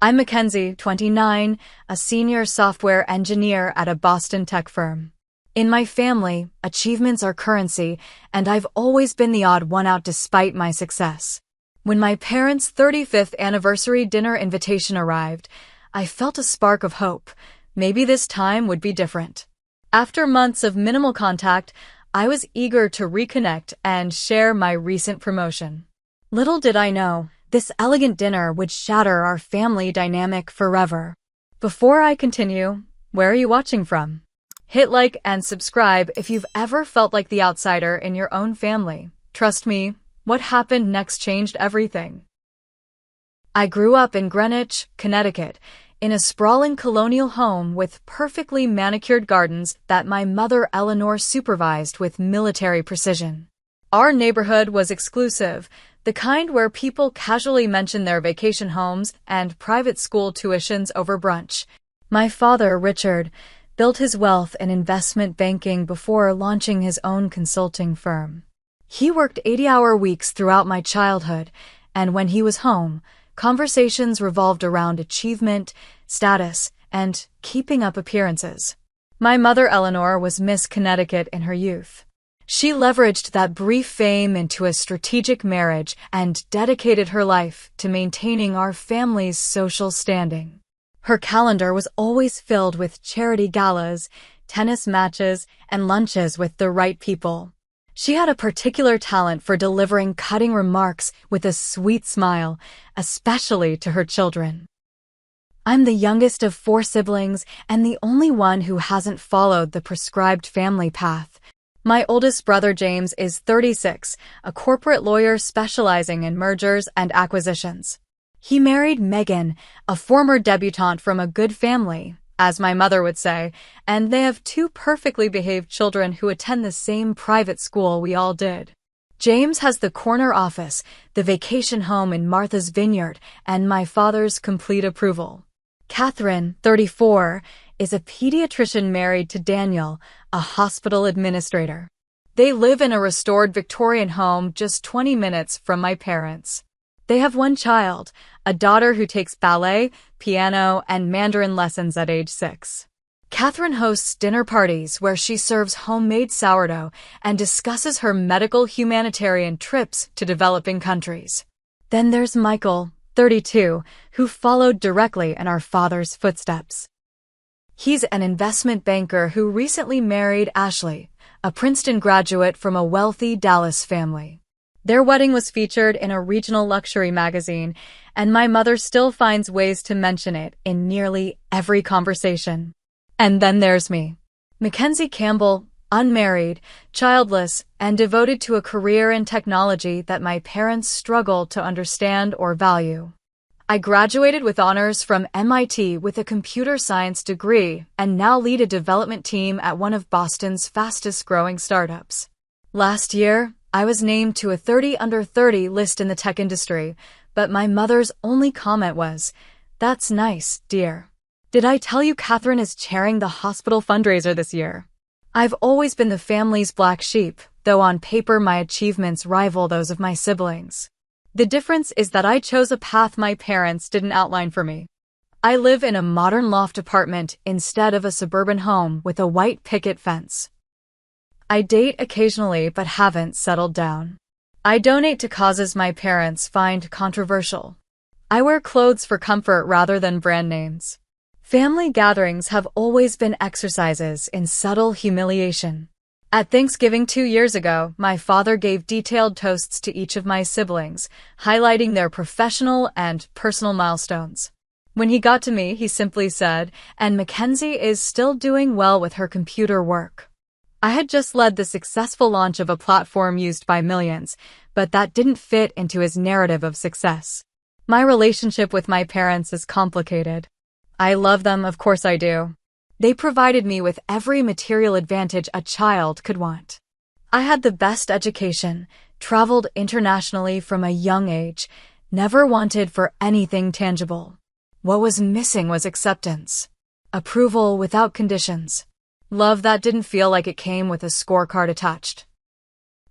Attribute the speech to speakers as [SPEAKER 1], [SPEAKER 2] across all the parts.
[SPEAKER 1] I'm Mackenzie, 29, a senior software engineer at a Boston tech firm. In my family, achievements are currency, and I've always been the odd one out despite my success. When my parents' 35th anniversary dinner invitation arrived, I felt a spark of hope. Maybe this time would be different. After months of minimal contact, I was eager to reconnect and share my recent promotion. Little did I know, this elegant dinner would shatter our family dynamic forever. Before I continue, where are you watching from? Hit like and subscribe if you've ever felt like the outsider in your own family. Trust me, what happened next changed everything. I grew up in Greenwich, Connecticut, in a sprawling colonial home with perfectly manicured gardens that my mother Eleanor supervised with military precision. Our neighborhood was exclusive, the kind where people casually mention their vacation homes and private school tuitions over brunch. My father, Richard, built his wealth in investment banking before launching his own consulting firm. He worked 80-hour weeks throughout my childhood, and when he was home, conversations revolved around achievement, status, and keeping up appearances. My mother, Eleanor, was Miss Connecticut in her youth. She leveraged that brief fame into a strategic marriage and dedicated her life to maintaining our family's social standing. Her calendar was always filled with charity galas, tennis matches, and lunches with the right people. She had a particular talent for delivering cutting remarks with a sweet smile, especially to her children. I'm the youngest of 4 siblings and the only one who hasn't followed the prescribed family path. My oldest brother James is 36, a corporate lawyer specializing in mergers and acquisitions. He married Megan, a former debutante from a good family, as my mother would say, and they have 2 perfectly behaved children who attend the same private school we all did. James has the corner office, the vacation home in Martha's Vineyard, and my father's complete approval. Catherine, 34, is a pediatrician married to Daniel, a hospital administrator. They live in a restored Victorian home just 20 minutes from my parents. They have 1 child, a daughter who takes ballet, piano, and Mandarin lessons at age 6. Catherine hosts dinner parties where she serves homemade sourdough and discusses her medical humanitarian trips to developing countries. Then there's Michael, 32, who followed directly in our father's footsteps. He's an investment banker who recently married Ashley, a Princeton graduate from a wealthy Dallas family. Their wedding was featured in a regional luxury magazine, and my mother still finds ways to mention it in nearly every conversation. And then there's me. Mackenzie Campbell, unmarried, childless, and devoted to a career in technology that my parents struggled to understand or value. I graduated with honors from MIT with a computer science degree and now lead a development team at one of Boston's fastest-growing startups. Last year, I was named to a 30 under 30 list in the tech industry, but my mother's only comment was, "That's nice, dear. Did I tell you Catherine is chairing the hospital fundraiser this year?" I've always been the family's black sheep, though on paper my achievements rival those of my siblings. The difference is that I chose a path my parents didn't outline for me. I live in a modern loft apartment instead of a suburban home with a white picket fence. I date occasionally but haven't settled down. I donate to causes my parents find controversial. I wear clothes for comfort rather than brand names. Family gatherings have always been exercises in subtle humiliation. At Thanksgiving 2 years ago, my father gave detailed toasts to each of my siblings, highlighting their professional and personal milestones. When he got to me, he simply said, "And Mackenzie is still doing well with her computer work." I had just led the successful launch of a platform used by millions, but that didn't fit into his narrative of success. My relationship with my parents is complicated. I love them, of course I do. They provided me with every material advantage a child could want. I had the best education, traveled internationally from a young age, never wanted for anything tangible. What was missing was acceptance. Approval without conditions. Love that didn't feel like it came with a scorecard attached.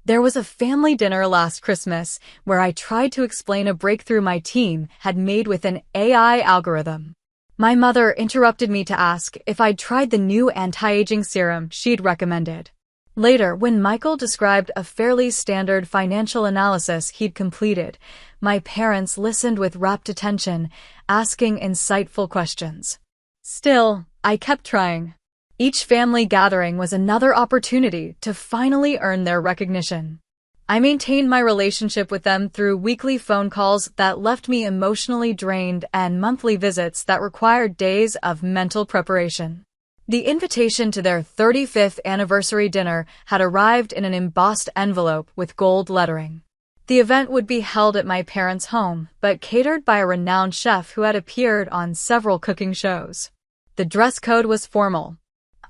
[SPEAKER 1] There was a family dinner last Christmas where I tried to explain a breakthrough my team had made with an AI algorithm. My mother interrupted me to ask if I'd tried the new anti-aging serum she'd recommended. Later, when Michael described a fairly standard financial analysis he'd completed, my parents listened with rapt attention, asking insightful questions. Still, I kept trying. Each family gathering was another opportunity to finally earn their recognition. I maintained my relationship with them through weekly phone calls that left me emotionally drained and monthly visits that required days of mental preparation. The invitation to their 35th anniversary dinner had arrived in an embossed envelope with gold lettering. The event would be held at my parents' home, but catered by a renowned chef who had appeared on several cooking shows. The dress code was formal.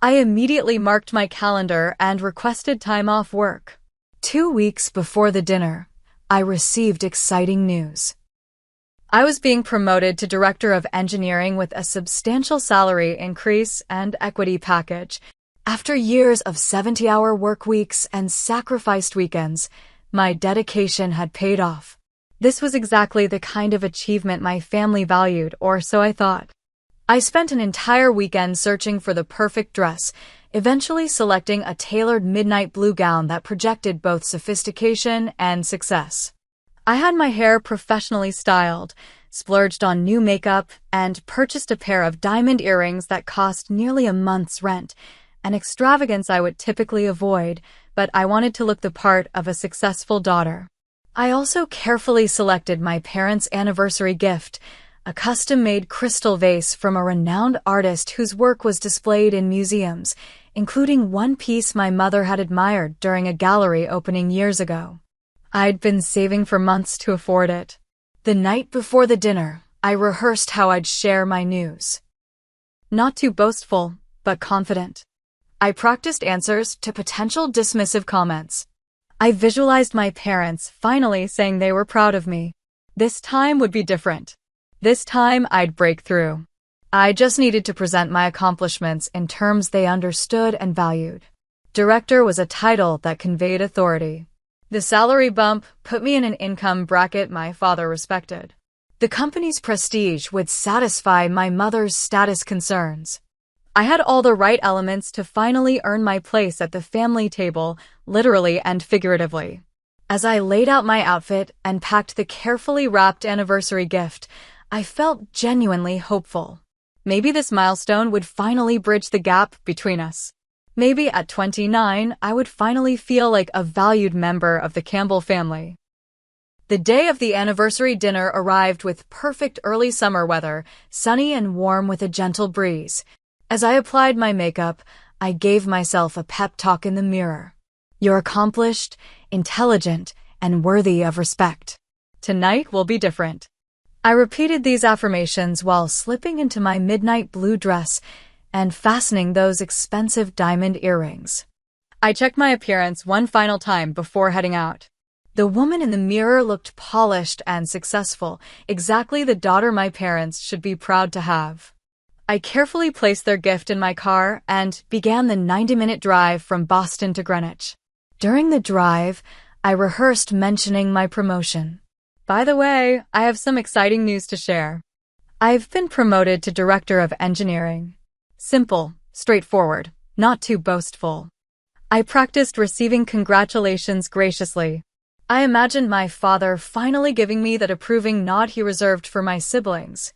[SPEAKER 1] I immediately marked my calendar and requested time off work. 2 weeks before the dinner, I received exciting news. I was being promoted to Director of Engineering with a substantial salary increase and equity package. After years of 70-hour work weeks and sacrificed weekends, my dedication had paid off. This was exactly the kind of achievement my family valued, or so I thought. I spent an entire weekend searching for the perfect dress, eventually selecting a tailored midnight blue gown that projected both sophistication and success. I had my hair professionally styled, splurged on new makeup, and purchased a pair of diamond earrings that cost nearly a month's rent, an extravagance I would typically avoid, but I wanted to look the part of a successful daughter. I also carefully selected my parents' anniversary gift, a custom-made crystal vase from a renowned artist whose work was displayed in museums, including one piece my mother had admired during a gallery opening years ago. I'd been saving for months to afford it. The night before the dinner, I rehearsed how I'd share my news. Not too boastful, but confident. I practiced answers to potential dismissive comments. I visualized my parents finally saying they were proud of me. This time would be different. This time I'd break through. I just needed to present my accomplishments in terms they understood and valued. Director was a title that conveyed authority. The salary bump put me in an income bracket my father respected. The company's prestige would satisfy my mother's status concerns. I had all the right elements to finally earn my place at the family table, literally and figuratively. As I laid out my outfit and packed the carefully wrapped anniversary gift, I felt genuinely hopeful. Maybe this milestone would finally bridge the gap between us. Maybe at 29, I would finally feel like a valued member of the Campbell family. The day of the anniversary dinner arrived with perfect early summer weather, sunny and warm with a gentle breeze. As I applied my makeup, I gave myself a pep talk in the mirror. You're accomplished, intelligent, and worthy of respect. Tonight will be different. I repeated these affirmations while slipping into my midnight blue dress and fastening those expensive diamond earrings. I checked my appearance one final time before heading out. The woman in the mirror looked polished and successful, exactly the daughter my parents should be proud to have. I carefully placed their gift in my car and began the 90-minute drive from Boston to Greenwich. During the drive, I rehearsed mentioning my promotion. By the way, I have some exciting news to share. I've been promoted to Director of Engineering. Simple, straightforward, not too boastful. I practiced receiving congratulations graciously. I imagined my father finally giving me that approving nod he reserved for my siblings.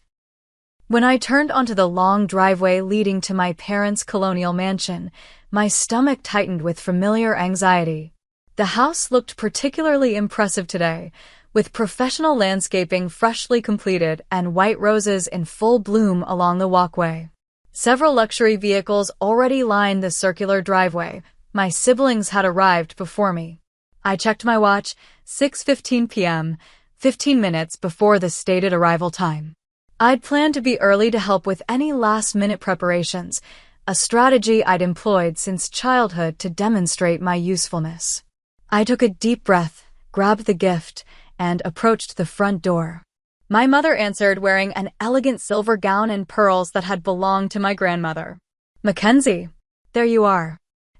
[SPEAKER 1] When I turned onto the long driveway leading to my parents' colonial mansion, my stomach tightened with familiar anxiety. The house looked particularly impressive today, with professional landscaping freshly completed and white roses in full bloom along the walkway. Several luxury vehicles already lined the circular driveway. My siblings had arrived before me. I checked my watch, 6:15 p.m., 15 minutes before the stated arrival time. I'd planned to be early to help with any last-minute preparations, a strategy I'd employed since childhood to demonstrate my usefulness. I took a deep breath, grabbed the gift, and approached the front door. My mother answered wearing an elegant silver gown and pearls that had belonged to my grandmother. "Mackenzie, there you are."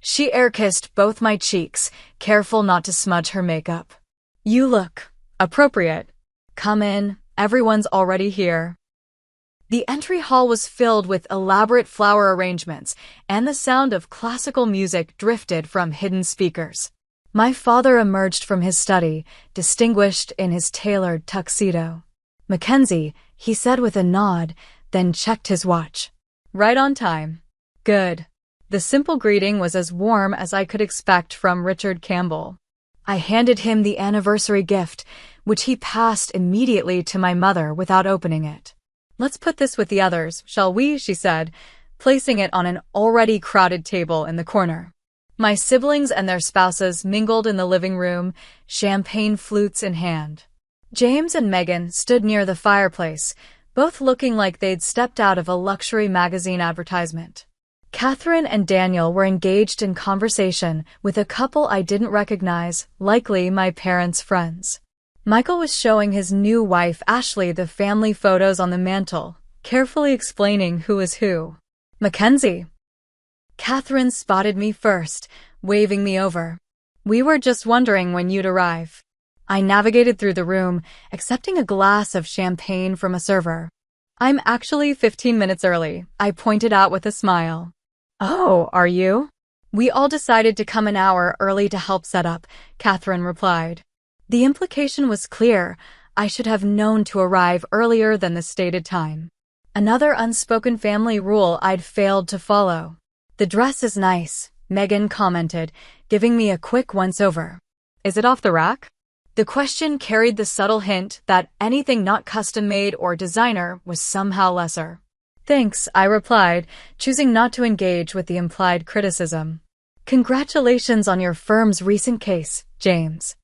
[SPEAKER 1] She air-kissed both my cheeks, careful not to smudge her makeup. You look appropriate. Come in, everyone's already here. The entry hall was filled with elaborate flower arrangements, and the sound of classical music drifted from hidden speakers. My father emerged from his study, distinguished in his tailored tuxedo. "Mackenzie," he said with a nod, then checked his watch. "Right on time." "Good." The simple greeting was as warm as I could expect from Richard Campbell. I handed him the anniversary gift, which he passed immediately to my mother without opening it. "Let's put this with the others, shall we?" she said, placing it on an already crowded table in the corner. My siblings and their spouses mingled in the living room, champagne flutes in hand. James and Megan stood near the fireplace, both looking like they'd stepped out of a luxury magazine advertisement. Catherine and Daniel were engaged in conversation with a couple I didn't recognize, likely my parents' friends. Michael was showing his new wife Ashley the family photos on the mantel, carefully explaining who was who. "Mackenzie." Catherine spotted me first, waving me over. "We were just wondering when you'd arrive." I navigated through the room, accepting a glass of champagne from a server. "I'm actually 15 minutes early," I pointed out with a smile. "Oh, are you?" "We all decided to come an hour early to help set up," Catherine replied. The implication was clear. I should have known to arrive earlier than the stated time. Another unspoken family rule I'd failed to follow. "The dress is nice," Megan commented, giving me a quick once-over. "Is it off the rack?" The question carried the subtle hint that anything not custom-made or designer was somehow lesser. "Thanks," I replied, choosing not to engage with the implied criticism. "Congratulations on your firm's recent case, James.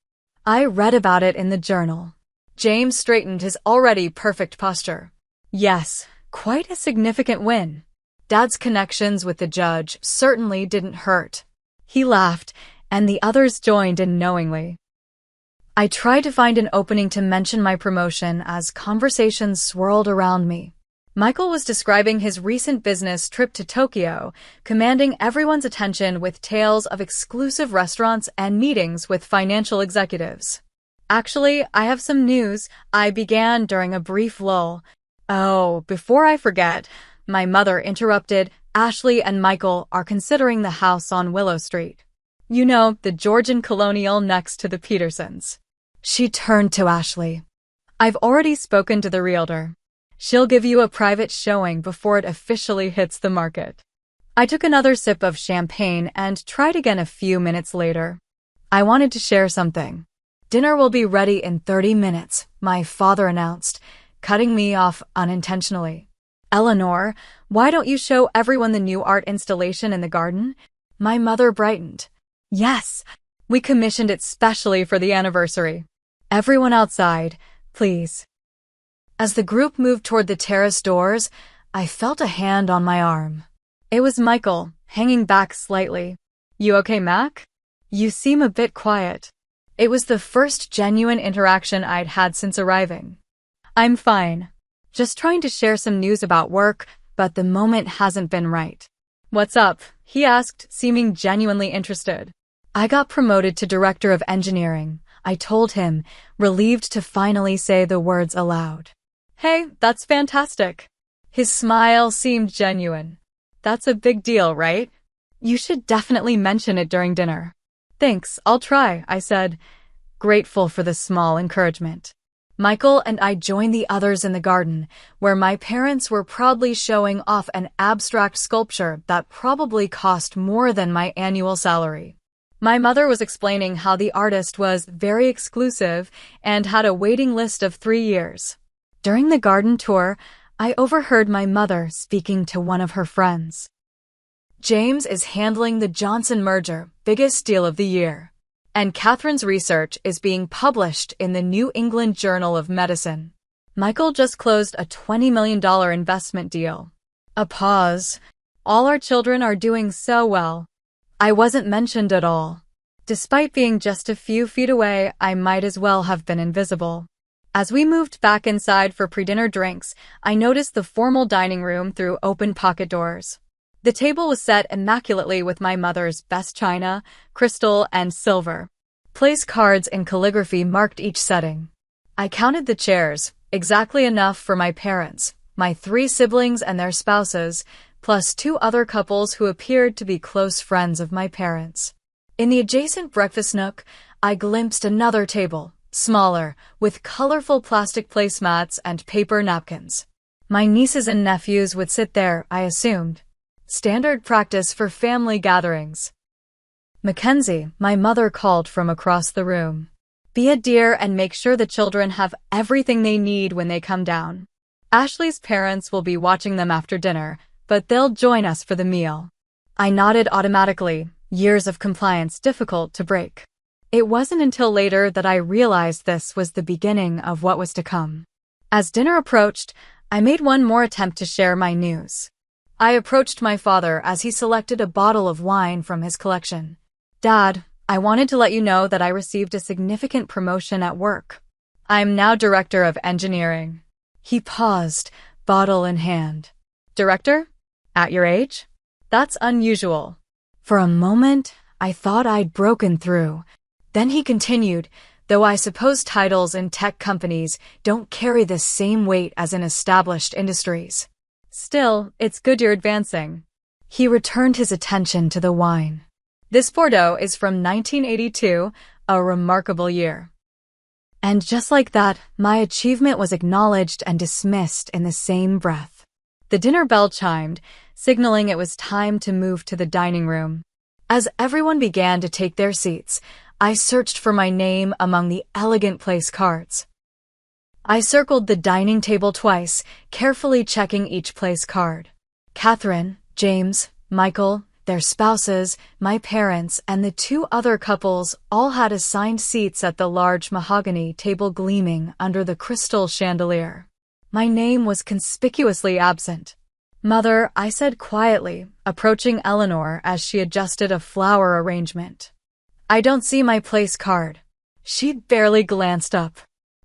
[SPEAKER 1] I read about it in the journal." James straightened his already perfect posture. "Yes, quite a significant win. Dad's connections with the judge certainly didn't hurt." He laughed, and the others joined in knowingly. I tried to find an opening to mention my promotion as conversations swirled around me. Michael was describing his recent business trip to Tokyo, commanding everyone's attention with tales of exclusive restaurants and meetings with financial executives. "Actually, I have some news," I began during a brief lull. "Oh, before I forget," my mother interrupted, "Ashley and Michael are considering the house on Willow Street. You know, the Georgian colonial next to the Petersons." She turned to Ashley. "I've already spoken to the realtor. She'll give you a private showing before it officially hits the market." I took another sip of champagne and tried again a few minutes later. "I wanted to share something." "Dinner will be ready in 30 minutes, my father announced, cutting me off unintentionally. "Eleanor, why don't you show everyone the new art installation in the garden?" My mother brightened. "Yes, we commissioned it specially for the anniversary. Everyone outside, please." As the group moved toward the terrace doors, I felt a hand on my arm. It was Michael, hanging back slightly. "You okay, Mac? You seem a bit quiet." It was the first genuine interaction I'd had since arriving. "I'm fine. Just trying to share some news about work, but the moment hasn't been right." "What's up?" he asked, seeming genuinely interested. "I got promoted to director of engineering," I told him, relieved to finally say the words aloud. "Hey, that's fantastic." His smile seemed genuine. "That's a big deal, right? You should definitely mention it during dinner." "Thanks, I'll try," I said, grateful for the small encouragement. Michael and I joined the others in the garden, where my parents were proudly showing off an abstract sculpture that probably cost more than my annual salary. My mother was explaining how the artist was very exclusive and had a waiting list of 3 years. During the garden tour, I overheard my mother speaking to one of her friends. "James is handling the Johnson merger, biggest deal of the year. And Catherine's research is being published in the New England Journal of Medicine. Michael just closed a $20 million investment deal." A pause. "All our children are doing so well." I wasn't mentioned at all. Despite being just a few feet away, I might as well have been invisible. As we moved back inside for pre-dinner drinks, I noticed the formal dining room through open pocket doors. The table was set immaculately with my mother's best china, crystal, and silver. Place cards in calligraphy marked each setting. I counted the chairs, exactly enough for my parents, my 3 siblings and their spouses, plus 2 other couples who appeared to be close friends of my parents. In the adjacent breakfast nook, I glimpsed another table, smaller, with colorful plastic placemats and paper napkins. My nieces and nephews would sit there, I assumed. Standard practice for family gatherings. Mackenzie, my mother called from across the room. Be a dear and make sure the children have everything they need when they come down. Ashley's parents will be watching them after dinner, but they'll join us for the meal. I nodded automatically, years of compliance difficult to break. It wasn't until later that I realized this was the beginning of what was to come. As dinner approached, I made one more attempt to share my news. I approached my father as he selected a bottle of wine from his collection. Dad, I wanted to let you know that I received a significant promotion at work. I am now director of engineering. He paused, bottle in hand. Director? At your age? That's unusual. For a moment, I thought I'd broken through. Then he continued, though I suppose titles in tech companies don't carry the same weight as in established industries. Still, it's good you're advancing. He returned his attention to the wine. This Bordeaux is from 1982, a remarkable year. And just like that, my achievement was acknowledged and dismissed in the same breath. The dinner bell chimed, signaling it was time to move to the dining room. As everyone began to take their seats, I searched for my name among the elegant place cards. I circled the dining table twice, carefully checking each place card. Catherine, James, Michael, their spouses, my parents, and the 2 other couples all had assigned seats at the large mahogany table gleaming under the crystal chandelier. My name was conspicuously absent. Mother, I said quietly, approaching Eleanor as she adjusted a flower arrangement. I don't see my place card. She barely glanced up.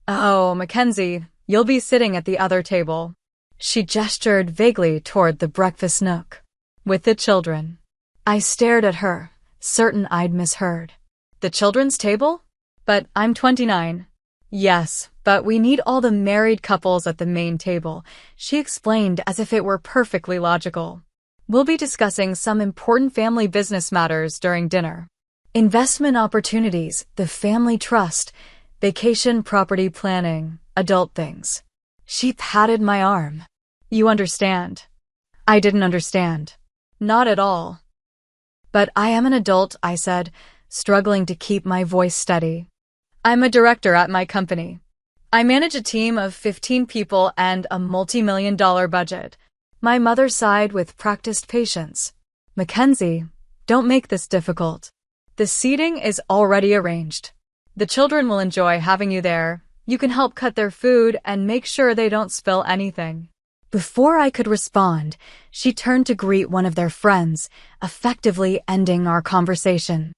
[SPEAKER 1] Oh, Mackenzie, you'll be sitting at the other table. She gestured vaguely toward the breakfast nook. With the children. I stared at her, certain I'd misheard. The children's table? But I'm 29. Yes, but we need all the married couples at the main table, she explained as if it were perfectly logical. We'll be discussing some important family business matters during dinner. Investment opportunities, the family trust, vacation property planning, adult things. She patted my arm. You understand. I didn't understand. Not at all. But I am an adult, I said, struggling to keep my voice steady. I'm a director at my company. I manage a team of 15 people and a multi-million-dollar budget. My mother sighed with practiced patience. Mackenzie, don't make this difficult. The seating is already arranged. The children will enjoy having you there. You can help cut their food and make sure they don't spill anything. Before I could respond, she turned to greet one of their friends, effectively ending our conversation.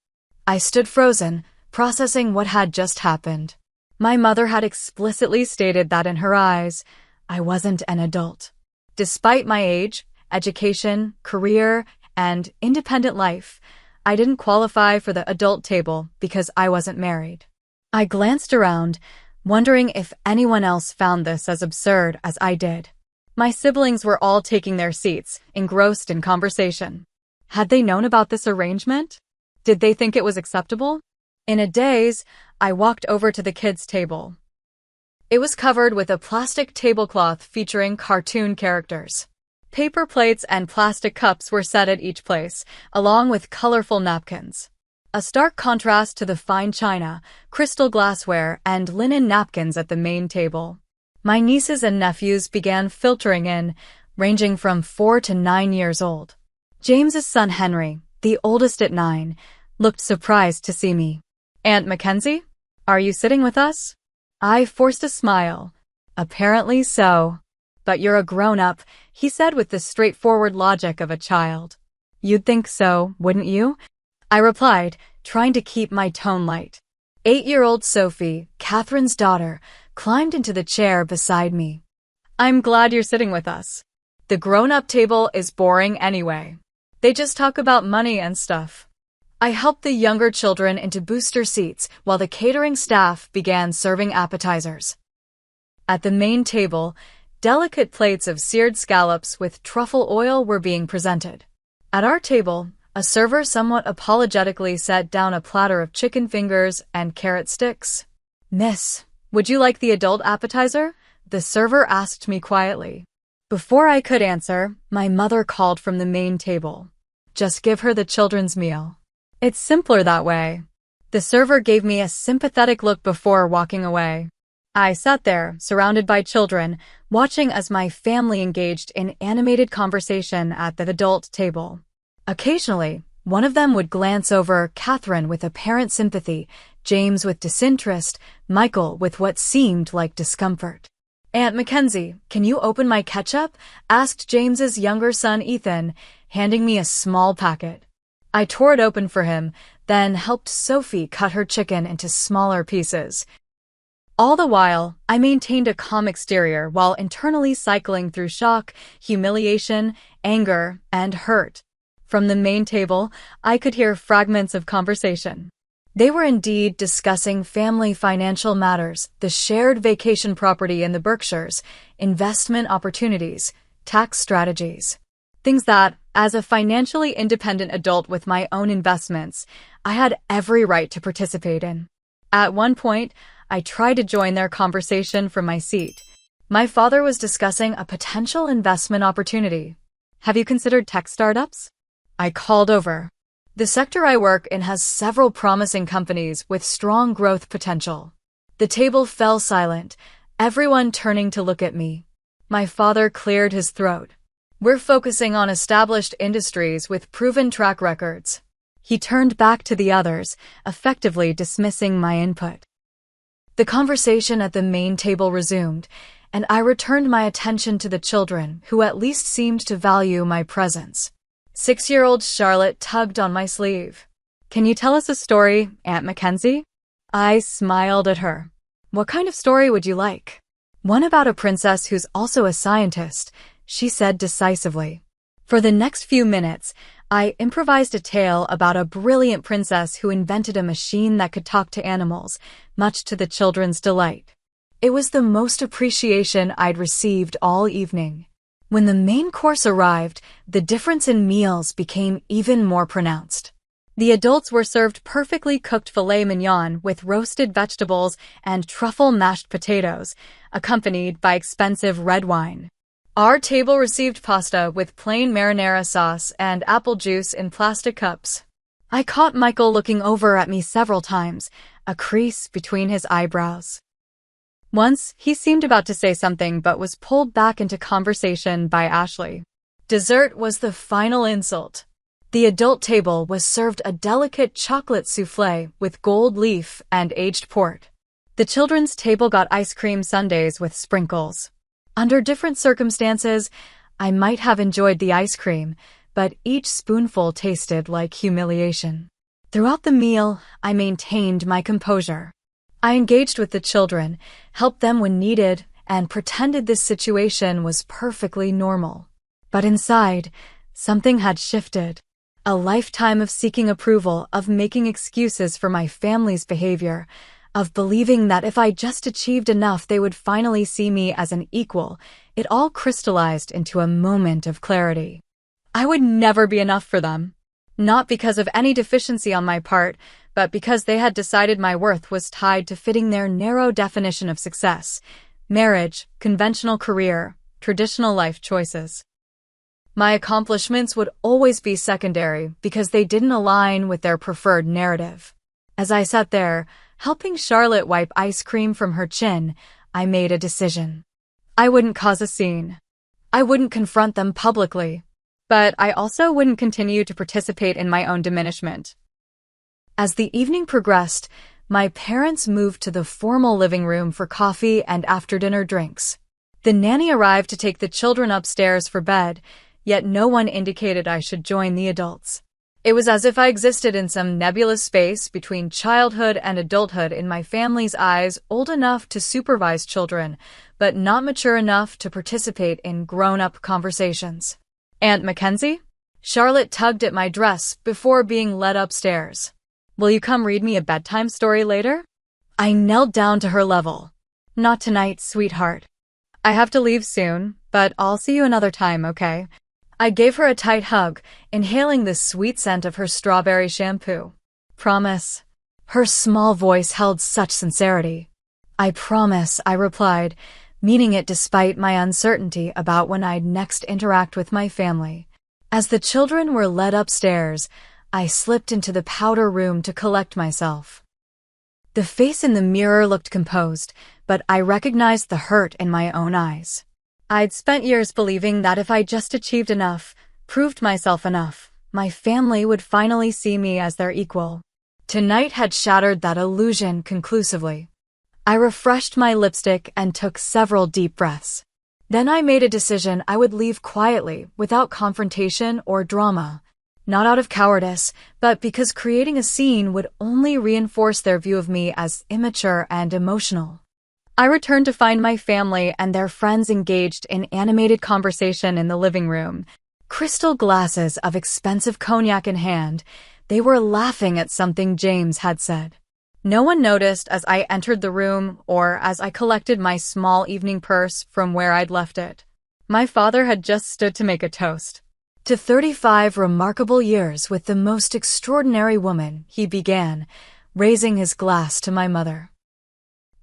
[SPEAKER 1] I stood frozen, processing what had just happened. My mother had explicitly stated that in her eyes, I wasn't an adult. Despite my age, education, career, and independent life, I didn't qualify for the adult table because I wasn't married. I glanced around, wondering if anyone else found this as absurd as I did. My siblings were all taking their seats, engrossed in conversation. Had they known about this arrangement? Did they think it was acceptable? In a daze, I walked over to the kids' table. It was covered with a plastic tablecloth featuring cartoon characters. Paper plates and plastic cups were set at each place, along with colorful napkins. A stark contrast to the fine china, crystal glassware, and linen napkins at the main table. My nieces and nephews began filtering in, ranging from 4 to 9 years old. James's son Henry, the oldest at 9, looked surprised to see me. Aunt Mackenzie, are you sitting with us? I forced a smile. Apparently so. But you're a grown-up, he said with the straightforward logic of a child. You'd think so, wouldn't you? I replied, trying to keep my tone light. 8-year-old Sophie, Catherine's daughter, climbed into the chair beside me. I'm glad you're sitting with us. The grown-up table is boring anyway. They just talk about money and stuff. I helped the younger children into booster seats while the catering staff began serving appetizers. At the main table, delicate plates of seared scallops with truffle oil were being presented. At our table, a server somewhat apologetically set down a platter of chicken fingers and carrot sticks. "Miss, would you like the adult appetizer?" the server asked me quietly. Before I could answer, my mother called from the main table. "Just give her the children's meal. It's simpler that way." The server gave me a sympathetic look before walking away. I sat there, surrounded by children, watching as my family engaged in animated conversation at the adult table. Occasionally, one of them would glance over Catherine with apparent sympathy, James with disinterest, Michael with what seemed like discomfort. "Aunt Mackenzie, can you open my ketchup?" asked James's younger son Ethan, handing me a small packet. I tore it open for him, then helped Sophie cut her chicken into smaller pieces. All the while, I maintained a calm exterior while internally cycling through shock, humiliation, anger, and hurt. From the main table, I could hear fragments of conversation. They were indeed discussing family financial matters, the shared vacation property in the Berkshires, investment opportunities, tax strategies. Things that, as a financially independent adult with my own investments, I had every right to participate in. At one point, I tried to join their conversation from my seat. My father was discussing a potential investment opportunity. "Have you considered tech startups?" I called over. "The sector I work in has several promising companies with strong growth potential." The table fell silent, everyone turning to look at me. My father cleared his throat. "We're focusing on established industries with proven track records." He turned back to the others, effectively dismissing my input. The conversation at the main table resumed, and I returned my attention to the children, who at least seemed to value my presence. 6-year-old Charlotte tugged on my sleeve. "Can you tell us a story, Aunt Mackenzie?" I smiled at her. "What kind of story would you like?" "One about a princess who's also a scientist," she said decisively. For the next few minutes, I improvised a tale about a brilliant princess who invented a machine that could talk to animals, much to the children's delight. It was the most appreciation I'd received all evening. When the main course arrived, the difference in meals became even more pronounced. The adults were served perfectly cooked filet mignon with roasted vegetables and truffle mashed potatoes, accompanied by expensive red wine. Our table received pasta with plain marinara sauce and apple juice in plastic cups. I caught Michael looking over at me several times, a crease between his eyebrows. Once, he seemed about to say something but was pulled back into conversation by Ashley. Dessert was the final insult. The adult table was served a delicate chocolate soufflé with gold leaf and aged port. The children's table got ice cream sundaes with sprinkles. Under different circumstances, I might have enjoyed the ice cream, but each spoonful tasted like humiliation. Throughout the meal, I maintained my composure. I engaged with the children, helped them when needed, and pretended this situation was perfectly normal. But inside, something had shifted. A lifetime of seeking approval, of making excuses for my family's behavior, of believing that if I just achieved enough they would finally see me as an equal, it all crystallized into a moment of clarity. I would never be enough for them. Not because of any deficiency on my part, but because they had decided my worth was tied to fitting their narrow definition of success: marriage, conventional career, traditional life choices. My accomplishments would always be secondary because they didn't align with their preferred narrative. As I sat there, helping Charlotte wipe ice cream from her chin, I made a decision. I wouldn't cause a scene. I wouldn't confront them publicly. But I also wouldn't continue to participate in my own diminishment. As the evening progressed, my parents moved to the formal living room for coffee and after-dinner drinks. The nanny arrived to take the children upstairs for bed, yet no one indicated I should join the adults. It was as if I existed in some nebulous space between childhood and adulthood in my family's eyes, old enough to supervise children, but not mature enough to participate in grown-up conversations. "Aunt Mackenzie?" Charlotte tugged at my dress before being led upstairs. Will you come read me a bedtime story later? I knelt down to her level. Not tonight, sweetheart. I have to leave soon, but I'll see you another time, okay? I gave her a tight hug, inhaling the sweet scent of her strawberry shampoo. Promise. Her small voice held such sincerity. I promise, I replied, meaning it despite my uncertainty about when I'd next interact with my family. As the children were led upstairs, I slipped into the powder room to collect myself. The face in the mirror looked composed, but I recognized the hurt in my own eyes. I'd spent years believing that if I just achieved enough, proved myself enough, my family would finally see me as their equal. Tonight had shattered that illusion conclusively. I refreshed my lipstick and took several deep breaths. Then I made a decision I would leave quietly, without confrontation or drama. Not out of cowardice, but because creating a scene would only reinforce their view of me as immature and emotional. I returned to find my family and their friends engaged in animated conversation in the living room. Crystal glasses of expensive cognac in hand, they were laughing at something James had said. No one noticed as I entered the room or as I collected my small evening purse from where I'd left it. My father had just stood to make a toast. To 35 remarkable years with the most extraordinary woman, he began, raising his glass to my mother.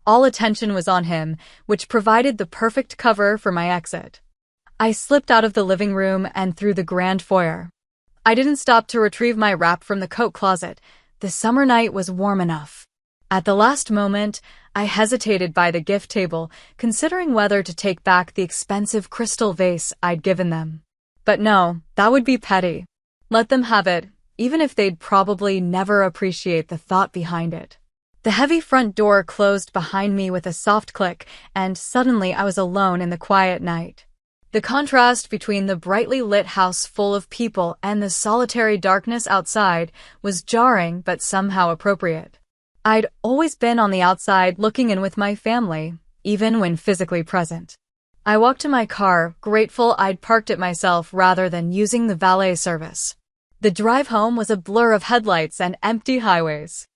[SPEAKER 1] All attention was on him, which provided the perfect cover for my exit. I slipped out of the living room and through the grand foyer. I didn't stop to retrieve my wrap from the coat closet. The summer night was warm enough. At the last moment, I hesitated by the gift table, considering whether to take back the expensive crystal vase I'd given them. But no, that would be petty. Let them have it, even if they'd probably never appreciate the thought behind it. The heavy front door closed behind me with a soft click, and suddenly I was alone in the quiet night. The contrast between the brightly lit house full of people and the solitary darkness outside was jarring but somehow appropriate. I'd always been on the outside looking in with my family, even when physically present. I walked to my car, grateful I'd parked it myself rather than using the valet service. The drive home was a blur of headlights and empty highways.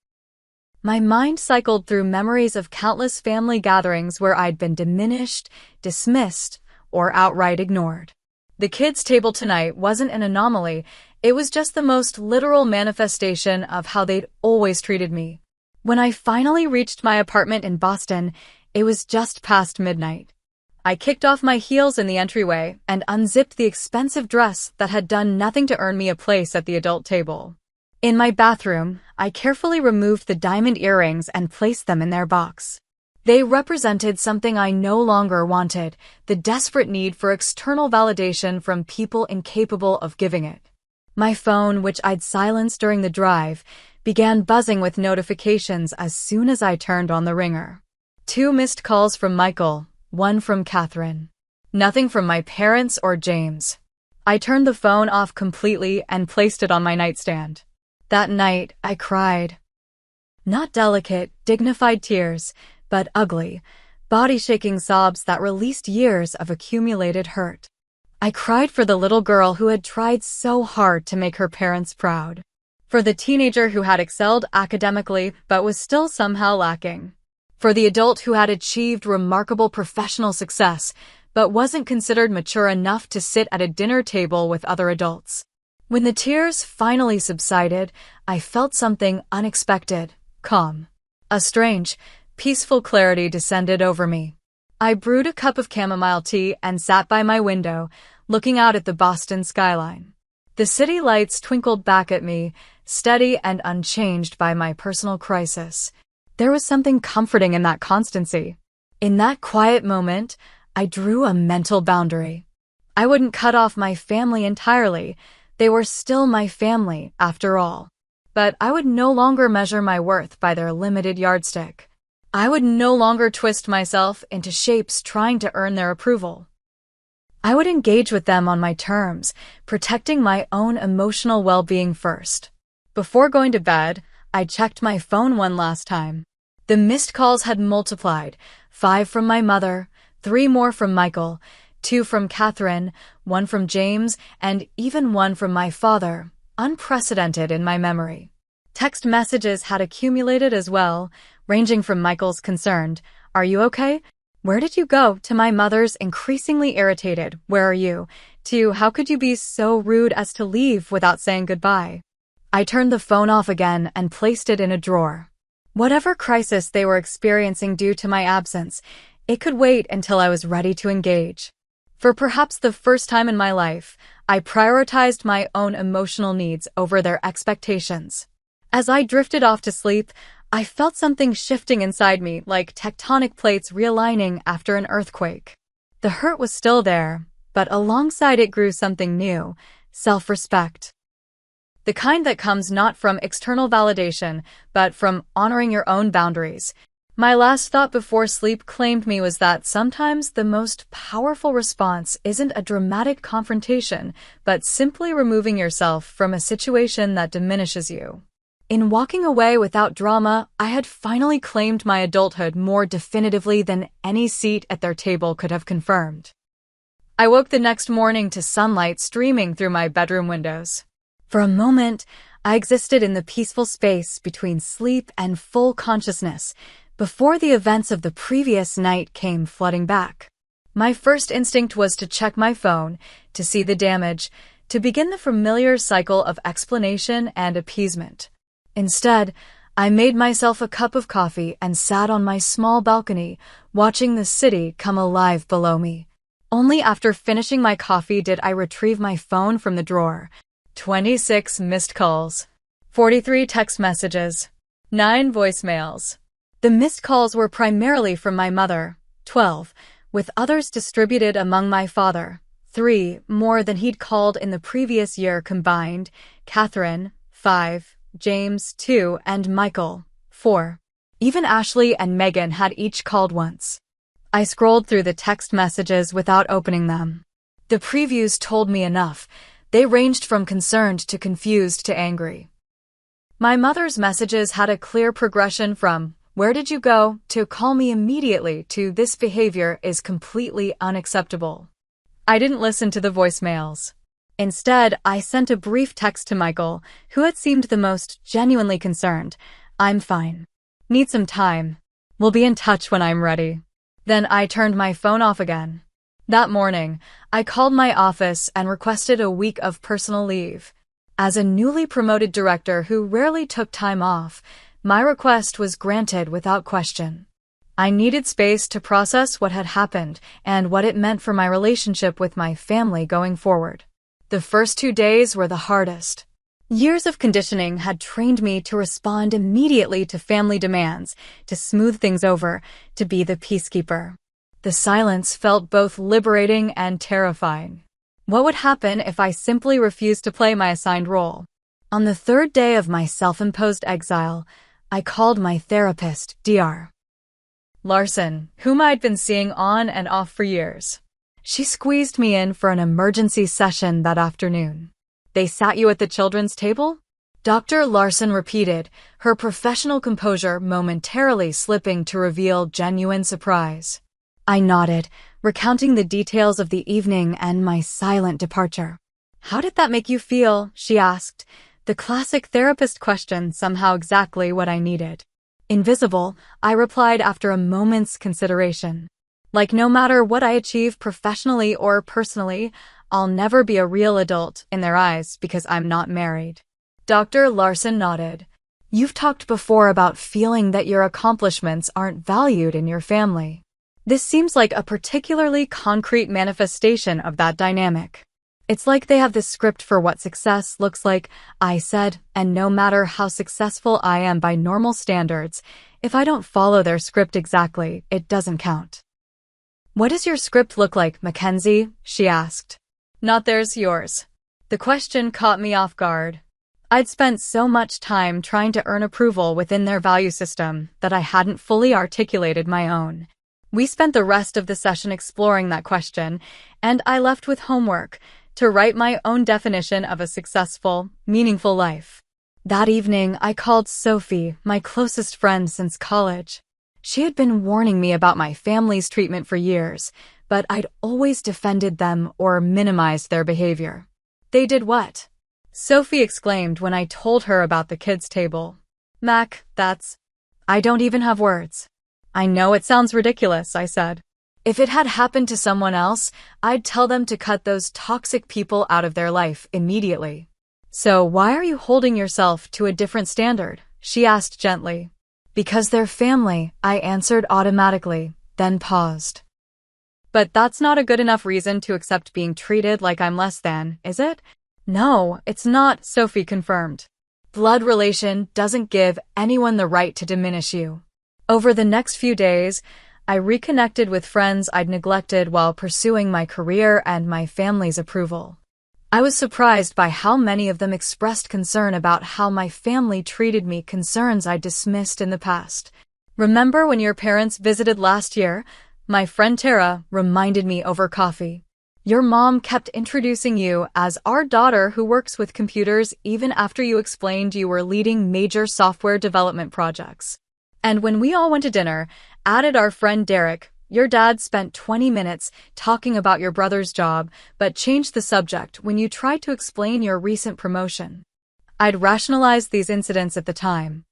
[SPEAKER 1] My mind cycled through memories of countless family gatherings where I'd been diminished, dismissed, or outright ignored. The kids' table tonight wasn't an anomaly, it was just the most literal manifestation of how they'd always treated me. When I finally reached my apartment in Boston, it was just past midnight. I kicked off my heels in the entryway and unzipped the expensive dress that had done nothing to earn me a place at the adult table. In my bathroom, I carefully removed the diamond earrings and placed them in their box. They represented something I no longer wanted, the desperate need for external validation from people incapable of giving it. My phone, which I'd silenced during the drive, began buzzing with notifications as soon as I turned on the ringer. 2 missed calls from Michael, 1 from Catherine. Nothing from my parents or James. I turned the phone off completely and placed it on my nightstand. That night, I cried. Not delicate, dignified tears, but ugly, body-shaking sobs that released years of accumulated hurt. I cried for the little girl who had tried so hard to make her parents proud. For the teenager who had excelled academically but was still somehow lacking. For the adult who had achieved remarkable professional success but wasn't considered mature enough to sit at a dinner table with other adults. When the tears finally subsided, I felt something unexpected, calm. A strange, peaceful clarity descended over me. I brewed a cup of chamomile tea and sat by my window, looking out at the Boston skyline. The city lights twinkled back at me, steady and unchanged by my personal crisis. There was something comforting in that constancy. In that quiet moment, I drew a mental boundary. I wouldn't cut off my family entirely. They were still my family, after all. But I would no longer measure my worth by their limited yardstick. I would no longer twist myself into shapes trying to earn their approval. I would engage with them on my terms, protecting my own emotional well-being first. Before going to bed, I checked my phone one last time. The missed calls had multiplied, 5 from my mother, 3 more from Michael, 2 from Catherine, 1 from James, and even 1 from my father, unprecedented in my memory. Text messages had accumulated as well, ranging from Michael's concerned, "Are you okay? Where did you go?" to my mother's increasingly irritated, "Where are you?" to "How could you be so rude as to leave without saying goodbye?" I turned the phone off again and placed it in a drawer. Whatever crisis they were experiencing due to my absence, it could wait until I was ready to engage. For perhaps the first time in my life, I prioritized my own emotional needs over their expectations. As I drifted off to sleep, I felt something shifting inside me, like tectonic plates realigning after an earthquake. The hurt was still there, but alongside it grew something new: self-respect. The kind that comes not from external validation, but from honoring your own boundaries. My last thought before sleep claimed me was that sometimes the most powerful response isn't a dramatic confrontation, but simply removing yourself from a situation that diminishes you. In walking away without drama, I had finally claimed my adulthood more definitively than any seat at their table could have confirmed. I woke the next morning to sunlight streaming through my bedroom windows. For a moment, I existed in the peaceful space between sleep and full consciousness, before the events of the previous night came flooding back. My first instinct was to check my phone, to see the damage, to begin the familiar cycle of explanation and appeasement. Instead, I made myself a cup of coffee and sat on my small balcony, watching the city come alive below me. Only after finishing my coffee did I retrieve my phone from the drawer. 26 missed calls, 43 text messages, 9 voicemails. The missed calls were primarily from my mother, 12, with others distributed among my father, 3, more than he'd called in the previous year combined, Catherine, 5, James, 2, and Michael, 4. Even Ashley and Megan had each called once. I scrolled through the text messages without opening them. The previews told me enough. They ranged from concerned to confused to angry. My mother's messages had a clear progression from "Where did you go?" to "Call me immediately" to "This behavior is completely unacceptable." I didn't listen to the voicemails. Instead, I sent a brief text to Michael, who had seemed the most genuinely concerned. "I'm fine. Need some time. We'll be in touch when I'm ready." Then I turned my phone off again. That morning, I called my office and requested a week of personal leave. As a newly promoted director who rarely took time off, my request was granted without question. I needed space to process what had happened and what it meant for my relationship with my family going forward. The first 2 days were the hardest. Years of conditioning had trained me to respond immediately to family demands, to smooth things over, to be the peacekeeper. The silence felt both liberating and terrifying. What would happen if I simply refused to play my assigned role? On the 3rd day of my self-imposed exile, I called my therapist, Dr. Larson, whom I'd been seeing on and off for years. She squeezed me in for an emergency session that afternoon. "They sat you at the children's table?" Dr. Larson repeated, her professional composure momentarily slipping to reveal genuine surprise. I nodded, recounting the details of the evening and my silent departure. "How did that make you feel?" she asked, the classic therapist question, somehow exactly what I needed. "Invisible," I replied after a moment's consideration. "Like no matter what I achieve professionally or personally, I'll never be a real adult in their eyes because I'm not married." Dr. Larson nodded. "You've talked before about feeling that your accomplishments aren't valued in your family. This seems like a particularly concrete manifestation of that dynamic. It's like they have this script for what success looks like," I said, "and no matter how successful I am by normal standards, if I don't follow their script exactly, it doesn't count." "What does your script look like, Mackenzie?" she asked. "Not theirs, yours." The question caught me off guard. I'd spent so much time trying to earn approval within their value system that I hadn't fully articulated my own. We spent the rest of the session exploring that question, and I left with homework to write my own definition of a successful, meaningful life. That evening, I called Sophie, my closest friend since college. She had been warning me about my family's treatment for years, but I'd always defended them or minimized their behavior. They did what? Sophie exclaimed when I told her about the kids' table. Mac, I don't even have words. I know it sounds ridiculous, I said. If it had happened to someone else, I'd tell them to cut those toxic people out of their life immediately. So why are you holding yourself to a different standard? She asked gently. Because they're family, I answered automatically, then paused. But that's not a good enough reason to accept being treated like I'm less than, is it? No, it's not, Sophie confirmed. Blood relation doesn't give anyone the right to diminish you. Over the next few days, I reconnected with friends I'd neglected while pursuing my career and my family's approval. I was surprised by how many of them expressed concern about how my family treated me, concerns I dismissed in the past. Remember when your parents visited last year? My friend Tara reminded me over coffee. Your mom kept introducing you as our daughter who works with computers even after you explained you were leading major software development projects. And when we all went to dinner, added our friend Derek, your dad spent 20 minutes talking about your brother's job, but changed the subject when you tried to explain your recent promotion. I'd rationalized these incidents at the time.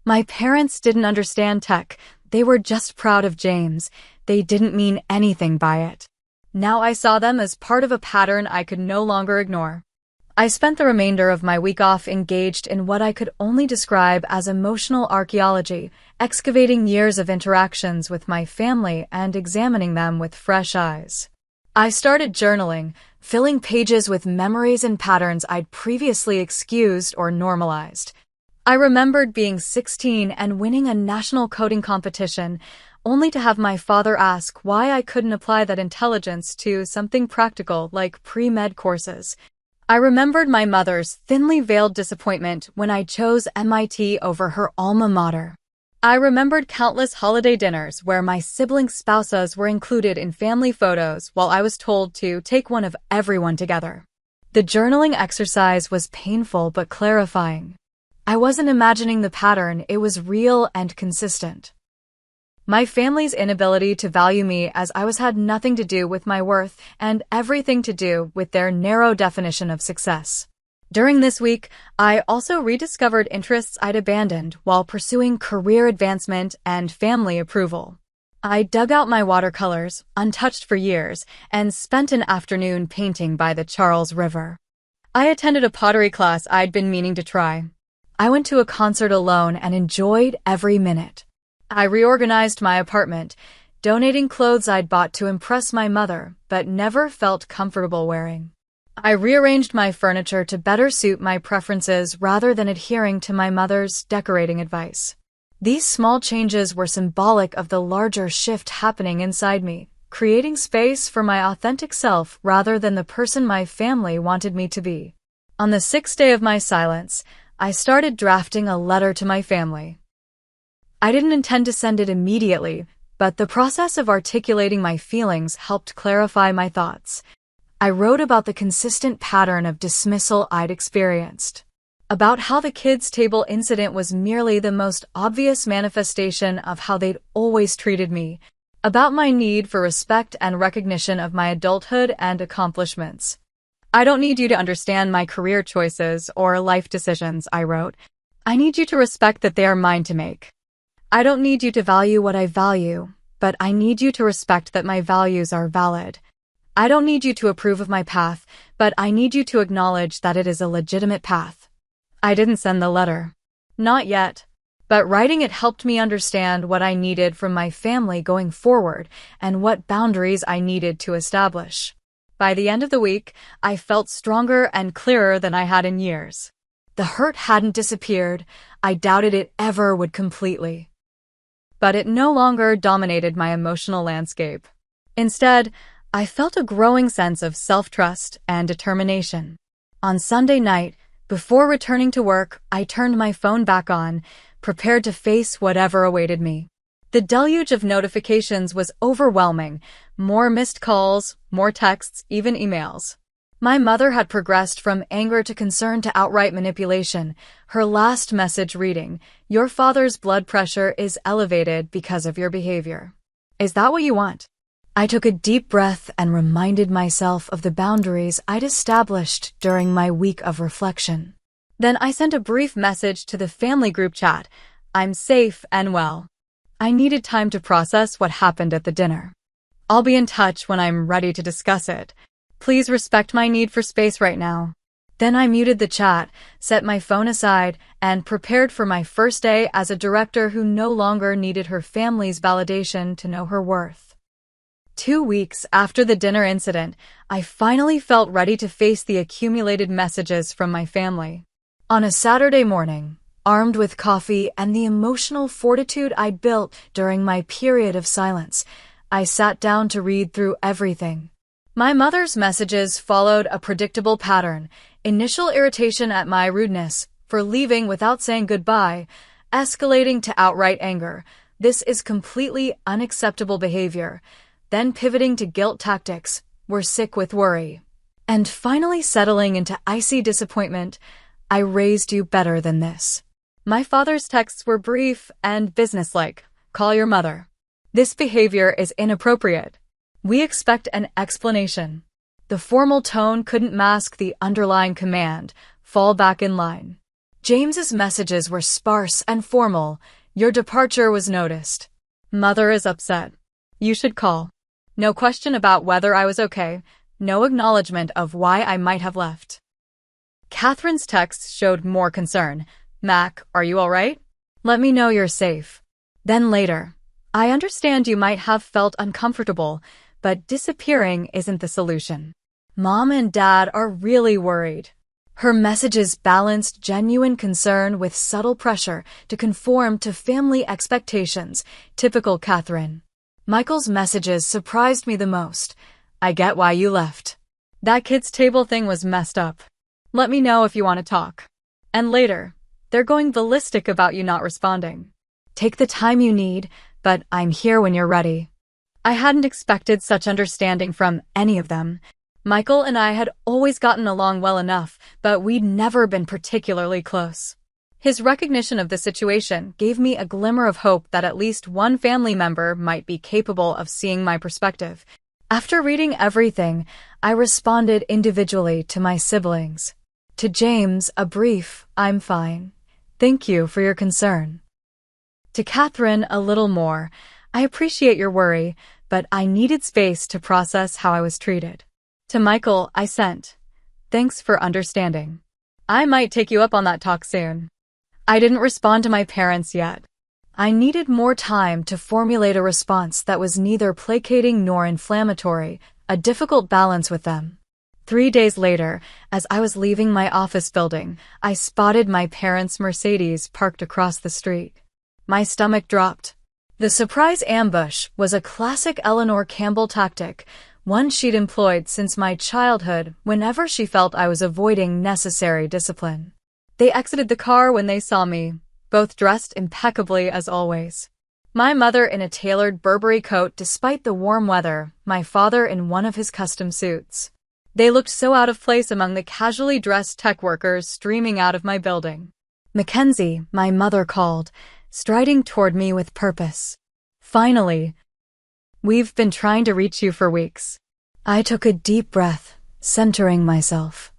[SPEAKER 1] My parents didn't understand tech. They were just proud of James. They didn't mean anything by it. Now I saw them as part of a pattern I could no longer ignore. I spent the remainder of my week off engaged in what I could only describe as emotional archaeology, excavating years of interactions with my family and examining them with fresh eyes. I started journaling, filling pages with memories and patterns I'd previously excused or normalized. I remembered being 16 and winning a national coding competition, only to have my father ask why I couldn't apply that intelligence to something practical like pre-med courses. I remembered my mother's thinly veiled disappointment when I chose MIT over her alma mater. I remembered countless holiday dinners where my sibling spouses were included in family photos while I was told to take one of everyone together. The journaling exercise was painful but clarifying. I wasn't imagining the pattern, it was real and consistent. My family's inability to value me as I was had nothing to do with my worth and everything to do with their narrow definition of success. During this week, I also rediscovered interests I'd abandoned while pursuing career advancement and family approval. I dug out my watercolors, untouched for years, and spent an afternoon painting by the Charles River. I attended a pottery class I'd been meaning to try. I went to a concert alone and enjoyed every minute. I reorganized my apartment, donating clothes I'd bought to impress my mother, but never felt comfortable wearing. I rearranged my furniture to better suit my preferences rather than adhering to my mother's decorating advice. These small changes were symbolic of the larger shift happening inside me, creating space for my authentic self rather than the person my family wanted me to be. On the 6th day of my silence, I started drafting a letter to my family. I didn't intend to send it immediately, but the process of articulating my feelings helped clarify my thoughts. I wrote about the consistent pattern of dismissal I'd experienced, about how the kids' table incident was merely the most obvious manifestation of how they'd always treated me, about my need for respect and recognition of my adulthood and accomplishments. I don't need you to understand my career choices or life decisions, I wrote. I need you to respect that they are mine to make. I don't need you to value what I value, but I need you to respect that my values are valid. I don't need you to approve of my path, but I need you to acknowledge that it is a legitimate path. I didn't send the letter. Not yet. But writing it helped me understand what I needed from my family going forward and what boundaries I needed to establish. By the end of the week, I felt stronger and clearer than I had in years. The hurt hadn't disappeared. I doubted it ever would completely. But it no longer dominated my emotional landscape. Instead, I felt a growing sense of self-trust and determination. On Sunday night, before returning to work, I turned my phone back on, prepared to face whatever awaited me. The deluge of notifications was overwhelming. More missed calls, more texts, even emails. My mother had progressed from anger to concern to outright manipulation, her last message reading, "Your father's blood pressure is elevated because of your behavior. Is that what you want?" I took a deep breath and reminded myself of the boundaries I'd established during my week of reflection. Then I sent a brief message to the family group chat. I'm safe and well. I needed time to process what happened at the dinner. I'll be in touch when I'm ready to discuss it. Please respect my need for space right now. Then I muted the chat, set my phone aside, and prepared for my first day as a director who no longer needed her family's validation to know her worth. 2 weeks after the dinner incident, I finally felt ready to face the accumulated messages from my family. On a Saturday morning, armed with coffee and the emotional fortitude I'd built during my period of silence, I sat down to read through everything. My mother's messages followed a predictable pattern: initial irritation at my rudeness for leaving without saying goodbye, escalating to outright anger. This is completely unacceptable behavior. Then pivoting to guilt tactics. We're sick with worry. And finally settling into icy disappointment. I raised you better than this. My father's texts were brief and businesslike. Call your mother. This behavior is inappropriate. We expect an explanation. The formal tone couldn't mask the underlying command. Fall back in line. James's messages were sparse and formal. Your departure was noticed. Mother is upset. You should call. No question about whether I was okay. No acknowledgement of why I might have left. Catherine's texts showed more concern. Mac, are you all right? Let me know you're safe. Then later, I understand you might have felt uncomfortable, but disappearing isn't the solution. Mom and Dad are really worried. Her messages balanced genuine concern with subtle pressure to conform to family expectations, typical Catherine. Michael's messages surprised me the most. I get why you left. That kids' table thing was messed up. Let me know if you want to talk. And later, they're going ballistic about you not responding. Take the time you need, but I'm here when you're ready. I hadn't expected such understanding from any of them. Michael and I had always gotten along well enough, but we'd never been particularly close. His recognition of the situation gave me a glimmer of hope that at least one family member might be capable of seeing my perspective. After reading everything, I responded individually to my siblings. To James, a brief, I'm fine. Thank you for your concern. To Catherine, a little more. I appreciate your worry, but I needed space to process how I was treated. To Michael, I sent, thanks for understanding. I might take you up on that talk soon. I didn't respond to my parents yet. I needed more time to formulate a response that was neither placating nor inflammatory, a difficult balance with them. 3 days later, as I was leaving my office building, I spotted my parents' Mercedes parked across the street. My stomach dropped. The surprise ambush was a classic Eleanor Campbell tactic, one she'd employed since my childhood whenever she felt I was avoiding necessary discipline. They exited the car when they saw me, both dressed impeccably as always. My mother in a tailored Burberry coat despite the warm weather, my father in one of his custom suits. They looked so out of place among the casually dressed tech workers streaming out of my building. Mackenzie, my mother called, striding toward me with purpose. Finally. We've been trying to reach you for weeks. I took a deep breath, centering myself.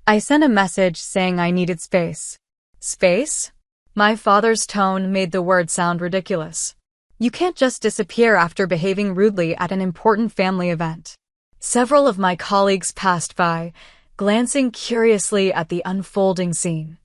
[SPEAKER 1] I sent a message saying I needed space. Space? My father's tone made the word sound ridiculous. You can't just disappear after behaving rudely at an important family event. Several of my colleagues passed by, glancing curiously at the unfolding scene.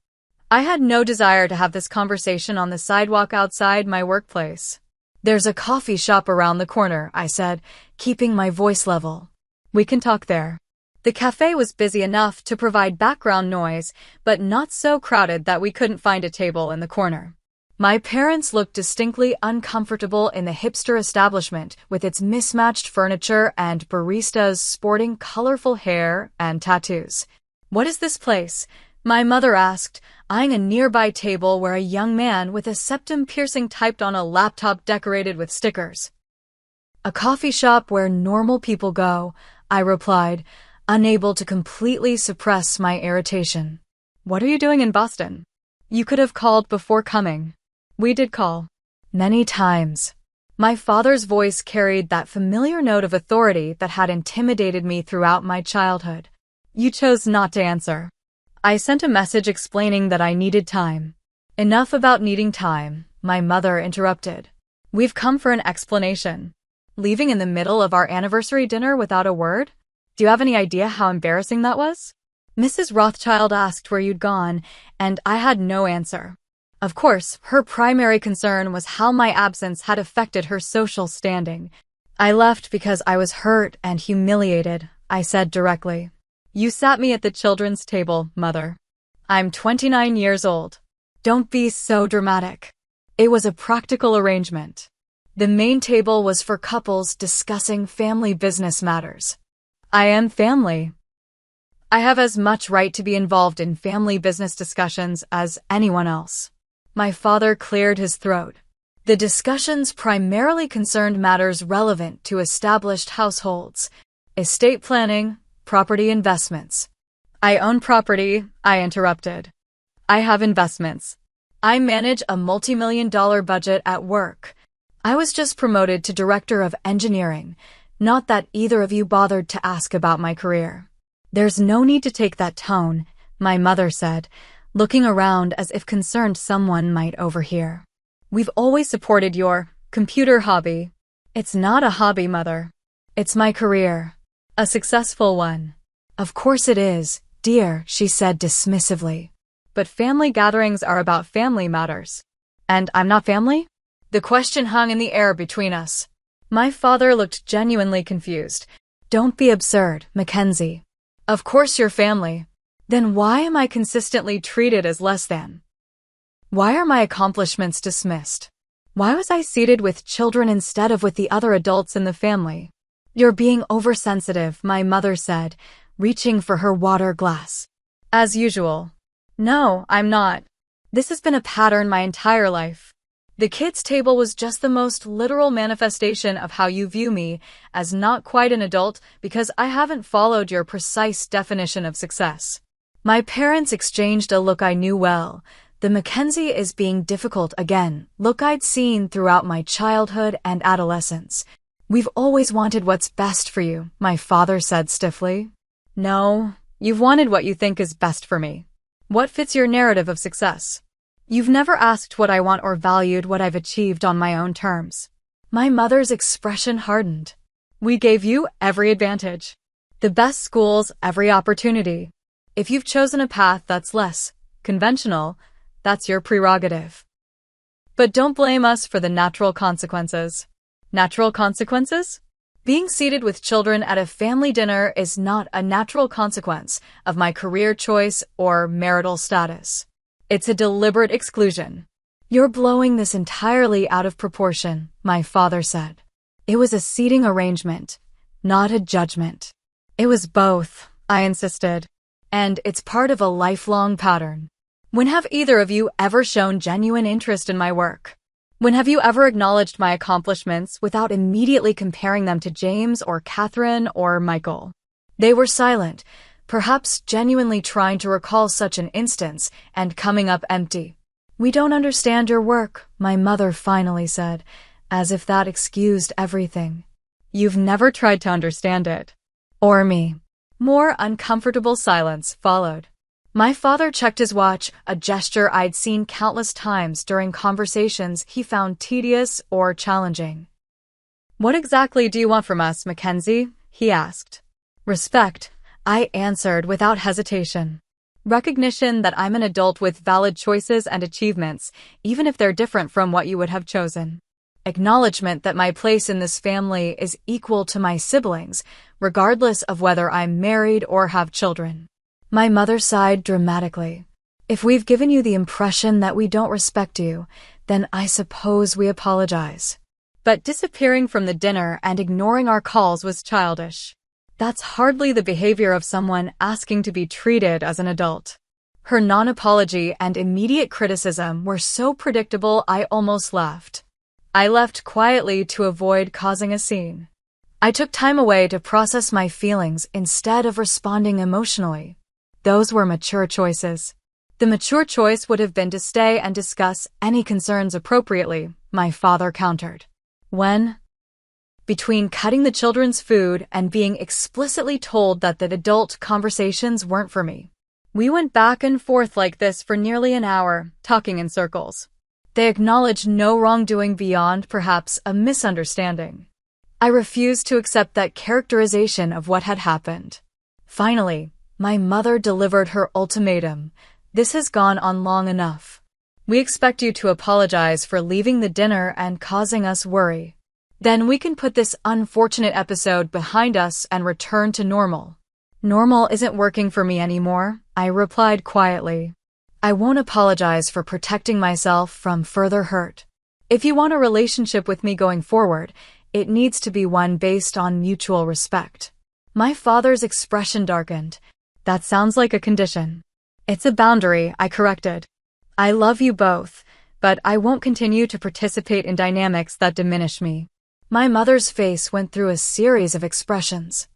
[SPEAKER 1] I had no desire to have this conversation on the sidewalk outside my workplace. There's a coffee shop around the corner, I said, keeping my voice level. We can talk there. The cafe was busy enough to provide background noise, but not so crowded that we couldn't find a table in the corner. My parents looked distinctly uncomfortable in the hipster establishment with its mismatched furniture and baristas sporting colorful hair and tattoos. What is this place? My mother asked, eyeing a nearby table where a young man with a septum piercing typed on a laptop decorated with stickers. A coffee shop where normal people go, I replied, unable to completely suppress my irritation. What are you doing in Boston? You could have called before coming. We did call. Many times. My father's voice carried that familiar note of authority that had intimidated me throughout my childhood. You chose not to answer. I sent a message explaining that I needed time. Enough about needing time, my mother interrupted. We've come for an explanation. Leaving in the middle of our anniversary dinner without a word? Do you have any idea how embarrassing that was? Mrs. Rothschild asked where you'd gone, and I had no answer. Of course, her primary concern was how my absence had affected her social standing. I left because I was hurt and humiliated, I said directly. You sat me at the children's table, Mother. I'm 29 years old. Don't be so dramatic. It was a practical arrangement. The main table was for couples discussing family business matters. I am family. I have as much right to be involved in family business discussions as anyone else. My father cleared his throat. The discussions primarily concerned matters relevant to established households, estate planning, property investments. I own property, I interrupted. I have investments. I manage a multi-million-dollar budget at work. I was just promoted to director of engineering, not that either of you bothered to ask about my career. There's no need to take that tone, my mother said, looking around as if concerned someone might overhear. We've always supported your computer hobby. It's not a hobby, Mother. It's my career. A successful one. Of course it is, dear, she said dismissively. But family gatherings are about family matters. And I'm not family? The question hung in the air between us. My father looked genuinely confused. Don't be absurd, Mackenzie. Of course you're family. Then why am I consistently treated as less than? Why are my accomplishments dismissed? Why was I seated with children instead of with the other adults in the family? You're being oversensitive, my mother said, reaching for her water glass. As usual. No, I'm not. This has been a pattern my entire life. The kids' table was just the most literal manifestation of how you view me as not quite an adult because I haven't followed your precise definition of success. My parents exchanged a look I knew well. The Mackenzie is being difficult again, look I'd seen throughout my childhood and adolescence. We've always wanted what's best for you, my father said stiffly. No, you've wanted what you think is best for me. What fits your narrative of success? You've never asked what I want or valued what I've achieved on my own terms. My mother's expression hardened. We gave you every advantage. The best schools, every opportunity. If you've chosen a path that's less conventional, that's your prerogative. But don't blame us for the natural consequences. Natural consequences? Being seated with children at a family dinner is not a natural consequence of my career choice or marital status. It's a deliberate exclusion. You're blowing this entirely out of proportion, my father said. It was a seating arrangement, not a judgment. It was both, I insisted. And it's part of a lifelong pattern. When have either of you ever shown genuine interest in my work? When have you ever acknowledged my accomplishments without immediately comparing them to James or Catherine or Michael? They were silent, perhaps genuinely trying to recall such an instance and coming up empty. We don't understand your work, my mother finally said, as if that excused everything. You've never tried to understand it. Or me. More uncomfortable silence followed. My father checked his watch, a gesture I'd seen countless times during conversations he found tedious or challenging. What exactly do you want from us, Mackenzie? He asked. Respect, I answered without hesitation. Recognition that I'm an adult with valid choices and achievements, even if they're different from what you would have chosen. Acknowledgement that my place in this family is equal to my siblings, regardless of whether I'm married or have children. My mother sighed dramatically. If we've given you the impression that we don't respect you, then I suppose we apologize. But disappearing from the dinner and ignoring our calls was childish. That's hardly the behavior of someone asking to be treated as an adult. Her non-apology and immediate criticism were so predictable I almost laughed. I left quietly to avoid causing a scene. I took time away to process my feelings instead of responding emotionally. Those were mature choices. The mature choice would have been to stay and discuss any concerns appropriately, my father countered. When? Between cutting the children's food and being explicitly told that the adult conversations weren't for me. We went back and forth like this for nearly an hour, talking in circles. They acknowledged no wrongdoing beyond, perhaps, a misunderstanding. I refused to accept that characterization of what had happened. Finally, my mother delivered her ultimatum. This has gone on long enough. We expect you to apologize for leaving the dinner and causing us worry. Then we can put this unfortunate episode behind us and return to normal. Normal isn't working for me anymore, I replied quietly. I won't apologize for protecting myself from further hurt. If you want a relationship with me going forward, it needs to be one based on mutual respect. My father's expression darkened. That sounds like a condition. It's a boundary, I corrected. I love you both, but I won't continue to participate in dynamics that diminish me. My mother's face went through a series of expressions.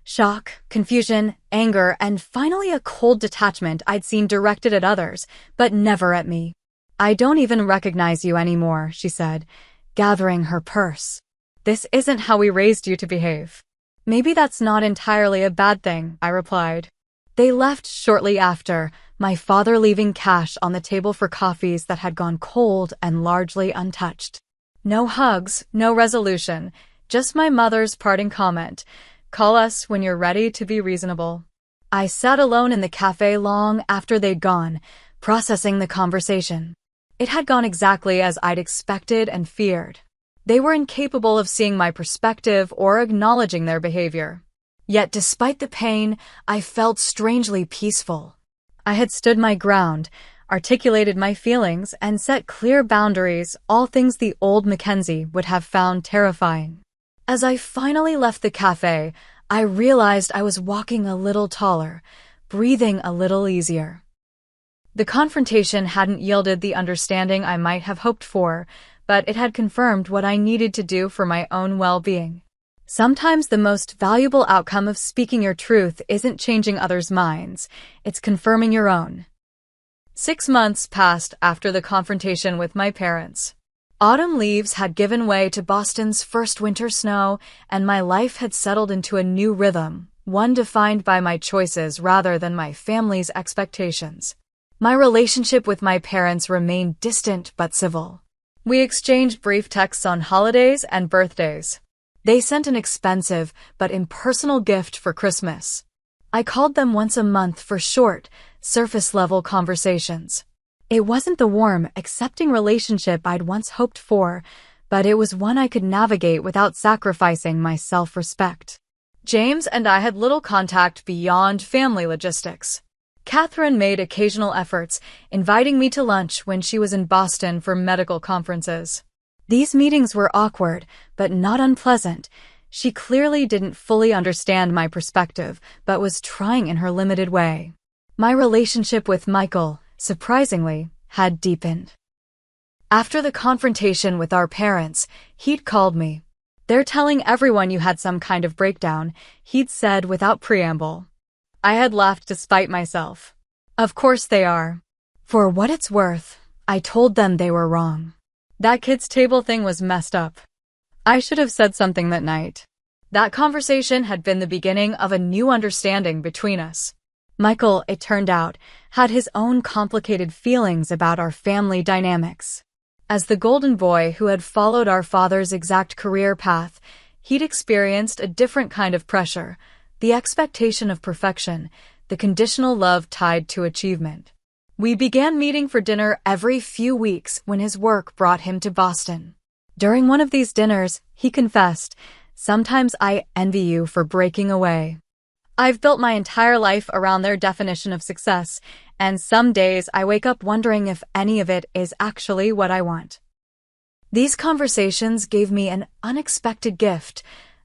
[SPEAKER 1] Shock, confusion, anger, and finally a cold detachment I'd seen directed at others, but never at me. I don't even recognize you anymore, she said, gathering her purse. This isn't how we raised you to behave. Maybe that's not entirely a bad thing, I replied. They left shortly after, my father leaving cash on the table for coffees that had gone cold and largely untouched. No hugs, no resolution, just my mother's parting comment. Call us when you're ready to be reasonable. I sat alone in the cafe long after they'd gone, processing the conversation. It had gone exactly as I'd expected and feared. They were incapable of seeing my perspective or acknowledging their behavior. Yet despite the pain, I felt strangely peaceful. I had stood my ground, articulated my feelings, and set clear boundaries, all things the old Mackenzie would have found terrifying. As I finally left the cafe, I realized I was walking a little taller, breathing a little easier. The confrontation hadn't yielded the understanding I might have hoped for, but it had confirmed what I needed to do for my own well-being. Sometimes the most valuable outcome of speaking your truth isn't changing others' minds, it's confirming your own. 6 months passed after the confrontation with my parents. Autumn leaves had given way to Boston's first winter snow, and my life had settled into a new rhythm, one defined by my choices rather than my family's expectations. My relationship with my parents remained distant but civil. We exchanged brief texts on holidays and birthdays. They sent an expensive but impersonal gift for Christmas. I called them once a month for short, surface-level conversations. It wasn't the warm, accepting relationship I'd once hoped for, but it was one I could navigate without sacrificing my self-respect. James and I had little contact beyond family logistics. Catherine made occasional efforts, inviting me to lunch when she was in Boston for medical conferences. These meetings were awkward, but not unpleasant. She clearly didn't fully understand my perspective, but was trying in her limited way. My relationship with Michael, surprisingly, had deepened. After the confrontation with our parents, he'd called me. "They're telling everyone you had some kind of breakdown," he'd said without preamble. I had laughed despite myself. Of course they are. For what it's worth, I told them they were wrong. That kids' table thing was messed up. I should have said something that night. That conversation had been the beginning of a new understanding between us. Michael, it turned out, had his own complicated feelings about our family dynamics. As the golden boy who had followed our father's exact career path, he'd experienced a different kind of pressure, the expectation of perfection, the conditional love tied to achievement. We began meeting for dinner every few weeks when his work brought him to Boston. During one of these dinners, he confessed, "Sometimes I envy you for breaking away. I've built my entire life around their definition of success, and some days I wake up wondering if any of it is actually what I want." These conversations gave me an unexpected gift,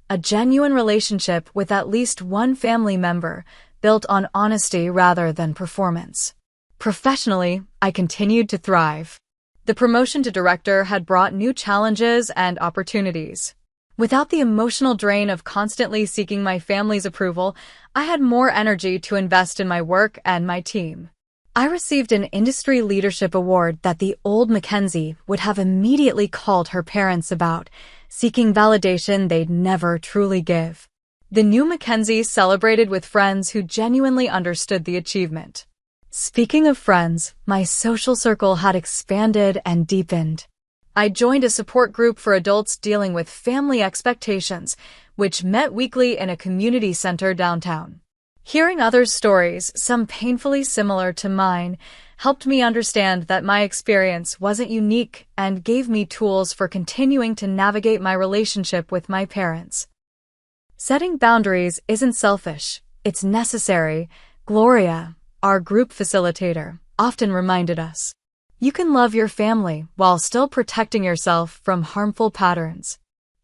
[SPEAKER 1] a genuine relationship with at least one family member, built on honesty rather than performance. Professionally, I continued to thrive. The promotion to director had brought new challenges and opportunities. Without the emotional drain of constantly seeking my family's approval, I had more energy to invest in my work and my team. I received an industry leadership award that the old Mackenzie would have immediately called her parents about, seeking validation they'd never truly give. The new Mackenzie celebrated with friends who genuinely understood the achievement. Speaking of friends, my social circle had expanded and deepened. I joined a support group for adults dealing with family expectations, which met weekly in a community center downtown. Hearing others' stories, some painfully similar to mine, helped me understand that my experience wasn't unique and gave me tools for continuing to navigate my relationship with my parents. Setting boundaries isn't selfish, it's necessary. Gloria, our group facilitator, often reminded us. You can love your family while still protecting yourself from harmful patterns.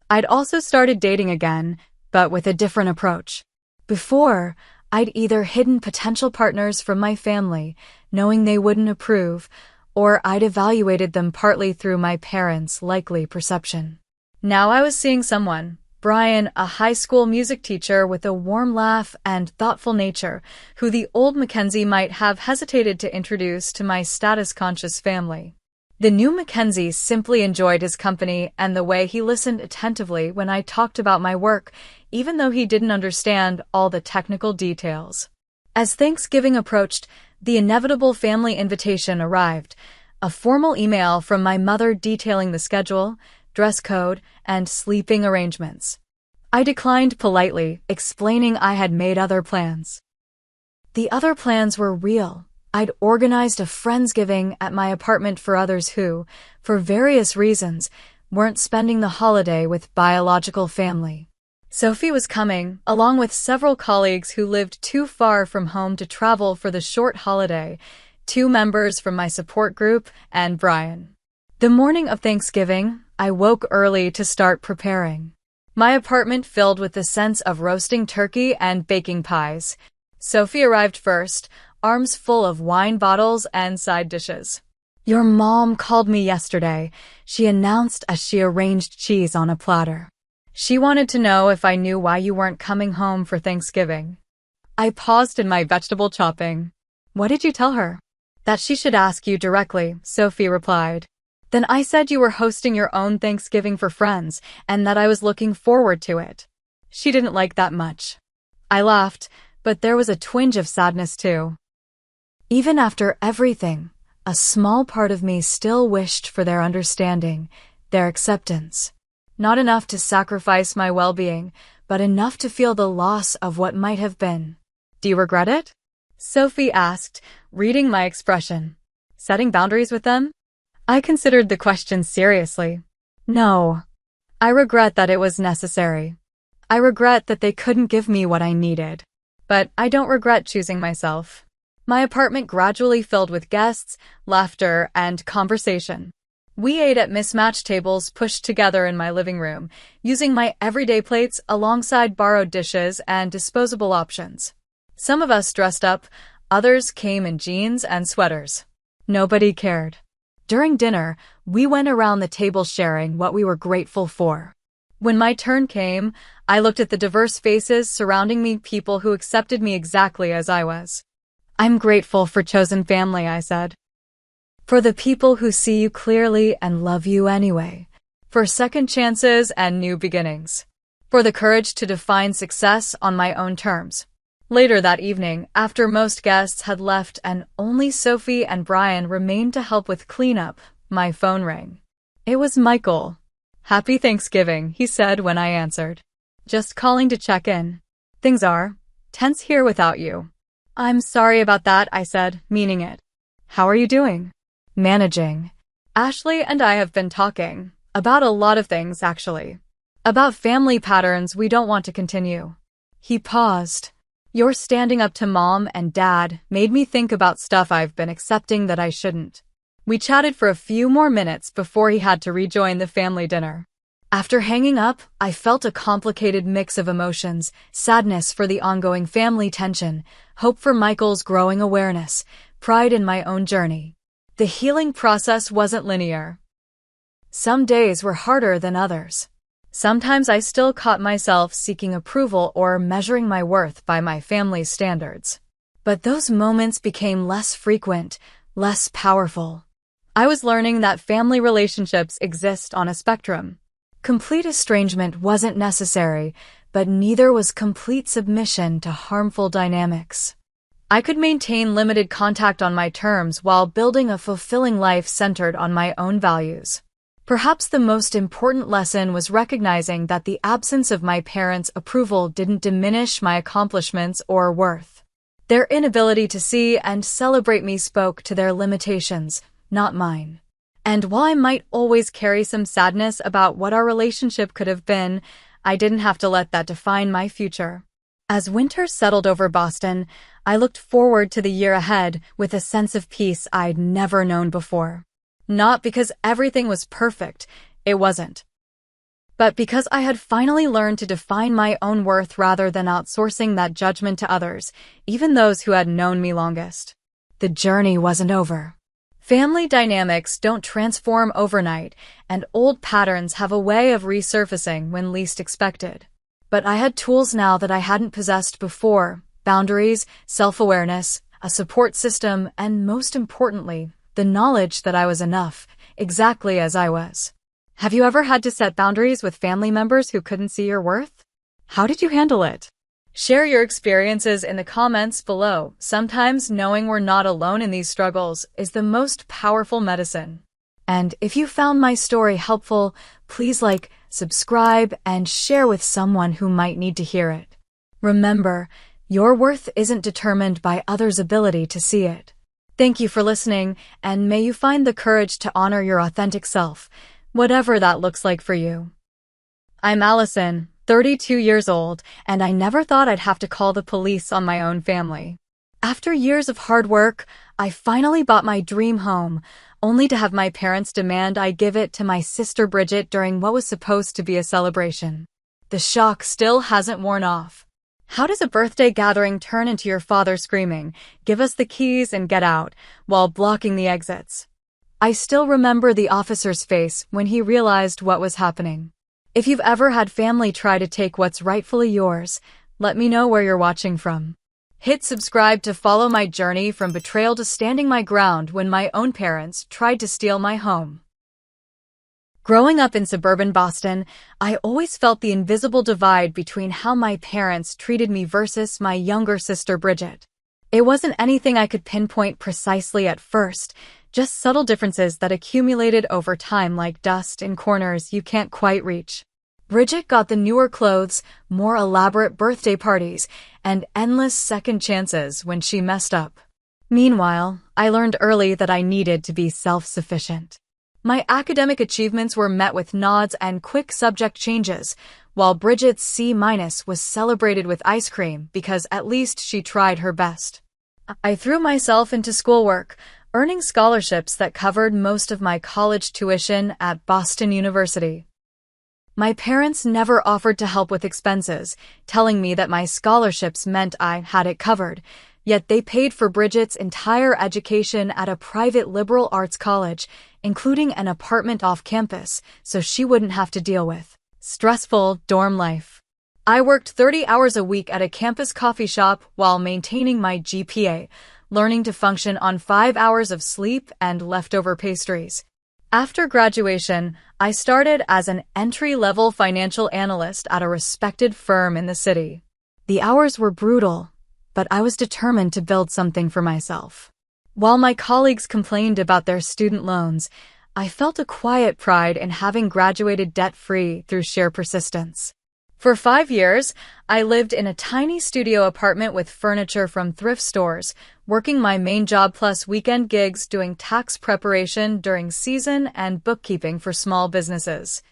[SPEAKER 1] I'd also started dating again, but with a different approach. Before, I'd either hidden potential partners from my family, knowing they wouldn't approve, or I'd evaluated them partly through my parents' likely perception. Now I was seeing someone, Brian, a high school music teacher with a warm laugh and thoughtful nature, who the old Mackenzie might have hesitated to introduce to my status-conscious family. The new Mackenzie simply enjoyed his company and the way he listened attentively when I talked about my work, even though he didn't understand all the technical details. As Thanksgiving approached, the inevitable family invitation arrived, a formal email from my mother detailing the schedule, dress code, and sleeping arrangements. I declined politely, explaining I had made other plans. The other plans were real. I'd organized a Friendsgiving at my apartment for others who, for various reasons, weren't spending the holiday with biological family. Sophie was coming, along with several colleagues who lived too far from home to travel for the short holiday, 2 members from my support group, and Brian. The morning of Thanksgiving, I woke early to start preparing. My apartment filled with the sense of roasting turkey and baking pies. Sophie arrived first, arms full of wine bottles and side dishes. Your mom called me yesterday, she announced as she arranged cheese on a platter. She wanted to know if I knew why you weren't coming home for Thanksgiving. I paused in my vegetable chopping. What did you tell her? That she should ask you directly, Sophie replied. Then I said you were hosting your own Thanksgiving for friends and that I was looking forward to it. She didn't like that much. I laughed, but there was a twinge of sadness too. Even after everything, a small part of me still wished for their understanding, their acceptance. Not enough to sacrifice my well-being, but enough to feel the loss of what might have been. Do you regret it? Sophie asked, reading my expression. Setting boundaries with them? I considered the question seriously. No. I regret that it was necessary. I regret that they couldn't give me what I needed. But I don't regret choosing myself. My apartment gradually filled with guests, laughter, and conversation. We ate at mismatched tables pushed together in my living room, using my everyday plates alongside borrowed dishes and disposable options. Some of us dressed up, others came in jeans and sweaters. Nobody cared. During dinner, we went around the table sharing what we were grateful for. When my turn came, I looked at the diverse faces surrounding me, people who accepted me exactly as I was. I'm grateful for chosen family, I said. For the people who see you clearly and love you anyway. For second chances and new beginnings. For the courage to define success on my own terms. Later that evening, after most guests had left and only Sophie and Brian remained to help with cleanup, my phone rang. It was Michael. Happy Thanksgiving, he said when I answered. Just calling to check in. Things are tense here without you. I'm sorry about that, I said, meaning it. How are you doing? Managing. Ashley and I have been talking. About a lot of things, actually. About family patterns we don't want to continue. He paused. Your standing up to mom and dad made me think about stuff I've been accepting that I shouldn't. We chatted for a few more minutes before he had to rejoin the family dinner. After hanging up, I felt a complicated mix of emotions, sadness for the ongoing family tension, hope for Michael's growing awareness, pride in my own journey. The healing process wasn't linear. Some days were harder than others. Sometimes I still caught myself seeking approval or measuring my worth by my family's standards. But those moments became less frequent, less powerful. I was learning that family relationships exist on a spectrum. Complete estrangement wasn't necessary, but neither was complete submission to harmful dynamics. I could maintain limited contact on my terms while building a fulfilling life centered on my own values. Perhaps the most important lesson was recognizing that the absence of my parents' approval didn't diminish my accomplishments or worth. Their inability to see and celebrate me spoke to their limitations, not mine. And while I might always carry some sadness about what our relationship could have been, I didn't have to let that define my future. As winter settled over Boston, I looked forward to the year ahead with a sense of peace I'd never known before. Not because everything was perfect, it wasn't. But because I had finally learned to define my own worth rather than outsourcing that judgment to others, even those who had known me longest. The journey wasn't over. Family dynamics don't transform overnight, and old patterns have a way of resurfacing when least expected. But I had tools now that I hadn't possessed before: boundaries, self-awareness, a support system, and most importantly, the knowledge that I was enough, exactly as I was. Have you ever had to set boundaries with family members who couldn't see your worth? How did you handle it? Share your experiences in the comments below. Sometimes knowing we're not alone in these struggles is the most powerful medicine. And if you found my story helpful, please like, subscribe, and share with someone who might need to hear it. Remember, your worth isn't determined by others' ability to see it. Thank you for listening, and may you find the courage to honor your authentic self, whatever that looks like for you. I'm Allison, 32 years old, and I never thought I'd have to call the police on my own family. After years of hard work, I finally bought my dream home, only to have my parents demand I give it to my sister Bridget during what was supposed to be a celebration. The shock still hasn't worn off. How does a birthday gathering turn into your father screaming, "Give us the keys and get out," while blocking the exits? I still remember the officer's face when he realized what was happening. If you've ever had family try to take what's rightfully yours, let me know where you're watching from. Hit subscribe to follow my journey from betrayal to standing my ground when my own parents tried to steal my home. Growing up in suburban Boston, I always felt the invisible divide between how my parents treated me versus my younger sister Bridget. It wasn't anything I could pinpoint precisely at first, just subtle differences that accumulated over time like dust in corners you can't quite reach. Bridget got the newer clothes, more elaborate birthday parties, and endless second chances when she messed up. Meanwhile, I learned early that I needed to be self-sufficient. My academic achievements were met with nods and quick subject changes, while Bridget's C- was celebrated with ice cream because at least she tried her best. I threw myself into schoolwork, earning scholarships that covered most of my college tuition at Boston University. My parents never offered to help with expenses, telling me that my scholarships meant I had it covered, yet they paid for Bridget's entire education at a private liberal arts college, including an apartment off campus, so she wouldn't have to deal with stressful dorm life. I worked 30 hours a week at a campus coffee shop while maintaining my GPA, learning to function on 5 hours of sleep and leftover pastries. After graduation, I started as an entry-level financial analyst at a respected firm in the city. The hours were brutal, but I was determined to build something for myself. While my colleagues complained about their student loans, I felt a quiet pride in having graduated debt-free through sheer persistence. For 5 years, I lived in a tiny studio apartment with furniture from thrift stores, working my main job plus weekend gigs doing tax preparation during season and bookkeeping for small businesses.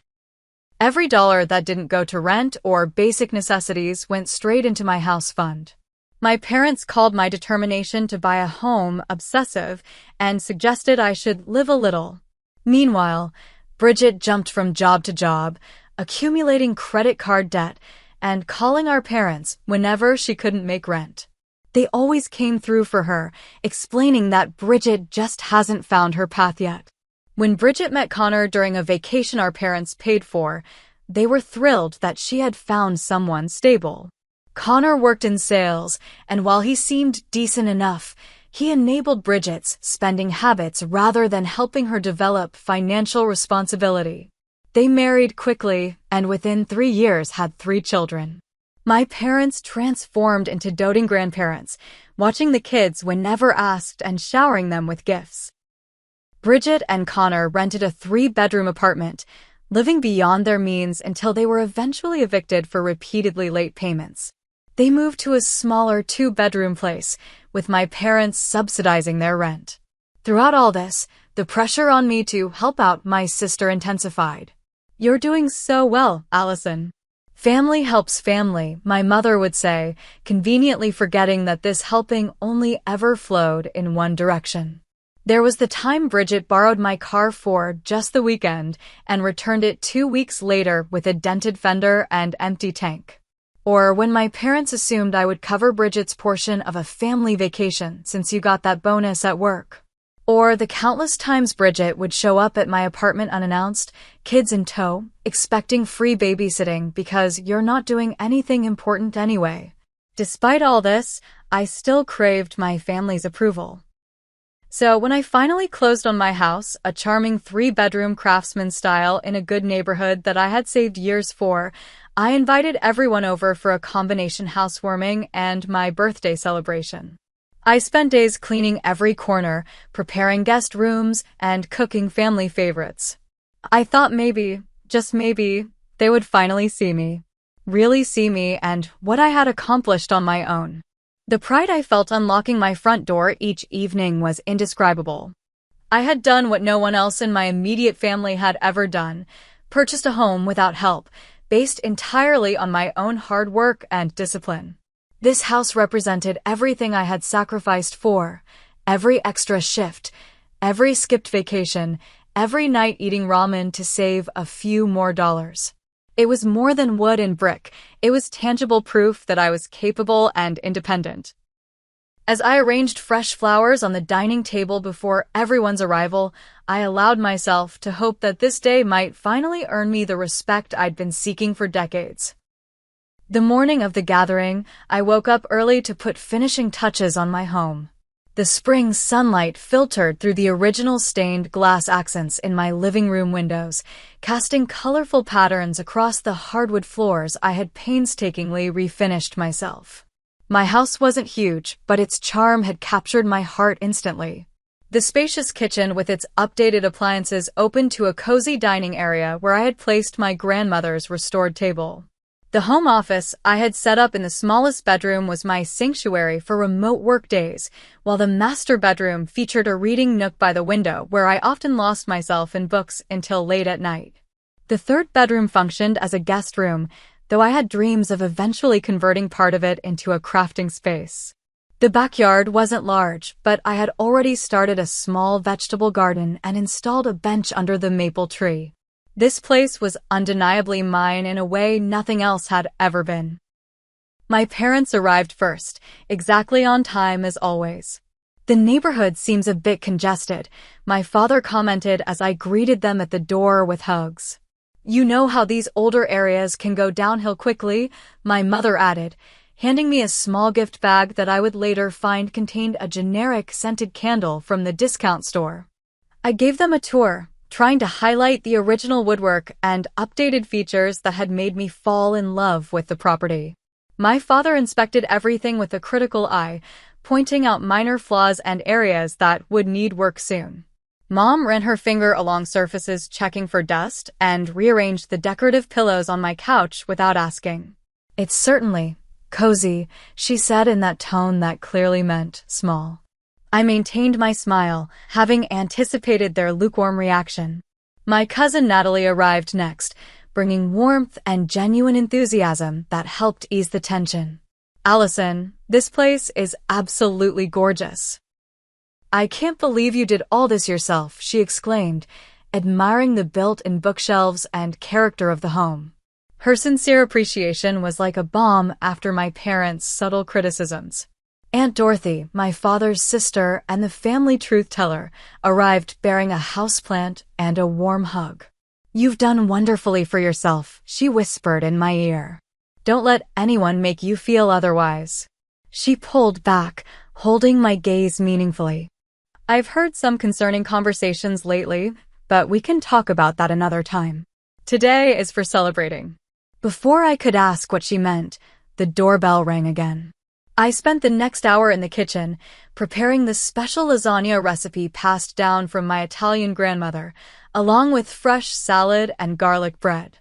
[SPEAKER 1] Every dollar that didn't go to rent or basic necessities went straight into my house fund. My parents called my determination to buy a home obsessive and suggested I should live a little. Meanwhile, Bridget jumped from job to job, accumulating credit card debt and calling our parents whenever she couldn't make rent. They always came through for her, explaining that Bridget just hasn't found her path yet. When Bridget met Connor during a vacation our parents paid for, they were thrilled that she had found someone stable. Connor worked in sales, and while he seemed decent enough, he enabled Bridget's spending habits rather than helping her develop financial responsibility. They married quickly, and within 3 years had 3 children. My parents transformed into doting grandparents, watching the kids whenever asked and showering them with gifts. Bridget and Connor rented a 3-bedroom apartment, living beyond their means until they were eventually evicted for repeatedly late payments. They moved to a smaller 2-bedroom place, with my parents subsidizing their rent. Throughout all this, the pressure on me to help out my sister intensified. "You're doing so well, Allison." "Family helps family," my mother would say, conveniently forgetting that this helping only ever flowed in one direction. There was the time Bridget borrowed my car for just the weekend and returned it 2 weeks later with a dented fender and empty tank. Or when my parents assumed I would cover Bridget's portion of a family vacation since you got that bonus at work. Or the countless times Bridget would show up at my apartment unannounced, kids in tow, expecting free babysitting because you're not doing anything important anyway. Despite all this, I still craved my family's approval. So when I finally closed on my house, a charming 3-bedroom craftsman style in a good neighborhood that I had saved years for, I invited everyone over for a combination housewarming and my birthday celebration. I spent days cleaning every corner, preparing guest rooms, and cooking family favorites. I thought maybe, just maybe, they would finally see me. Really see me and what I had accomplished on my own. The pride I felt unlocking my front door each evening was indescribable. I had done what no one else in my immediate family had ever done, purchased a home without help, based entirely on my own hard work and discipline. This house represented everything I had sacrificed for, every extra shift, every skipped vacation, every night eating ramen to save a few more dollars. It was more than wood and brick. It was tangible proof that I was capable and independent. As I arranged fresh flowers on the dining table before everyone's arrival, I allowed myself to hope that this day might finally earn me the respect I'd been seeking for decades. The morning of the gathering, I woke up early to put finishing touches on my home. The spring sunlight filtered through the original stained glass accents in my living room windows, casting colorful patterns across the hardwood floors I had painstakingly refinished myself. My house wasn't huge, but its charm had captured my heart instantly. The spacious kitchen with its updated appliances opened to a cozy dining area where I had placed my grandmother's restored table. The home office I had set up in the smallest bedroom was my sanctuary for remote work days, while the master bedroom featured a reading nook by the window where I often lost myself in books until late at night. The 3rd bedroom functioned as a guest room, though I had dreams of eventually converting part of it into a crafting space. The backyard wasn't large, but I had already started a small vegetable garden and installed a bench under the maple tree. This place was undeniably mine in a way nothing else had ever been. My parents arrived first, exactly on time as always. "The neighborhood seems a bit congested," my father commented as I greeted them at the door with hugs. "You know how these older areas can go downhill quickly," my mother added, handing me a small gift bag that I would later find contained a generic scented candle from the discount store. I gave them a tour, trying to highlight the original woodwork and updated features that had made me fall in love with the property. My father inspected everything with a critical eye, pointing out minor flaws and areas that would need work soon. Mom ran her finger along surfaces checking for dust and rearranged the decorative pillows on my couch without asking. "It's certainly cozy," she said in that tone that clearly meant small. I maintained my smile, having anticipated their lukewarm reaction. My cousin Natalie arrived next, bringing warmth and genuine enthusiasm that helped ease the tension. "Allison, this place is absolutely gorgeous." "I can't believe you did all this yourself," she exclaimed, admiring the built-in bookshelves and character of the home. Her sincere appreciation was like a balm after my parents' subtle criticisms. Aunt Dorothy, my father's sister and the family truth-teller, arrived bearing a houseplant and a warm hug. "You've done wonderfully for yourself," she whispered in my ear. Don't let anyone make you feel otherwise. She pulled back, holding my gaze meaningfully. I've heard some concerning conversations lately, but we can talk about that another time. Today is for celebrating. Before I could ask what she meant, the doorbell rang again. I spent the next hour in the kitchen, preparing the special lasagna recipe passed down from my Italian grandmother, along with fresh salad and garlic bread.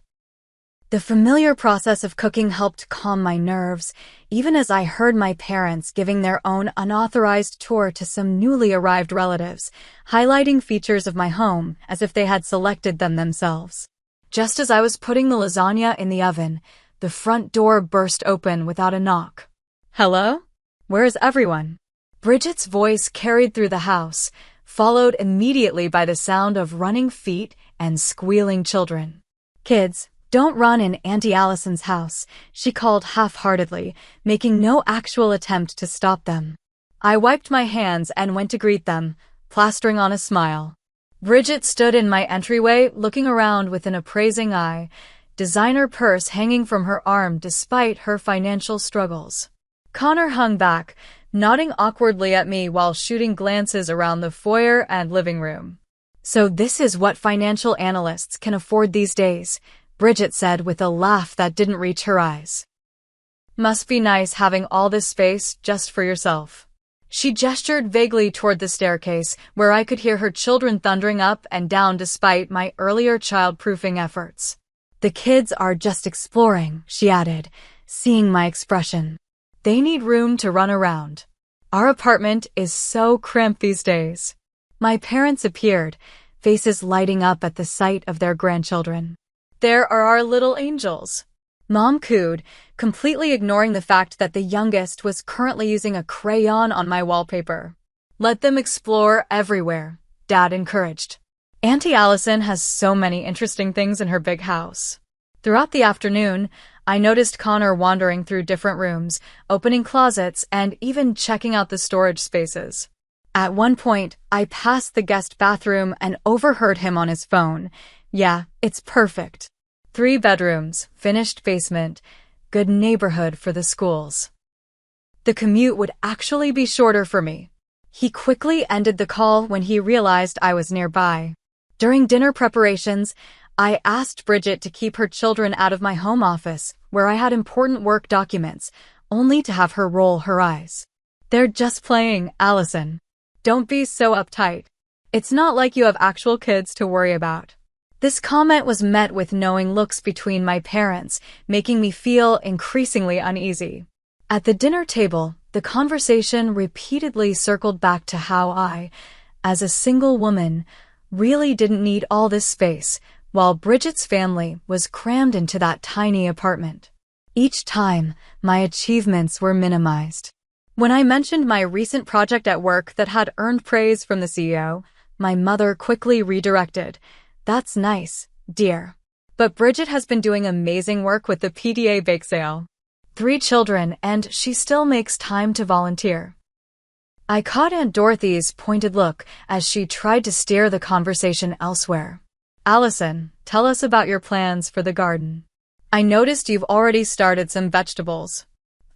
[SPEAKER 1] The familiar process of cooking helped calm my nerves, even as I heard my parents giving their own unauthorized tour to some newly arrived relatives, highlighting features of my home as if they had selected them themselves. Just as I was putting the lasagna in the oven, the front door burst open without a knock. Hello? Where is everyone? Bridget's voice carried through the house, followed immediately by the sound of running feet and squealing children. Kids, don't run in Auntie Allison's house, she called half-heartedly, making no actual attempt to stop them. I wiped my hands and went to greet them, plastering on a smile. Bridget stood in my entryway, looking around with an appraising eye, designer purse hanging from her arm despite her financial struggles. Connor hung back, nodding awkwardly at me while shooting glances around the foyer and living room. So this is what financial analysts can afford these days, Bridget said with a laugh that didn't reach her eyes. Must be nice having all this space just for yourself. She gestured vaguely toward the staircase, where I could hear her children thundering up and down despite my earlier child-proofing efforts. The kids are just exploring, she added, seeing my expression. They need room to run around. Our apartment is so cramped these days. My parents appeared, faces lighting up at the sight of their grandchildren. There are our little angels. Mom cooed, completely ignoring the fact that the youngest was currently using a crayon on my wallpaper. Let them explore everywhere, Dad encouraged. Auntie Allison has so many interesting things in her big house. Throughout the afternoon, I noticed Connor wandering through different rooms, opening closets, and even checking out the storage spaces. At one point, I passed the guest bathroom and overheard him on his phone. Yeah, it's perfect. 3 bedrooms, finished basement, good neighborhood for the schools. The commute would actually be shorter for me. He quickly ended the call when he realized I was nearby. During dinner preparations, I asked Bridget to keep her children out of my home office, where I had important work documents, only to have her roll her eyes. They're just playing, Allison. Don't be so uptight. It's not like you have actual kids to worry about. This comment was met with knowing looks between my parents, making me feel increasingly uneasy. At the dinner table, the conversation repeatedly circled back to how I, as a single woman, really didn't need all this space, while Bridget's family was crammed into that tiny apartment. Each time, my achievements were minimized. When I mentioned my recent project at work that had earned praise from the CEO, my mother quickly redirected. That's nice, dear. But Bridget has been doing amazing work with the PDA bake sale. 3 children, and she still makes time to volunteer. I caught Aunt Dorothy's pointed look as she tried to steer the conversation elsewhere. Allison, tell us about your plans for the garden. I noticed you've already started some vegetables.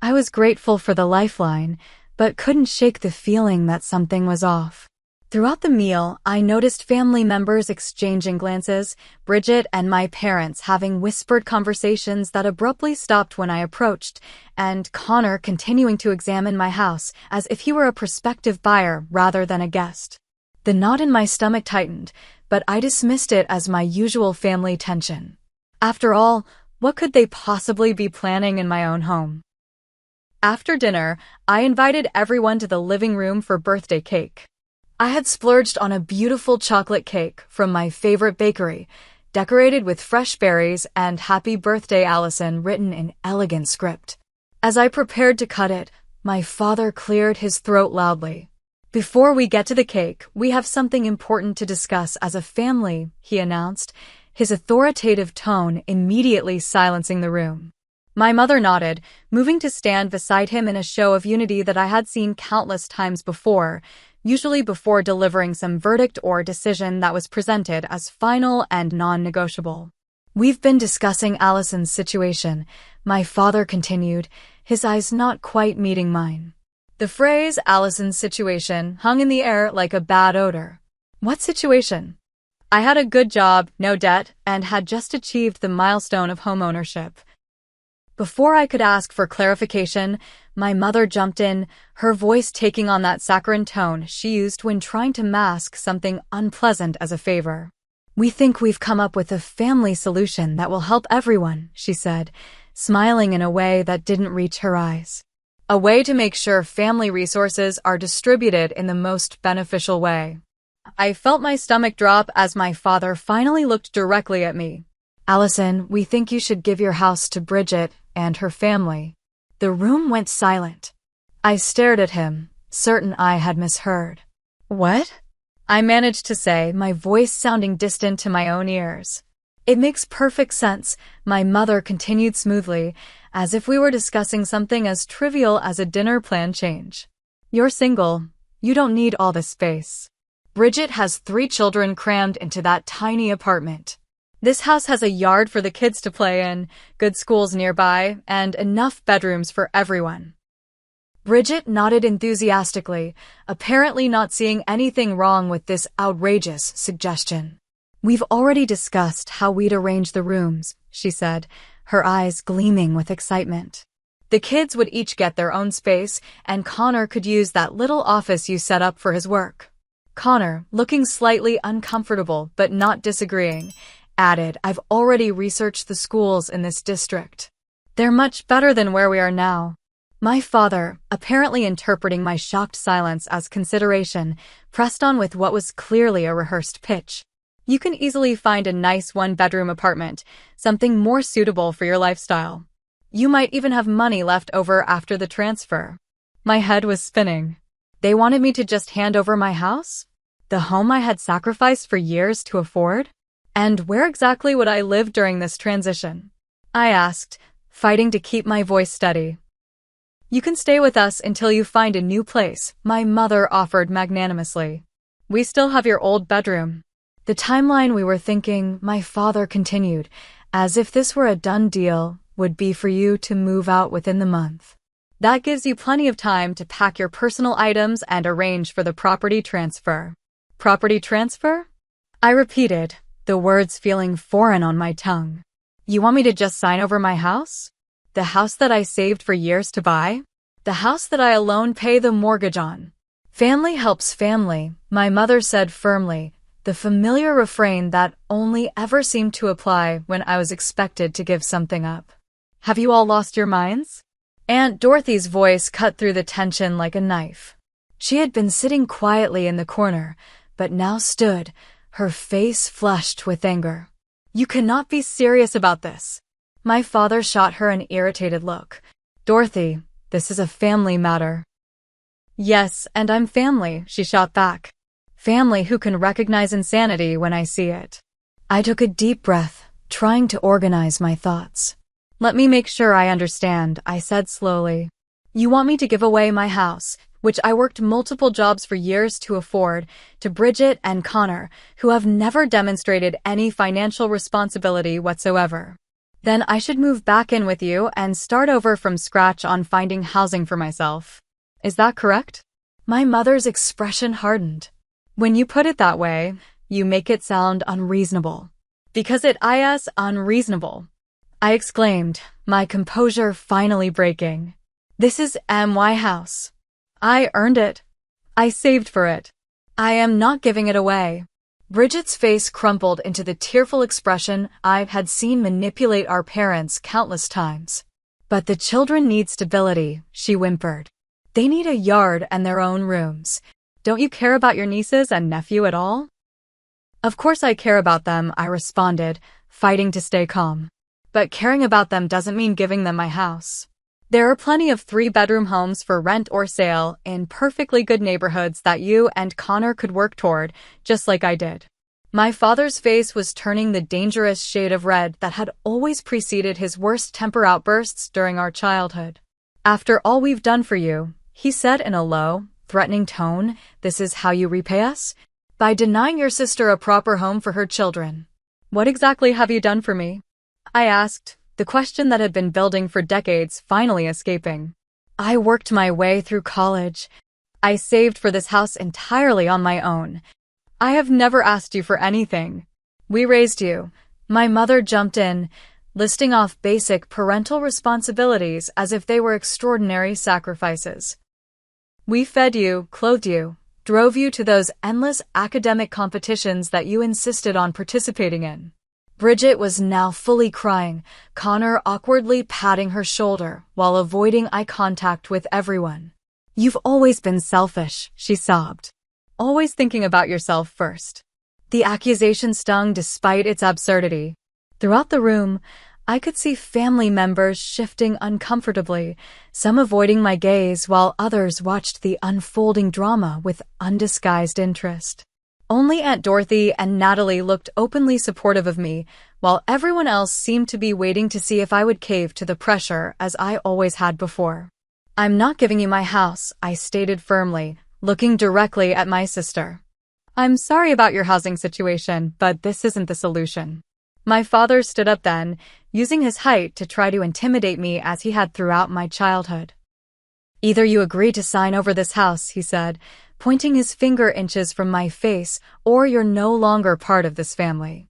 [SPEAKER 1] I was grateful for the lifeline, but couldn't shake the feeling that something was off. Throughout the meal, I noticed family members exchanging glances, Bridget and my parents having whispered conversations that abruptly stopped when I approached, and Connor continuing to examine my house as if he were a prospective buyer rather than a guest. The knot in my stomach tightened, but I dismissed it as my usual family tension. After all, what could they possibly be planning in my own home? After dinner, I invited everyone to the living room for birthday cake. I had splurged on a beautiful chocolate cake from my favorite bakery, decorated with fresh berries and "Happy Birthday, Allison" written in elegant script. As I prepared to cut it, my father cleared his throat loudly. Before we get to the cake, we have something important to discuss as a family, he announced, his authoritative tone immediately silencing the room. My mother nodded, moving to stand beside him in a show of unity that I had seen countless times before, usually before delivering some verdict or decision that was presented as final and non-negotiable. We've been discussing Allison's situation, my father continued, his eyes not quite meeting mine. The phrase Allison's situation hung in the air like a bad odor. What situation? I had a good job, no debt, and had just achieved the milestone of homeownership. Before I could ask for clarification, my mother jumped in, her voice taking on that saccharine tone she used when trying to mask something unpleasant as a favor. We think we've come up with a family solution that will help everyone, she said, smiling in a way that didn't reach her eyes. A way to make sure family resources are distributed in the most beneficial way. I felt my stomach drop as my father finally looked directly at me. Allison, we think you should give your house to Bridget and her family. The room went silent. I stared at him, certain I had misheard. What? I managed to say, my voice sounding distant to my own ears. It makes perfect sense, my mother continued smoothly, as if we were discussing something as trivial as a dinner plan change. You're single. You don't need all this space. Bridget has 3 children crammed into that tiny apartment. This house has a yard for the kids to play in, good schools nearby, and enough bedrooms for everyone. Bridget nodded enthusiastically, apparently not seeing anything wrong with this outrageous suggestion. We've already discussed how we'd arrange the rooms, she said, her eyes gleaming with excitement. The kids would each get their own space, and Connor could use that little office you set up for his work. Connor, looking slightly uncomfortable but not disagreeing, added, I've already researched the schools in this district. They're much better than where we are now. My father, apparently interpreting my shocked silence as consideration, pressed on with what was clearly a rehearsed pitch. You can easily find a nice 1-bedroom apartment, something more suitable for your lifestyle. You might even have money left over after the transfer. My head was spinning. They wanted me to just hand over my house? The home I had sacrificed for years to afford? And where exactly would I live during this transition? I asked, fighting to keep my voice steady. You can stay with us until you find a new place, my mother offered magnanimously. We still have your old bedroom. The timeline we were thinking, my father continued, as if this were a done deal, would be for you to move out within the month. That gives you plenty of time to pack your personal items and arrange for the property transfer. Property transfer? I repeated, the words feeling foreign on my tongue. You want me to just sign over my house? The house that I saved for years to buy? The house that I alone pay the mortgage on? Family helps family, my mother said firmly, the familiar refrain that only ever seemed to apply when I was expected to give something up. Have you all lost your minds? Aunt Dorothy's voice cut through the tension like a knife. She had been sitting quietly in the corner, but now stood, her face flushed with anger. You cannot be serious about this. My father shot her an irritated look. Dorothy, this is a family matter. Yes, and I'm family, she shot back. Family who can recognize insanity when I see it. I took a deep breath, trying to organize my thoughts. Let me make sure I understand, I said slowly. You want me to give away my house, which I worked multiple jobs for years to afford, to Bridget and Connor, who have never demonstrated any financial responsibility whatsoever. Then I should move back in with you and start over from scratch on finding housing for myself. Is that correct? My mother's expression hardened. When you put it that way, you make it sound unreasonable. Because it is unreasonable, I exclaimed, my composure finally breaking. This is my house. I earned it. I saved for it. I am not giving it away. Bridget's face crumpled into the tearful expression I had seen manipulate our parents countless times. But the children need stability, she whimpered. They need a yard and their own rooms. Don't you care about your nieces and nephew at all? Of course I care about them, I responded, fighting to stay calm. But caring about them doesn't mean giving them my house. There are plenty of 3-bedroom homes for rent or sale in perfectly good neighborhoods that you and Connor could work toward, just like I did. My father's face was turning the dangerous shade of red that had always preceded his worst temper outbursts during our childhood. After all we've done for you, he said in a low, threatening tone, this is how you repay us? By denying your sister a proper home for her children. What exactly have you done for me? I asked, the question that had been building for decades finally escaping. I worked my way through college. I saved for this house entirely on my own. I have never asked you for anything. We raised you. My mother jumped in, listing off basic parental responsibilities as if they were extraordinary sacrifices. We fed you, clothed you, drove you to those endless academic competitions that you insisted on participating in. Bridget was now fully crying, Connor awkwardly patting her shoulder while avoiding eye contact with everyone. You've always been selfish, she sobbed. Always thinking about yourself first. The accusation stung despite its absurdity. Throughout the room, I could see family members shifting uncomfortably, some avoiding my gaze while others watched the unfolding drama with undisguised interest. Only Aunt Dorothy and Natalie looked openly supportive of me, while everyone else seemed to be waiting to see if I would cave to the pressure as I always had before. I'm not giving you my house, I stated firmly, looking directly at my sister. I'm sorry about your housing situation, but this isn't the solution. My father stood up then, using his height to try to intimidate me as he had throughout my childhood. Either you agree to sign over this house, he said, pointing his finger inches from my face, or you're no longer part of this family.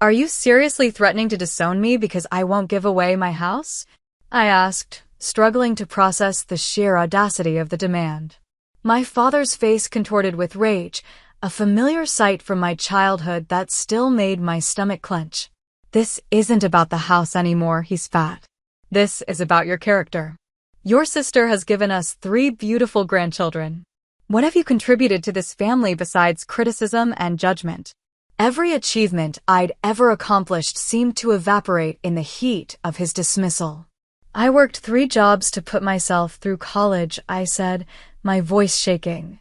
[SPEAKER 1] Are you seriously threatening to disown me because I won't give away my house? I asked, struggling to process the sheer audacity of the demand. My father's face contorted with rage, a familiar sight from my childhood that still made my stomach clench. This isn't about the house anymore, he spat. This is about your character. Your sister has given us 3 beautiful grandchildren. What have you contributed to this family besides criticism and judgment? Every achievement I'd ever accomplished seemed to evaporate in the heat of his dismissal. I worked 3 jobs to put myself through college, I said, my voice shaking.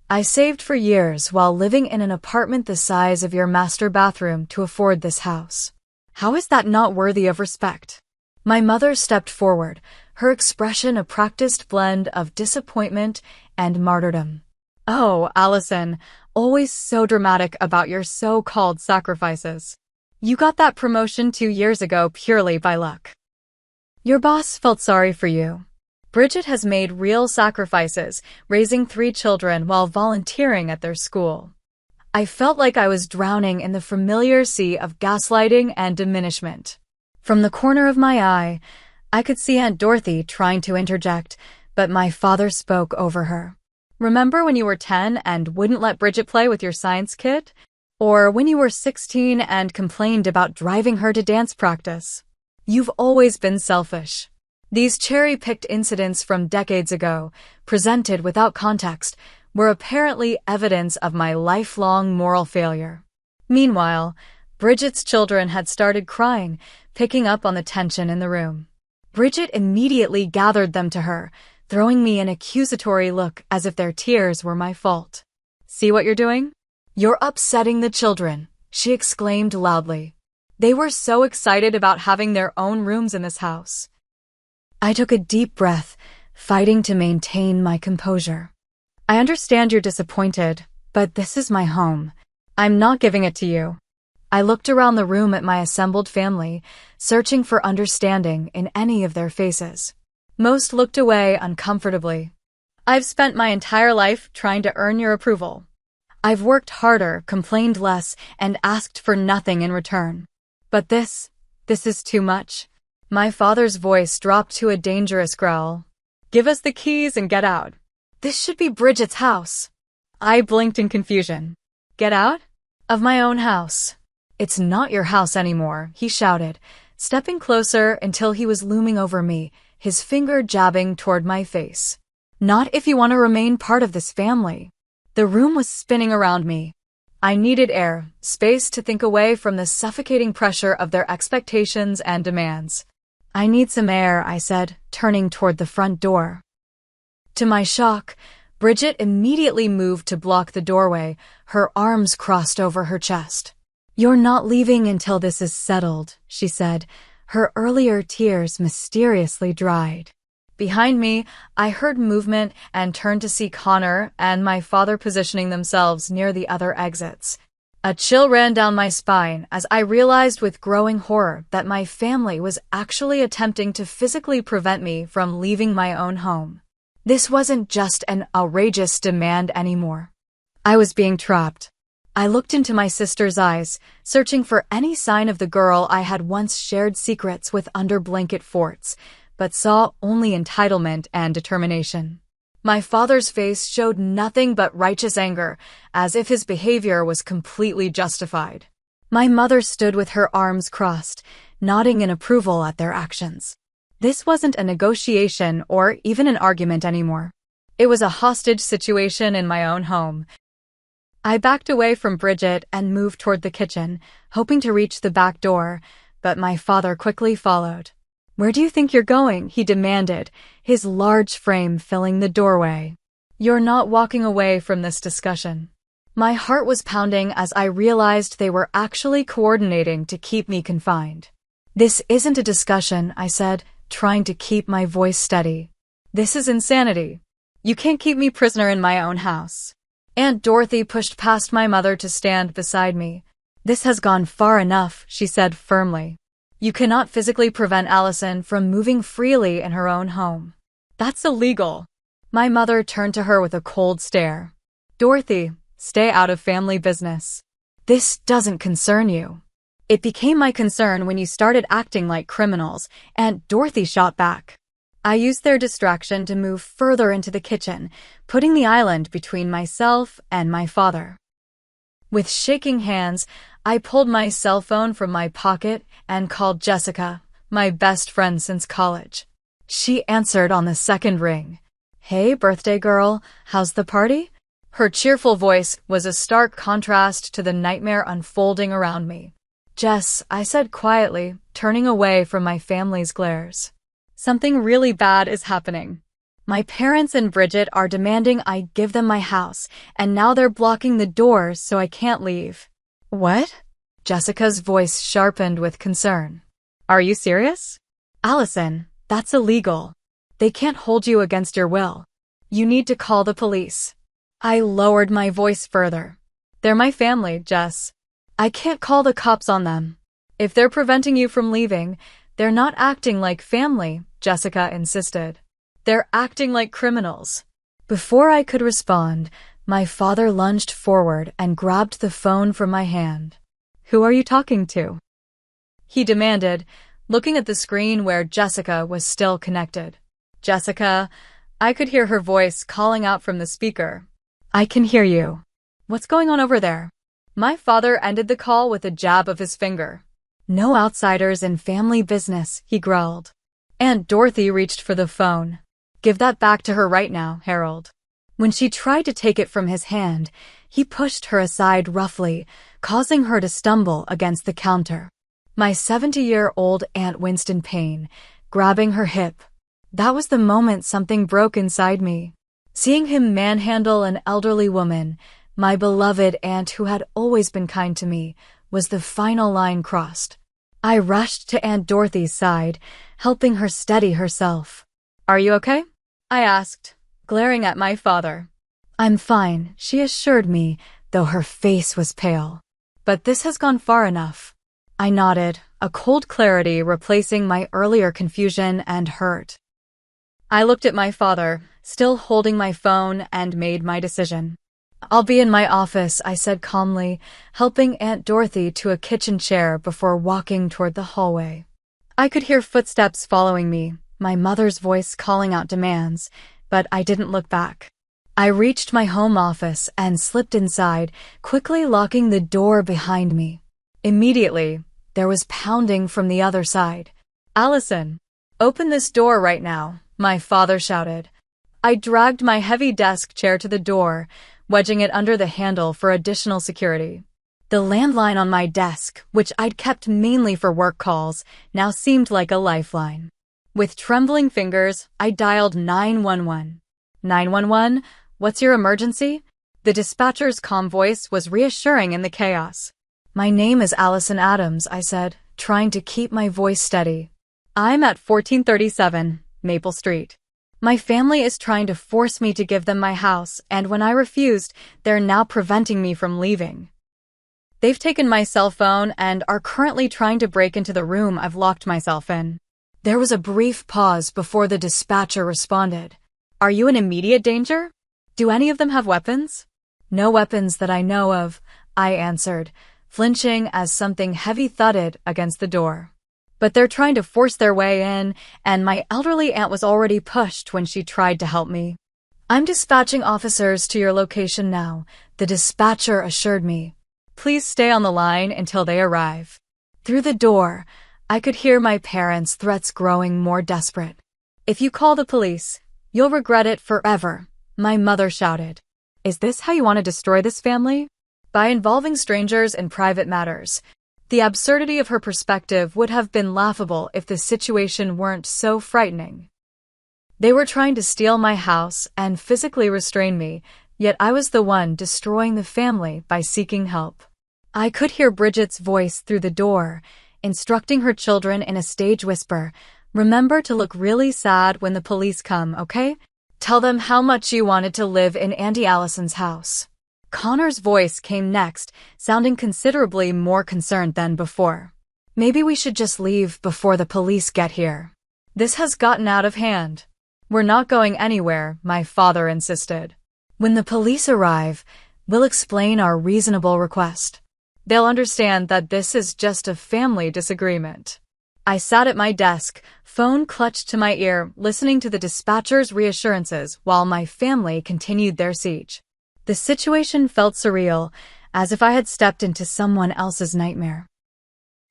[SPEAKER 1] I saved for years while living in an apartment the size of your master bathroom to afford this house. How is that not worthy of respect? My mother stepped forward, her expression a practiced blend of disappointment and martyrdom. Oh, Allison, always so dramatic about your so-called sacrifices. You got that promotion 2 years ago purely by luck. Your boss felt sorry for you. Bridget has made real sacrifices, raising 3 children while volunteering at their school. I felt like I was drowning in the familiar sea of gaslighting and diminishment. From the corner of my eye, I could see Aunt Dorothy trying to interject, but my father spoke over her. Remember when you were 10 and wouldn't let Bridget play with your science kit? Or when you were 16 and complained about driving her to dance practice? You've always been selfish. These cherry-picked incidents from decades ago, presented without context, were apparently evidence of my lifelong moral failure. Meanwhile, Bridget's children had started crying, picking up on the tension in the room. Bridget immediately gathered them to her, throwing me an accusatory look as if their tears were my fault. See what you're doing? You're upsetting the children, she exclaimed loudly. They were so excited about having their own rooms in this house. I took a deep breath, fighting to maintain my composure. I understand you're disappointed, but this is my home. I'm not giving it to you. I looked around the room at my assembled family, searching for understanding in any of their faces. Most looked away uncomfortably. I've spent my entire life trying to earn your approval. I've worked harder, complained less, and asked for nothing in return. But this is too much. My father's voice dropped to a dangerous growl. Give us the keys and get out. This should be Bridget's house. I blinked in confusion. Get out? Of my own house. It's not your house anymore, he shouted, stepping closer until he was looming over me, his finger jabbing toward my face. Not if you want to remain part of this family. The room was spinning around me. I needed air, space to think away from the suffocating pressure of their expectations and demands. I need some air, I said, turning toward the front door. To my shock, Bridget immediately moved to block the doorway, her arms crossed over her chest. You're not leaving until this is settled, she said, her earlier tears mysteriously dried. Behind me, I heard movement and turned to see Connor and my father positioning themselves near the other exits. A chill ran down my spine as I realized with growing horror that my family was actually attempting to physically prevent me from leaving my own home. This wasn't just an outrageous demand anymore. I was being trapped. I looked into my sister's eyes, searching for any sign of the girl I had once shared secrets with under blanket forts, but saw only entitlement and determination. My father's face showed nothing but righteous anger, as if his behavior was completely justified. My mother stood with her arms crossed, nodding in approval at their actions. This wasn't a negotiation or even an argument anymore. It was a hostage situation in my own home. I backed away from Bridget and moved toward the kitchen, hoping to reach the back door, but my father quickly followed. "Where do you think you're going?" he demanded, his large frame filling the doorway. "You're not walking away from this discussion." My heart was pounding as I realized they were actually coordinating to keep me confined. "This isn't a discussion," I said, trying to keep my voice steady. "This is insanity. You can't keep me prisoner in my own house." Aunt Dorothy pushed past my mother to stand beside me. "This has gone far enough," she said firmly. "You cannot physically prevent Allison from moving freely in her own home. That's illegal." My mother turned to her with a cold stare. "Dorothy, stay out of family business. This doesn't concern you." "It became my concern when you started acting like criminals," Aunt Dorothy shot back. I used their distraction to move further into the kitchen, putting the island between myself and my father. With shaking hands, I pulled my cell phone from my pocket and called Jessica, my best friend since college. She answered on the second ring. "Hey, birthday girl, how's the party?" Her cheerful voice was a stark contrast to the nightmare unfolding around me. "Jess," I said quietly, turning away from my family's glares. "Something really bad is happening. My parents and Bridget are demanding I give them my house, and now they're blocking the doors so I can't leave." "What?" Jessica's voice sharpened with concern. "Are you serious?" "Allison, that's illegal. They can't hold you against your will. You need to call the police." I lowered my voice further. "They're my family, Jess. I can't call the cops on them. If they're preventing you from leaving, they're not acting like family," Jessica insisted. "They're acting like criminals." Before I could respond, my father lunged forward and grabbed the phone from my hand. "Who are you talking to?" he demanded, looking at the screen where Jessica was still connected. "Jessica," I could hear her voice calling out from the speaker. "I can hear you. What's going on over there?" My father ended the call with a jab of his finger. "No outsiders in family business," he growled. Aunt Dorothy reached for the phone. "Give that back to her right now, Harold." When she tried to take it from his hand, he pushed her aside roughly, causing her to stumble against the counter. My 70-year-old aunt winced in pain, grabbing her hip. That was the moment something broke inside me. Seeing him manhandle an elderly woman, my beloved aunt who had always been kind to me, was the final line crossed. I rushed to Aunt Dorothy's side, helping her steady herself. "Are you okay?" I asked, glaring at my father. "I'm fine," she assured me, though her face was pale. "But this has gone far enough." I nodded, a cold clarity replacing my earlier confusion and hurt. I looked at my father, still holding my phone, and made my decision. "I'll be in my office," I said calmly, helping Aunt Dorothy to a kitchen chair before walking toward the hallway. I could hear footsteps following me, my mother's voice calling out demands, but I didn't look back. I reached my home office and slipped inside, quickly locking the door behind me. Immediately, there was pounding from the other side. "Allison, open this door right now," my father shouted. I dragged my heavy desk chair to the door, wedging it under the handle for additional security. The landline on my desk, which I'd kept mainly for work calls, now seemed like a lifeline. With trembling fingers, I dialed 911. "911? What's your emergency?" The dispatcher's calm voice was reassuring in the chaos. "My name is Allison Adams," I said, trying to keep my voice steady. "I'm at 1437 Maple Street. My family is trying to force me to give them my house, and when I refused, they're now preventing me from leaving." They've taken my cell phone and are currently trying to break into the room I've locked myself in. There was a brief pause before the dispatcher responded. Are you in immediate danger? Do any of them have weapons? No weapons that I know of, I answered, flinching as something heavy thudded against the door. But they're trying to force their way in, and my elderly aunt was already pushed when she tried to help me. I'm dispatching officers to your location now, the dispatcher assured me. Please stay on the line until they arrive. Through the door, I could hear my parents' threats growing more desperate. If you call the police, you'll regret it forever, my mother shouted. Is this how you want to destroy this family? By involving strangers in private matters. The absurdity of her perspective would have been laughable if the situation weren't so frightening. They were trying to steal my house and physically restrain me, yet I was the one destroying the family by seeking help. I could hear Bridget's voice through the door, instructing her children in a stage whisper, remember to look really sad when the police come, okay? Tell them how much you wanted to live in Auntie Allison's house. Connor's voice came next, sounding considerably more concerned than before. Maybe we should just leave before the police get here. This has gotten out of hand. We're not going anywhere, my father insisted. When the police arrive, we'll explain our reasonable request. They'll understand that this is just a family disagreement. I sat at my desk, phone clutched to my ear, listening to the dispatcher's reassurances while my family continued their siege. The situation felt surreal, as if I had stepped into someone else's nightmare.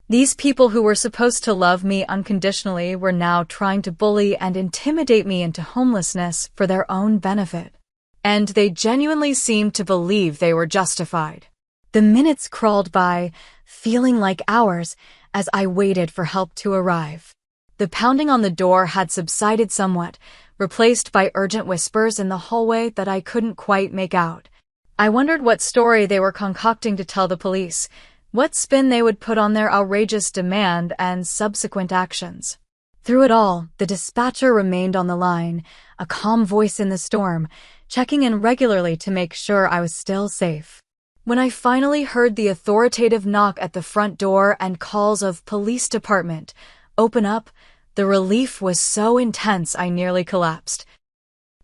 [SPEAKER 1] These people who were supposed to love me unconditionally were now trying to bully and intimidate me into homelessness for their own benefit. And they genuinely seemed to believe they were justified. The minutes crawled by, feeling like hours, as I waited for help to arrive. The pounding on the door had subsided somewhat, replaced by urgent whispers in the hallway that I couldn't quite make out. I wondered what story they were concocting to tell the police, what spin they would put on their outrageous demand and subsequent actions. Through it all, the dispatcher remained on the line, a calm voice in the storm, checking in regularly to make sure I was still safe. When I finally heard the authoritative knock at the front door and calls of police department open up, the relief was so intense I nearly collapsed.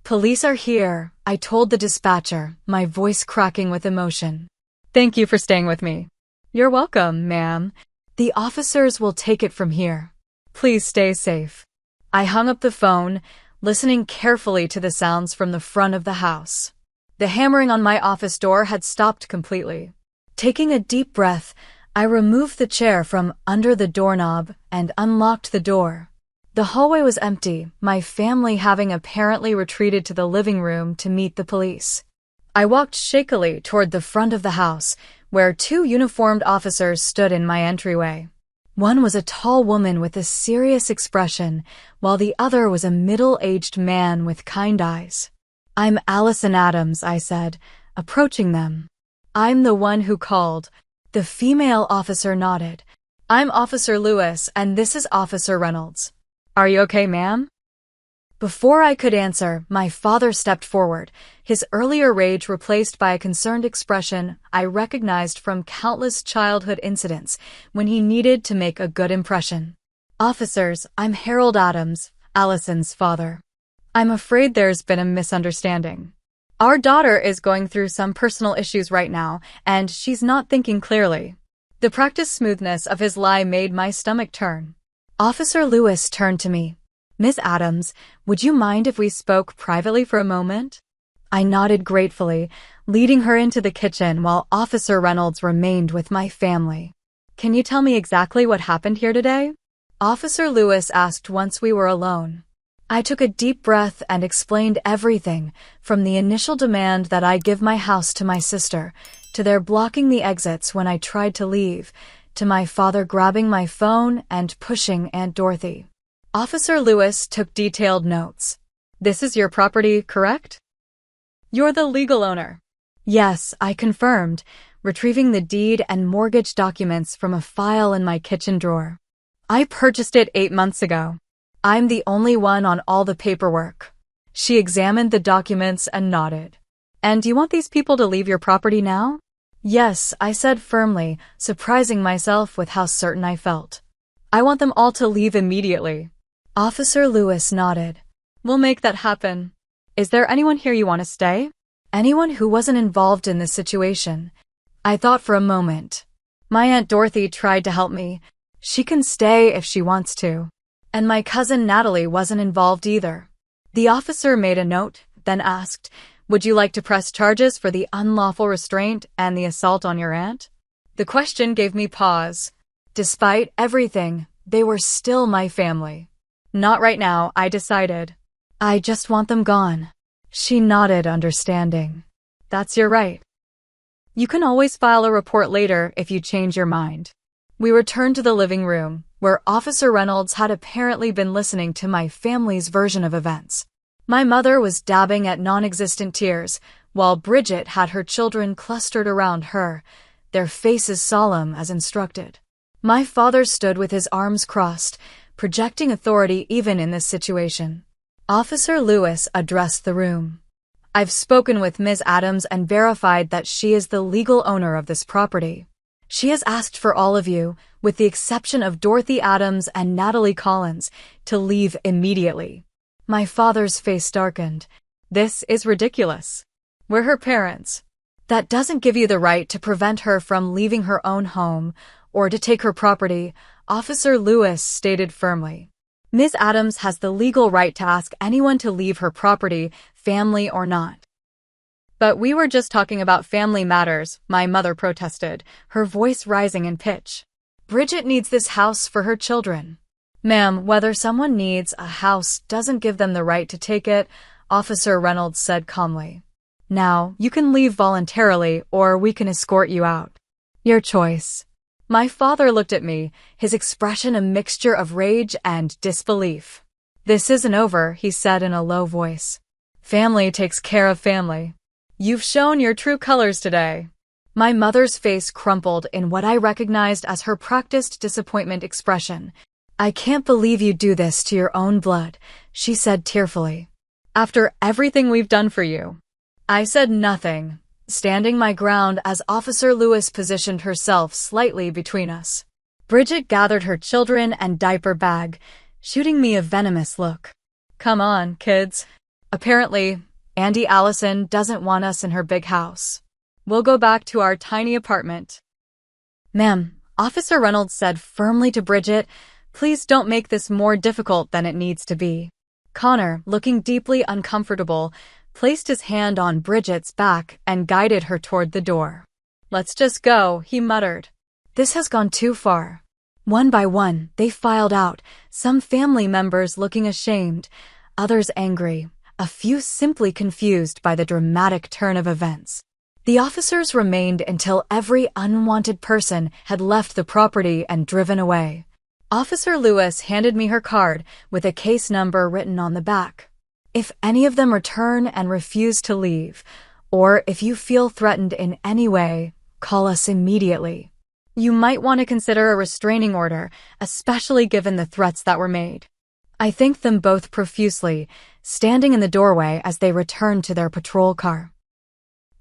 [SPEAKER 1] Police are here, I told the dispatcher, my voice cracking with emotion. Thank you for staying with me. You're welcome, ma'am. The officers will take it from here. Please stay safe. I hung up the phone, listening carefully to the sounds from the front of the house. The hammering on my office door had stopped completely. Taking a deep breath, I removed the chair from under the doorknob and unlocked the door. The hallway was empty, my family having apparently retreated to the living room to meet the police. I walked shakily toward the front of the house, where two uniformed officers stood in my entryway. One was a tall woman with a serious expression, while the other was a middle-aged man with kind eyes. I'm Allison Adams, I said, approaching them. I'm the one who called. The female officer nodded. I'm Officer Lewis, and this is Officer Reynolds. Are you okay, ma'am? Before I could answer, my father stepped forward, his earlier rage replaced by a concerned expression I recognized from countless childhood incidents when he needed to make a good impression. Officers, I'm Harold Adams, Allison's father. I'm afraid there's been a misunderstanding. Our daughter is going through some personal issues right now, and she's not thinking clearly. The practiced smoothness of his lie made my stomach turn. Officer Lewis turned to me. Miss Adams, would you mind if we spoke privately for a moment? I nodded gratefully, leading her into the kitchen while Officer Reynolds remained with my family. Can you tell me exactly what happened here today? Officer Lewis asked once we were alone. I took a deep breath and explained everything, from the initial demand that I give my house to my sister, to their blocking the exits when I tried to leave, to my father grabbing my phone and pushing Aunt Dorothy. Officer Lewis took detailed notes. This is your property, correct? You're the legal owner. Yes, I confirmed, retrieving the deed and mortgage documents from a file in my kitchen drawer. I purchased it 8 months ago. I'm the only one on all the paperwork. She examined the documents and nodded. And you want these people to leave your property now? Yes, I said firmly, surprising myself with how certain I felt. I want them all to leave immediately. Officer Lewis nodded. We'll make that happen. Is there anyone here you want to stay? Anyone who wasn't involved in this situation. I thought for a moment. My Aunt Dorothy tried to help me. She can stay if she wants to. And my cousin Natalie wasn't involved either. The officer made a note, then asked, would you like to press charges for the unlawful restraint and the assault on your aunt? The question gave me pause. Despite everything, they were still my family. Not right now, I decided. I just want them gone. She nodded, understanding. That's your right. You can always file a report later if you change your mind. We returned to the living room, where Officer Reynolds had apparently been listening to my family's version of events. My mother was dabbing at non-existent tears, while Bridget had her children clustered around her, their faces solemn as instructed. My father stood with his arms crossed, projecting authority even in this situation. Officer Lewis addressed the room. I've spoken with Ms. Adams and verified that she is the legal owner of this property. She has asked for all of you, with the exception of Dorothy Adams and Natalie Collins, to leave immediately. My father's face darkened. This is ridiculous. We're her parents. That doesn't give you the right to prevent her from leaving her own home or to take her property, Officer Lewis stated firmly. Ms. Adams has the legal right to ask anyone to leave her property, family or not. But we were just talking about family matters, my mother protested, her voice rising in pitch. Bridget needs this house for her children. Ma'am, whether someone needs a house doesn't give them the right to take it, Officer Reynolds said calmly. Now, you can leave voluntarily or we can escort you out. Your choice. My father looked at me, his expression a mixture of rage and disbelief. This isn't over, he said in a low voice. Family takes care of family. You've shown your true colors today. My mother's face crumpled in what I recognized as her practiced disappointment expression. I can't believe you do this to your own blood, she said tearfully. After everything we've done for you. I said nothing, standing my ground as Officer Lewis positioned herself slightly between us. Bridget gathered her children and diaper bag, shooting me a venomous look. Come on, kids. Apparently, Auntie Allison doesn't want us in her big house. We'll go back to our tiny apartment. Ma'am, Officer Reynolds said firmly to Bridget, please don't make this more difficult than it needs to be. Connor, looking deeply uncomfortable, placed his hand on Bridget's back and guided her toward the door. Let's just go, he muttered. This has gone too far. One by one, they filed out, some family members looking ashamed, others angry, a few simply confused by the dramatic turn of events. The officers remained until every unwanted person had left the property and driven away. Officer Lewis handed me her card with a case number written on the back. If any of them return and refuse to leave, or if you feel threatened in any way, call us immediately. You might want to consider a restraining order, especially given the threats that were made. I thanked them both profusely, standing in the doorway as they returned to their patrol car.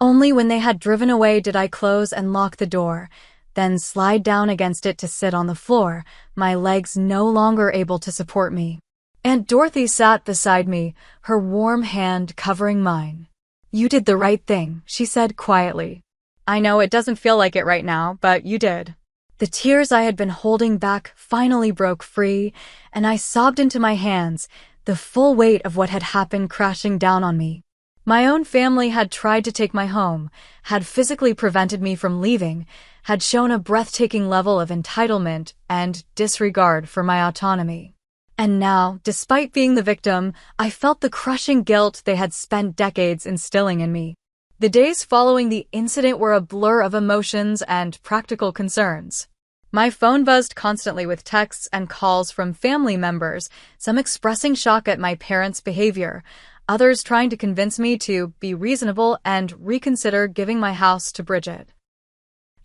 [SPEAKER 1] Only when they had driven away did I close and lock the door, then slide down against it to sit on the floor, my legs no longer able to support me. Aunt Dorothy sat beside me, her warm hand covering mine. You did the right thing, she said quietly. I know it doesn't feel like it right now, but you did. The tears I had been holding back finally broke free, and I sobbed into my hands, the full weight of what had happened crashing down on me. My own family had tried to take my home, had physically prevented me from leaving, had shown a breathtaking level of entitlement and disregard for my autonomy. And now, despite being the victim, I felt the crushing guilt they had spent decades instilling in me. The days following the incident were a blur of emotions and practical concerns. My phone buzzed constantly with texts and calls from family members, some expressing shock at my parents' behavior, others trying to convince me to be reasonable and reconsider giving my house to Bridget.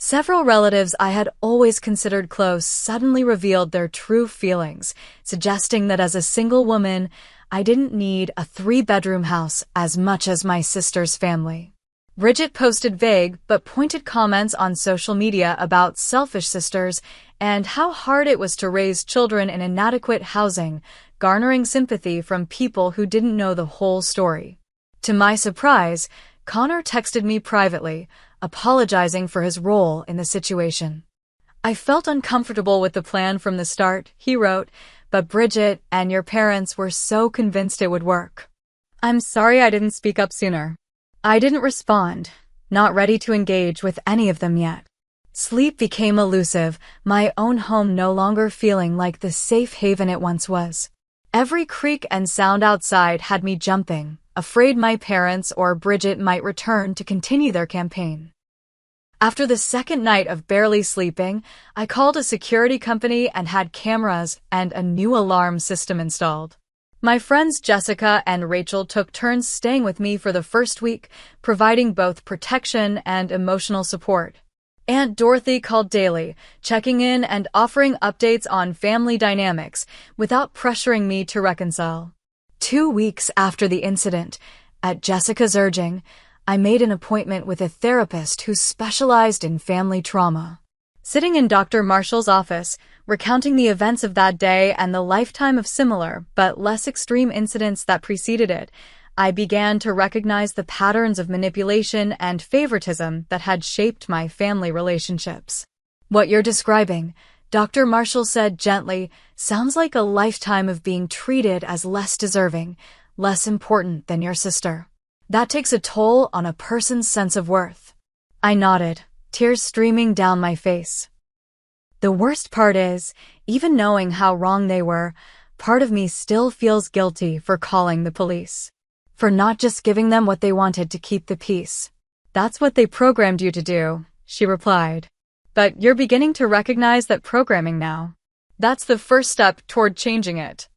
[SPEAKER 1] Several relatives I had always considered close suddenly revealed their true feelings, suggesting that as a single woman, I didn't need a 3-bedroom house as much as my sister's family. Bridget posted vague but pointed comments on social media about selfish sisters and how hard it was to raise children in inadequate housing, garnering sympathy from people who didn't know the whole story. To my surprise, Connor texted me privately, apologizing for his role in the situation. "I felt uncomfortable with the plan from the start," he wrote, "but Bridget and your parents were so convinced it would work. I'm sorry I didn't speak up sooner." I didn't respond, not ready to engage with any of them yet. Sleep became elusive, my own home no longer feeling like the safe haven it once was. Every creak and sound outside had me jumping, afraid my parents or Bridget might return to continue their campaign. After the second night of barely sleeping, I called a security company and had cameras and a new alarm system installed. My friends Jessica and Rachel took turns staying with me for the first week, providing both protection and emotional support. Aunt Dorothy called daily, checking in and offering updates on family dynamics without pressuring me to reconcile. 2 weeks after the incident, at Jessica's urging, I made an appointment with a therapist who specialized in family trauma. Sitting in Dr. Marshall's office, recounting the events of that day and the lifetime of similar but less extreme incidents that preceded it, I began to recognize the patterns of manipulation and favoritism that had shaped my family relationships. "What you're describing," Dr. Marshall said gently, "sounds like a lifetime of being treated as less deserving, less important than your sister. That takes a toll on a person's sense of worth." I nodded, tears streaming down my face. The worst part is, even knowing how wrong they were, part of me still feels guilty for calling the police. For not just giving them what they wanted to keep the peace. "That's what they programmed you to do," she replied. "But you're beginning to recognize that programming now. That's the first step toward changing it."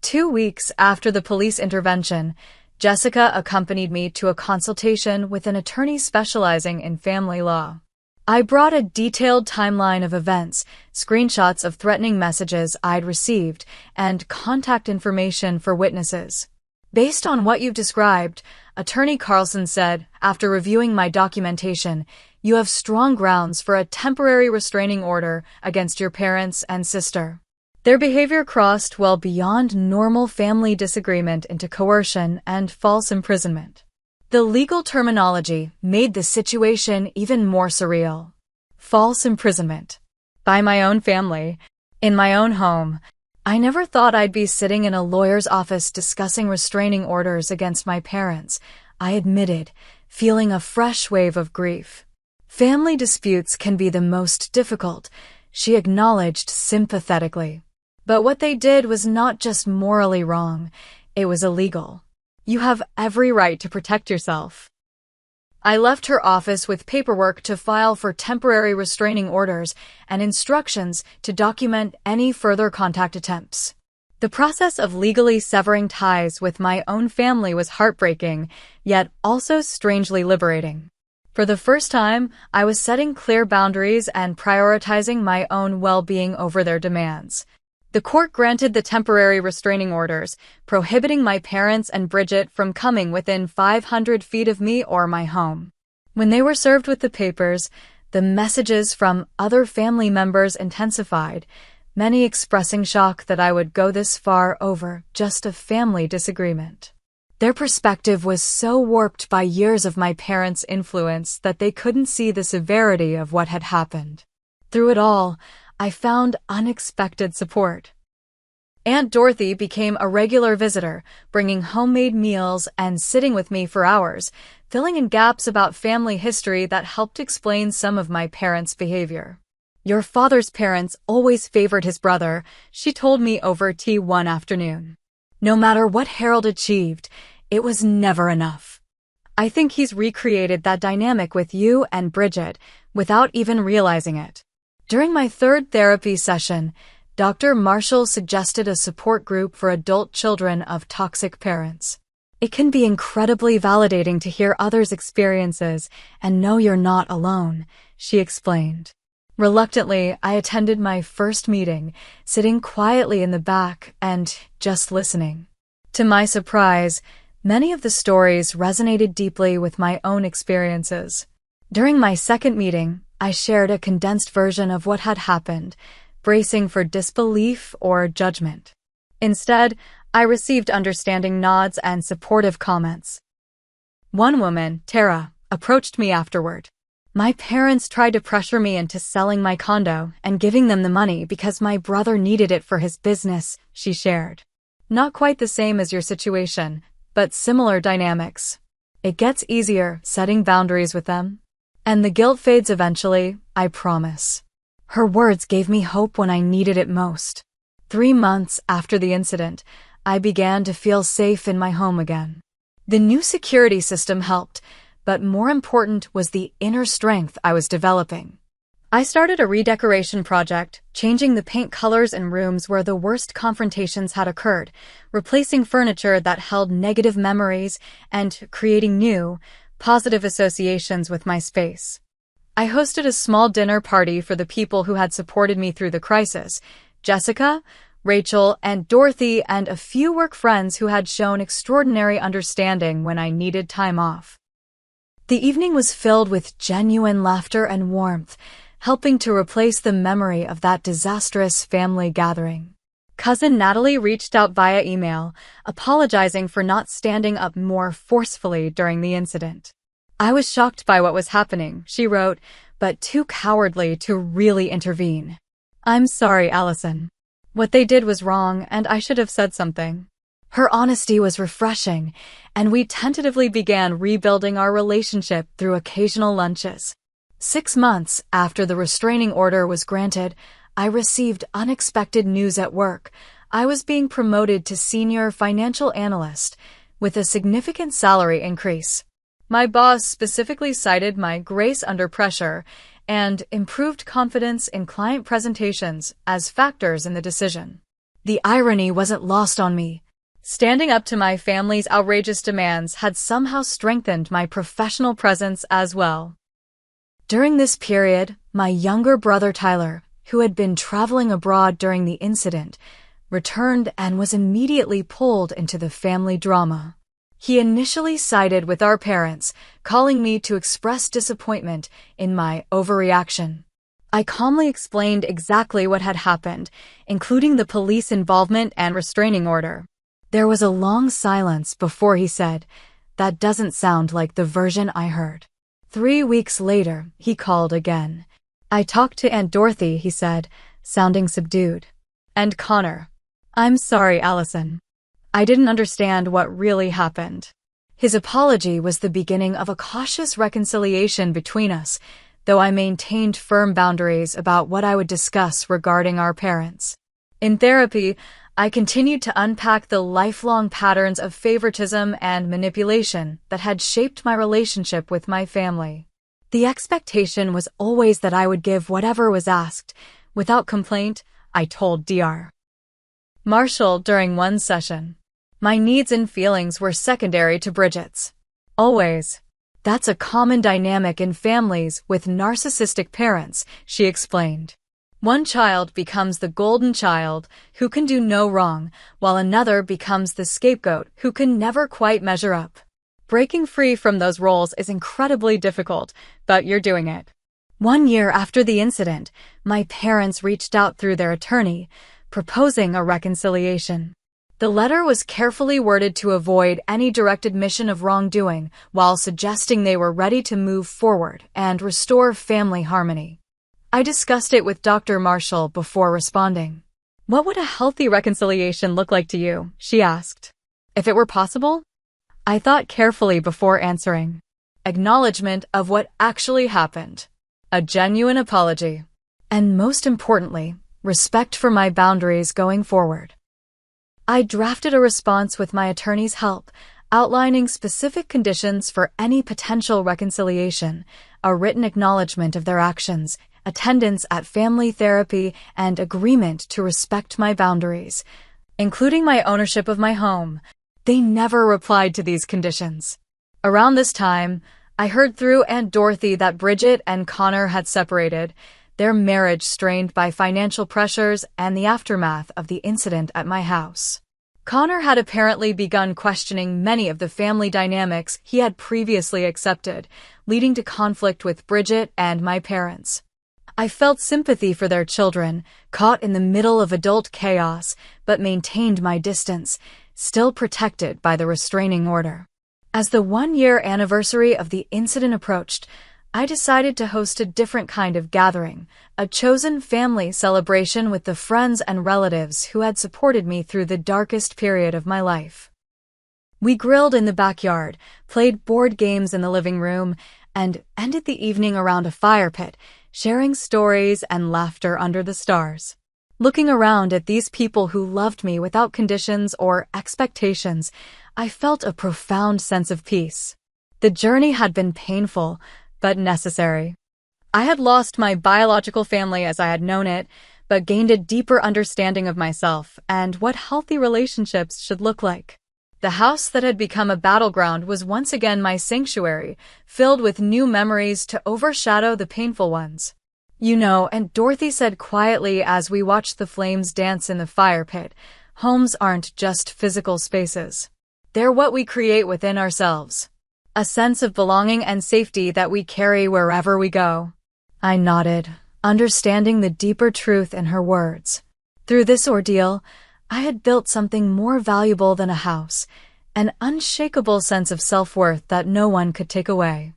[SPEAKER 1] 2 weeks after the police intervention, Jessica accompanied me to a consultation with an attorney specializing in family law. I brought a detailed timeline of events, screenshots of threatening messages I'd received, and contact information for witnesses. "Based on what you've described," Attorney Carlson said, after reviewing my documentation, "you have strong grounds for a temporary restraining order against your parents and sister. Their behavior crossed well beyond normal family disagreement into coercion and false imprisonment." The legal terminology made the situation even more surreal. False imprisonment. By my own family. In my own home. I never thought I'd be sitting in a lawyer's office discussing restraining orders against my parents, I admitted, feeling a fresh wave of grief. "Family disputes can be the most difficult," she acknowledged sympathetically. "But what they did was not just morally wrong, it was illegal. You have every right to protect yourself." I left her office with paperwork to file for temporary restraining orders and instructions to document any further contact attempts. The process of legally severing ties with my own family was heartbreaking, yet also strangely liberating. For the first time, I was setting clear boundaries and prioritizing my own well-being over their demands. The court granted the temporary restraining orders, prohibiting my parents and Bridget from coming within 500 feet of me or my home. When they were served with the papers, the messages from other family members intensified, many expressing shock that I would go this far over just a family disagreement. Their perspective was so warped by years of my parents' influence that they couldn't see the severity of what had happened. Through it all, I found unexpected support. Aunt Dorothy became a regular visitor, bringing homemade meals and sitting with me for hours, filling in gaps about family history that helped explain some of my parents' behavior. "Your father's parents always favored his brother," she told me over tea one afternoon. "No matter what Harold achieved, it was never enough. I think he's recreated that dynamic with you and Bridget without even realizing it." During my third therapy session, Dr. Marshall suggested a support group for adult children of toxic parents. "It can be incredibly validating to hear others' experiences and know you're not alone," she explained. Reluctantly, I attended my first meeting, sitting quietly in the back and just listening. To my surprise, Many of the stories resonated deeply with my own experiences. During my second meeting, I shared a condensed version of what had happened, bracing for disbelief or judgment. Instead, I received understanding nods and supportive comments. One woman, Tara, approached me afterward. My parents tried to pressure me into selling my condo and giving them the money because my brother needed it for his business, she shared. Not quite the same as your situation, but similar dynamics. It gets easier setting boundaries with them. And the guilt fades eventually, I promise. Her words gave me hope when I needed it most. 3 months after the incident, I began to feel safe in my home again. The new security system helped, but more important was the inner strength I was developing. I started a redecoration project, changing the paint colors in rooms where the worst confrontations had occurred, replacing furniture that held negative memories, and creating new, positive associations with my space. I hosted a small dinner party for the people who had supported me through the crisis: Jessica, Rachel, and Dorothy, and a few work friends who had shown extraordinary understanding when I needed time off. The evening was filled with genuine laughter and warmth, helping to replace the memory of that disastrous family gathering. Cousin Natalie reached out via email, apologizing for not standing up more forcefully during the incident. I was shocked by what was happening, she wrote, but too cowardly to really intervene. I'm sorry, Allison. What they did was wrong, and I should have said something. Her honesty was refreshing, and we tentatively began rebuilding our relationship through occasional lunches. 6 months after the restraining order was granted, I received unexpected news at work. I was being promoted to senior financial analyst, with a significant salary increase. My boss specifically cited my grace under pressure and improved confidence in client presentations as factors in the decision. The irony wasn't lost on me. Standing up to my family's outrageous demands had somehow strengthened my professional presence as well. During this period, my younger brother Tyler, who had been traveling abroad during the incident, returned and was immediately pulled into the family drama. He initially sided with our parents, calling me to express disappointment in my overreaction. I calmly explained exactly what had happened, including the police involvement and restraining order. There was a long silence before he said, "That doesn't sound like the version I heard." 3 weeks later, he called again. "I talked to Aunt Dorothy," he said, sounding subdued. "And Connor. I'm sorry, Allison. I didn't understand what really happened." His apology was the beginning of a cautious reconciliation between us, though I maintained firm boundaries about what I would discuss regarding our parents. In therapy, I continued to unpack the lifelong patterns of favoritism and manipulation that had shaped my relationship with my family. The expectation was always that I would give whatever was asked, without complaint, I told Dr. Marshall during one session. My needs and feelings were secondary to Bridget's. Always. That's a common dynamic in families with narcissistic parents, she explained. One child becomes the golden child, who can do no wrong, while another becomes the scapegoat, who can never quite measure up. Breaking free from those roles is incredibly difficult, but you're doing it. 1 year after the incident, my parents reached out through their attorney, proposing a reconciliation. The letter was carefully worded to avoid any direct admission of wrongdoing, while suggesting they were ready to move forward and restore family harmony. I discussed it with Dr. Marshall before responding. "What would a healthy reconciliation look like to you?" she asked. "If it were possible?" I thought carefully before answering. Acknowledgement of what actually happened. A genuine apology. And most importantly, respect for my boundaries going forward. I drafted a response with my attorney's help, outlining specific conditions for any potential reconciliation, a written acknowledgement of their actions, attendance at family therapy, and agreement to respect my boundaries, including my ownership of my home. They never replied to these conditions. Around this time, I heard through Aunt Dorothy that Bridget and Connor had separated, their marriage strained by financial pressures and the aftermath of the incident at my house. Connor had apparently begun questioning many of the family dynamics he had previously accepted, leading to conflict with Bridget and my parents. I felt sympathy for their children, caught in the middle of adult chaos, but maintained my distance, still protected by the restraining order. As the one-year anniversary of the incident approached, I decided to host a different kind of gathering, a chosen family celebration with the friends and relatives who had supported me through the darkest period of my life. We grilled in the backyard, played board games in the living room, and ended the evening around a fire pit, sharing stories and laughter under the stars. Looking around at these people who loved me without conditions or expectations, I felt a profound sense of peace. The journey had been painful, but necessary. I had lost my biological family as I had known it, but gained a deeper understanding of myself and what healthy relationships should look like. The house that had become a battleground was once again my sanctuary, filled with new memories to overshadow the painful ones. And Dorothy said quietly as we watched the flames dance in the fire pit, homes aren't just physical spaces. They're what we create within ourselves. A sense of belonging and safety that we carry wherever we go. I nodded, understanding the deeper truth in her words. Through this ordeal, I had built something more valuable than a house, an unshakable sense of self-worth that no one could take away.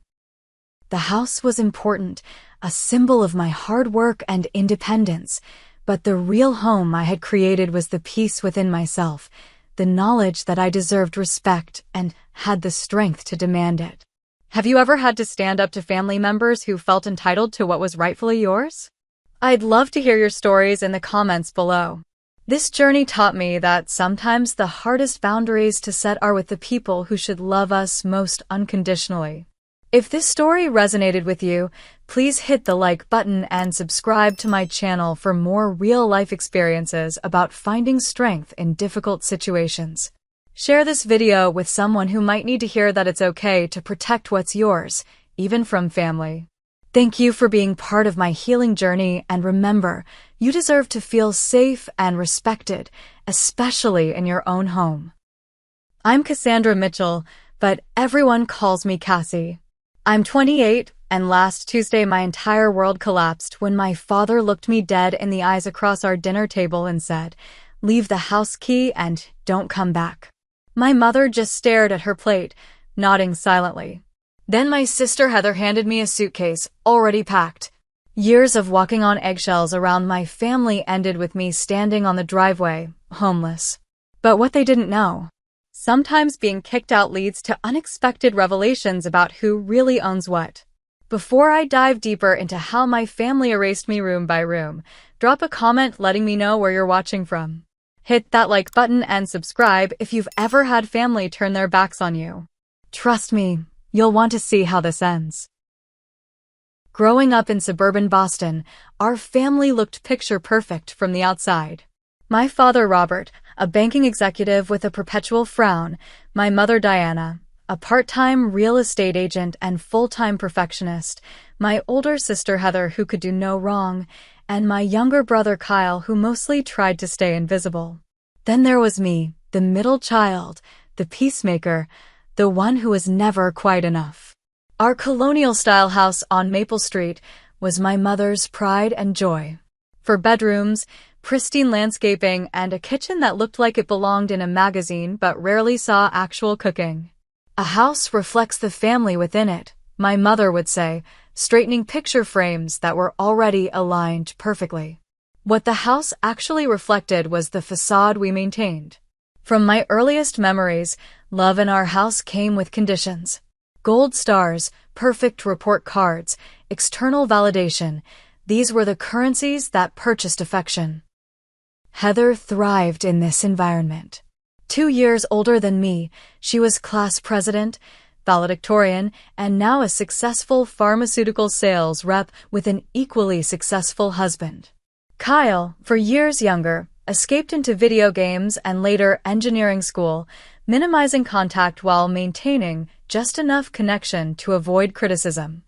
[SPEAKER 1] The house was important, a symbol of my hard work and independence, but the real home I had created was the peace within myself, the knowledge that I deserved respect and had the strength to demand it. Have you ever had to stand up to family members who felt entitled to what was rightfully yours? I'd love to hear your stories in the comments below. This journey taught me that sometimes the hardest boundaries to set are with the people who should love us most unconditionally. If this story resonated with you, please hit the like button and subscribe to my channel for more real-life experiences about finding strength in difficult situations. Share this video with someone who might need to hear that it's okay to protect what's yours, even from family. Thank you for being part of my healing journey, and remember, you deserve to feel safe and respected, especially in your own home. I'm Cassandra Mitchell, but everyone calls me Cassie. I'm 28, and last Tuesday my entire world collapsed when my father looked me dead in the eyes across our dinner table and said, "Leave the house key and don't come back." My mother just stared at her plate, nodding silently. Then my sister Heather handed me a suitcase, already packed. Years of walking on eggshells around my family ended with me standing on the driveway, homeless. But what they didn't know. Sometimes being kicked out leads to unexpected revelations about who really owns what. Before I dive deeper into how my family erased me room by room, drop a comment letting me know where you're watching from. Hit that like button and subscribe if you've ever had family turn their backs on you. Trust me, you'll want to see how this ends. Growing up in suburban Boston, our family looked picture perfect from the outside. My father, Robert, a banking executive with a perpetual frown, my mother, Diana, a part-time real estate agent and full-time perfectionist, my older sister, Heather, who could do no wrong, and my younger brother, Kyle, who mostly tried to stay invisible. Then there was me, the middle child, the peacemaker, the one who was never quite enough. Our colonial-style house on Maple Street was my mother's pride and joy. For bedrooms, pristine landscaping, and a kitchen that looked like it belonged in a magazine but rarely saw actual cooking. A house reflects the family within it, my mother would say, straightening picture frames that were already aligned perfectly. What the house actually reflected was the facade we maintained. From my earliest memories, love in our house came with conditions. Gold stars, perfect report cards, external validation, these were the currencies that purchased affection. Heather thrived in this environment. 2 years older than me, she was class president, valedictorian, and now a successful pharmaceutical sales rep with an equally successful husband. Kyle, for years younger, escaped into video games and later engineering school, minimizing contact while maintaining just enough connection to avoid criticism.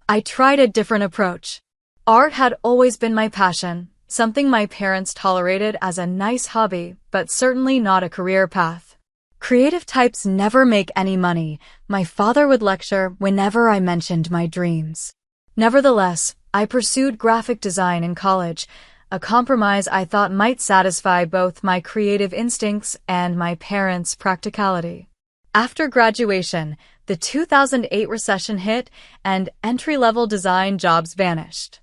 [SPEAKER 1] I tried a different approach. Art had always been my passion, something my parents tolerated as a nice hobby, but certainly not a career path. Creative types never make any money, my father would lecture whenever I mentioned my dreams. Nevertheless, I pursued graphic design in college, a compromise I thought might satisfy both my creative instincts and my parents' practicality. After graduation, the 2008 recession hit and entry-level design jobs vanished.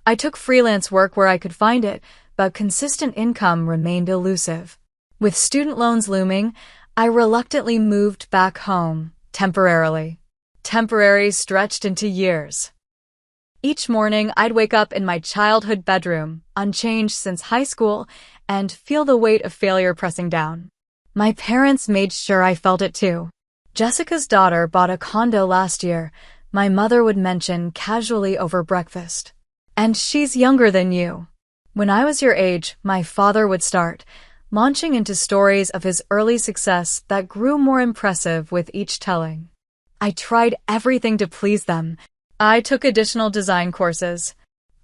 [SPEAKER 1] I took freelance work where I could find it, but consistent income remained elusive. With student loans looming, I reluctantly moved back home, temporarily. Temporary stretched into years. Each morning, I'd wake up in my childhood bedroom, unchanged since high school, and feel the weight of failure pressing down. My parents made sure I felt it too. Jessica's daughter bought a condo last year, my mother would mention casually over breakfast. And she's younger than you. When I was your age, my father would start, launching into stories of his early success that grew more impressive with each telling. I tried everything to please them. I took additional design courses.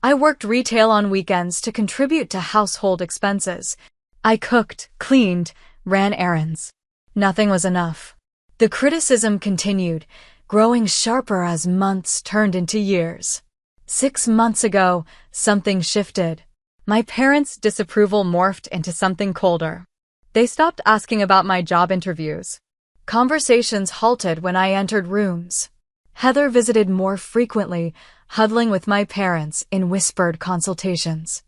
[SPEAKER 1] I worked retail on weekends to contribute to household expenses. I cooked, cleaned, ran errands. Nothing was enough. The criticism continued, growing sharper as months turned into years. 6 months ago, something shifted. My parents' disapproval morphed into something colder. They stopped asking about my job interviews. Conversations halted when I entered rooms. Heather visited more frequently, huddling with my parents in whispered consultations.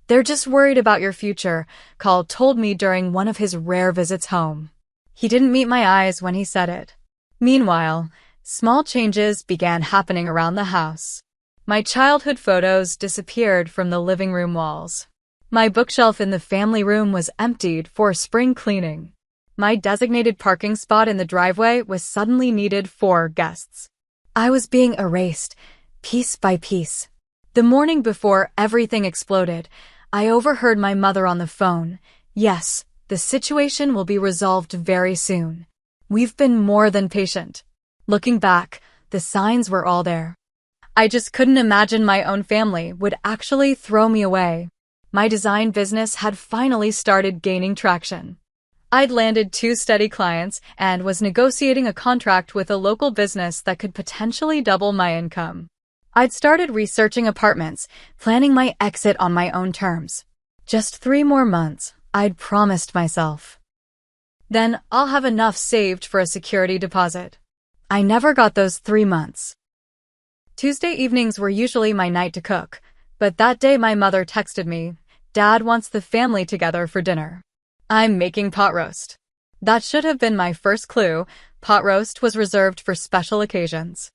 [SPEAKER 1] "They're just worried about your future," Carl told me during one of his rare visits home. He didn't meet my eyes when he said it. Meanwhile, small changes began happening around the house. My childhood photos disappeared from the living room walls. My bookshelf in the family room was emptied for spring cleaning. My designated parking spot in the driveway was suddenly needed for guests. I was being erased, piece by piece. The morning before everything exploded, I overheard my mother on the phone. "Yes, the situation will be resolved very soon. We've been more than patient." Looking back, the signs were all there. I just couldn't imagine my own family would actually throw me away. My design business had finally started gaining traction. I'd landed 2 steady clients and was negotiating a contract with a local business that could potentially double my income. I'd started researching apartments, planning my exit on my own terms. Just 3 more months, I'd promised myself. Then I'll have enough saved for a security deposit. I never got those 3 months. Tuesday evenings were usually my night to cook, but that day my mother texted me, "Dad wants the family together for dinner. I'm making pot roast." That should have been my first clue. Pot roast was reserved for special occasions.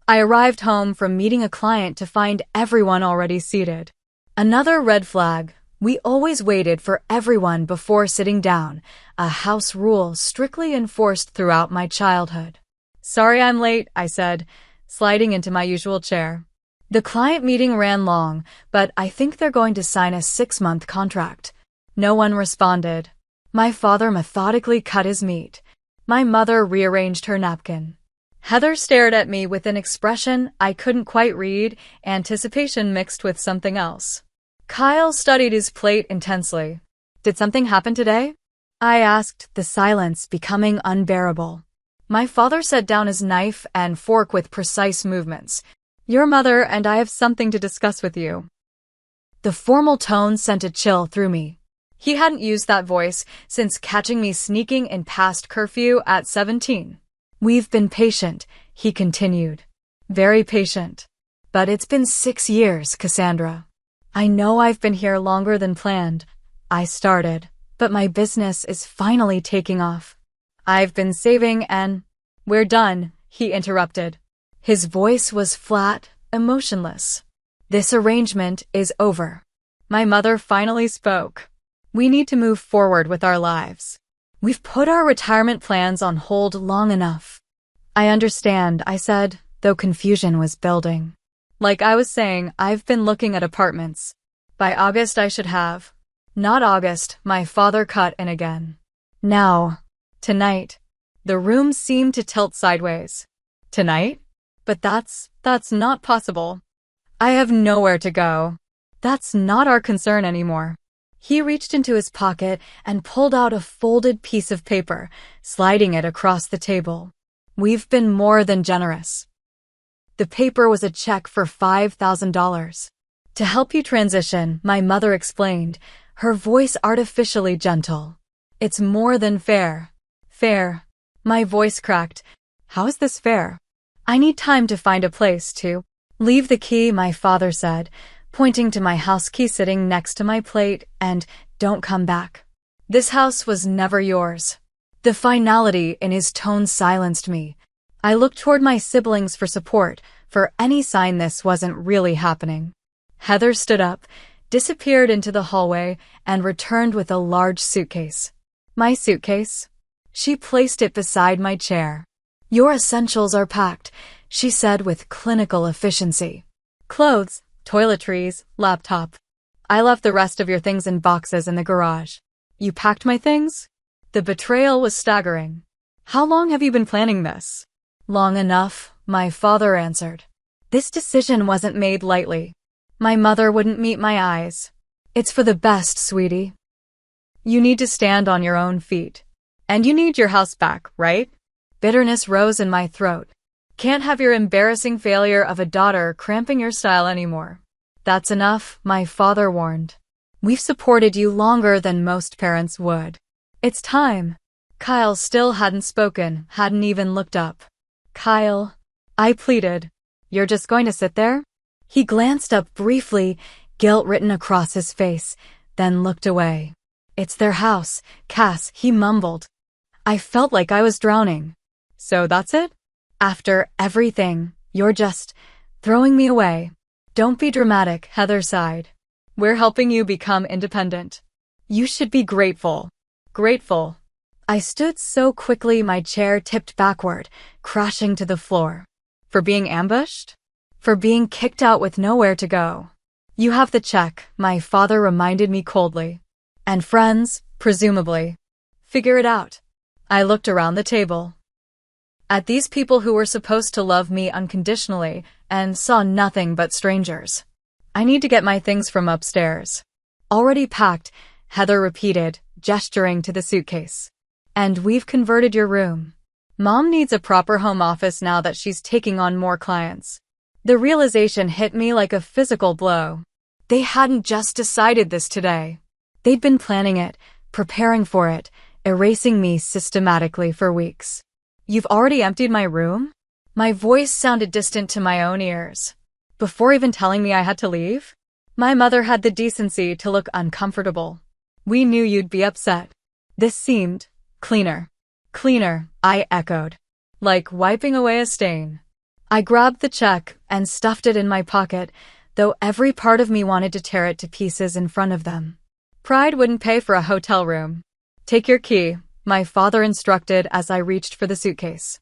[SPEAKER 1] I arrived home from meeting a client to find everyone already seated. Another red flag. We always waited for everyone before sitting down, a house rule strictly enforced throughout my childhood. "Sorry I'm late," I said, sliding into my usual chair. The client meeting ran long, but I think they're going to sign a 6-month contract. No one responded. My father methodically cut his meat. My mother rearranged her napkin. Heather stared at me with an expression I couldn't quite read, anticipation mixed with something else. Kyle studied his plate intensely. "Did something happen today?" I asked, the silence becoming unbearable. My father set down his knife and fork with precise movements. "Your mother and I have something to discuss with you." The formal tone sent a chill through me. He hadn't used that voice since catching me sneaking in past curfew at 17. "We've been patient," he continued. "Very patient. But it's been 6 years, Cassandra. I know I've been here longer than planned." I started, "But my business is finally taking off. I've been saving and—" "We're done," he interrupted. His voice was flat, emotionless. "This arrangement is over." My mother finally spoke. "We need to move forward with our lives. We've put our retirement plans on hold long enough." "I understand," I said, though confusion was building. Like I was saying, I've been looking at apartments. By August I should have. Not August, my father cut in again. "Now. Tonight." The room seemed to tilt sideways. "Tonight? But that's not possible. I have nowhere to go." That's not our concern anymore. He reached into his pocket and pulled out a folded piece of paper, sliding it across the table. We've been more than generous. The paper was a check for $5,000. To help you transition, my mother explained, her voice artificially gentle. It's more than fair. Fair. My voice cracked. How is this fair? I need time to find a place to leave the key, my father said, pointing to my house key sitting next to my plate, and don't come back. This house was never yours. The finality in his tone silenced me. I looked toward my siblings for support, for any sign this wasn't really happening. Heather stood up, disappeared into the hallway, and returned with a large suitcase. My suitcase? She placed it beside my chair. Your essentials are packed, she said with clinical efficiency. Clothes, toiletries, laptop. I left the rest of your things in boxes in the garage. You packed my things? The betrayal was staggering. How long have you been planning this? Long enough, my father answered. This decision wasn't made lightly. My mother wouldn't meet my eyes. It's for the best, sweetie. You need to stand on your own feet. And you need your house back, right? Bitterness rose in my throat. Can't have your embarrassing failure of a daughter cramping your style anymore. That's enough, my father warned. We've supported you longer than most parents would. It's time. Kyle still hadn't spoken, hadn't even looked up. Kyle, I pleaded. You're just going to sit there? He glanced up briefly, guilt written across his face, then looked away. It's their house, Cass, he mumbled. I felt like I was drowning. So that's it? After everything, you're just throwing me away. Don't be dramatic, Heather sighed. We're helping you become independent. You should be grateful. Grateful. I stood so quickly my chair tipped backward, crashing to the floor. For being ambushed? For being kicked out with nowhere to go. You have the check, my father reminded me coldly. And friends, presumably. Figure it out. I looked around the table. At these people who were supposed to love me unconditionally, and saw nothing but strangers. I need to get my things from upstairs. Already packed, Heather repeated, gesturing to the suitcase. And we've converted your room. Mom needs a proper home office now that she's taking on more clients. The realization hit me like a physical blow. They hadn't just decided this today. They'd been planning it, preparing for it, erasing me systematically for weeks. You've already emptied my room? My voice sounded distant to my own ears. Before even telling me I had to leave? My mother had the decency to look uncomfortable. We knew you'd be upset. This seemed cleaner. Cleaner, I echoed. Like wiping away a stain. I grabbed the check and stuffed it in my pocket, though every part of me wanted to tear it to pieces in front of them. Pride wouldn't pay for a hotel room. Take your key, my father instructed as I reached for the suitcase.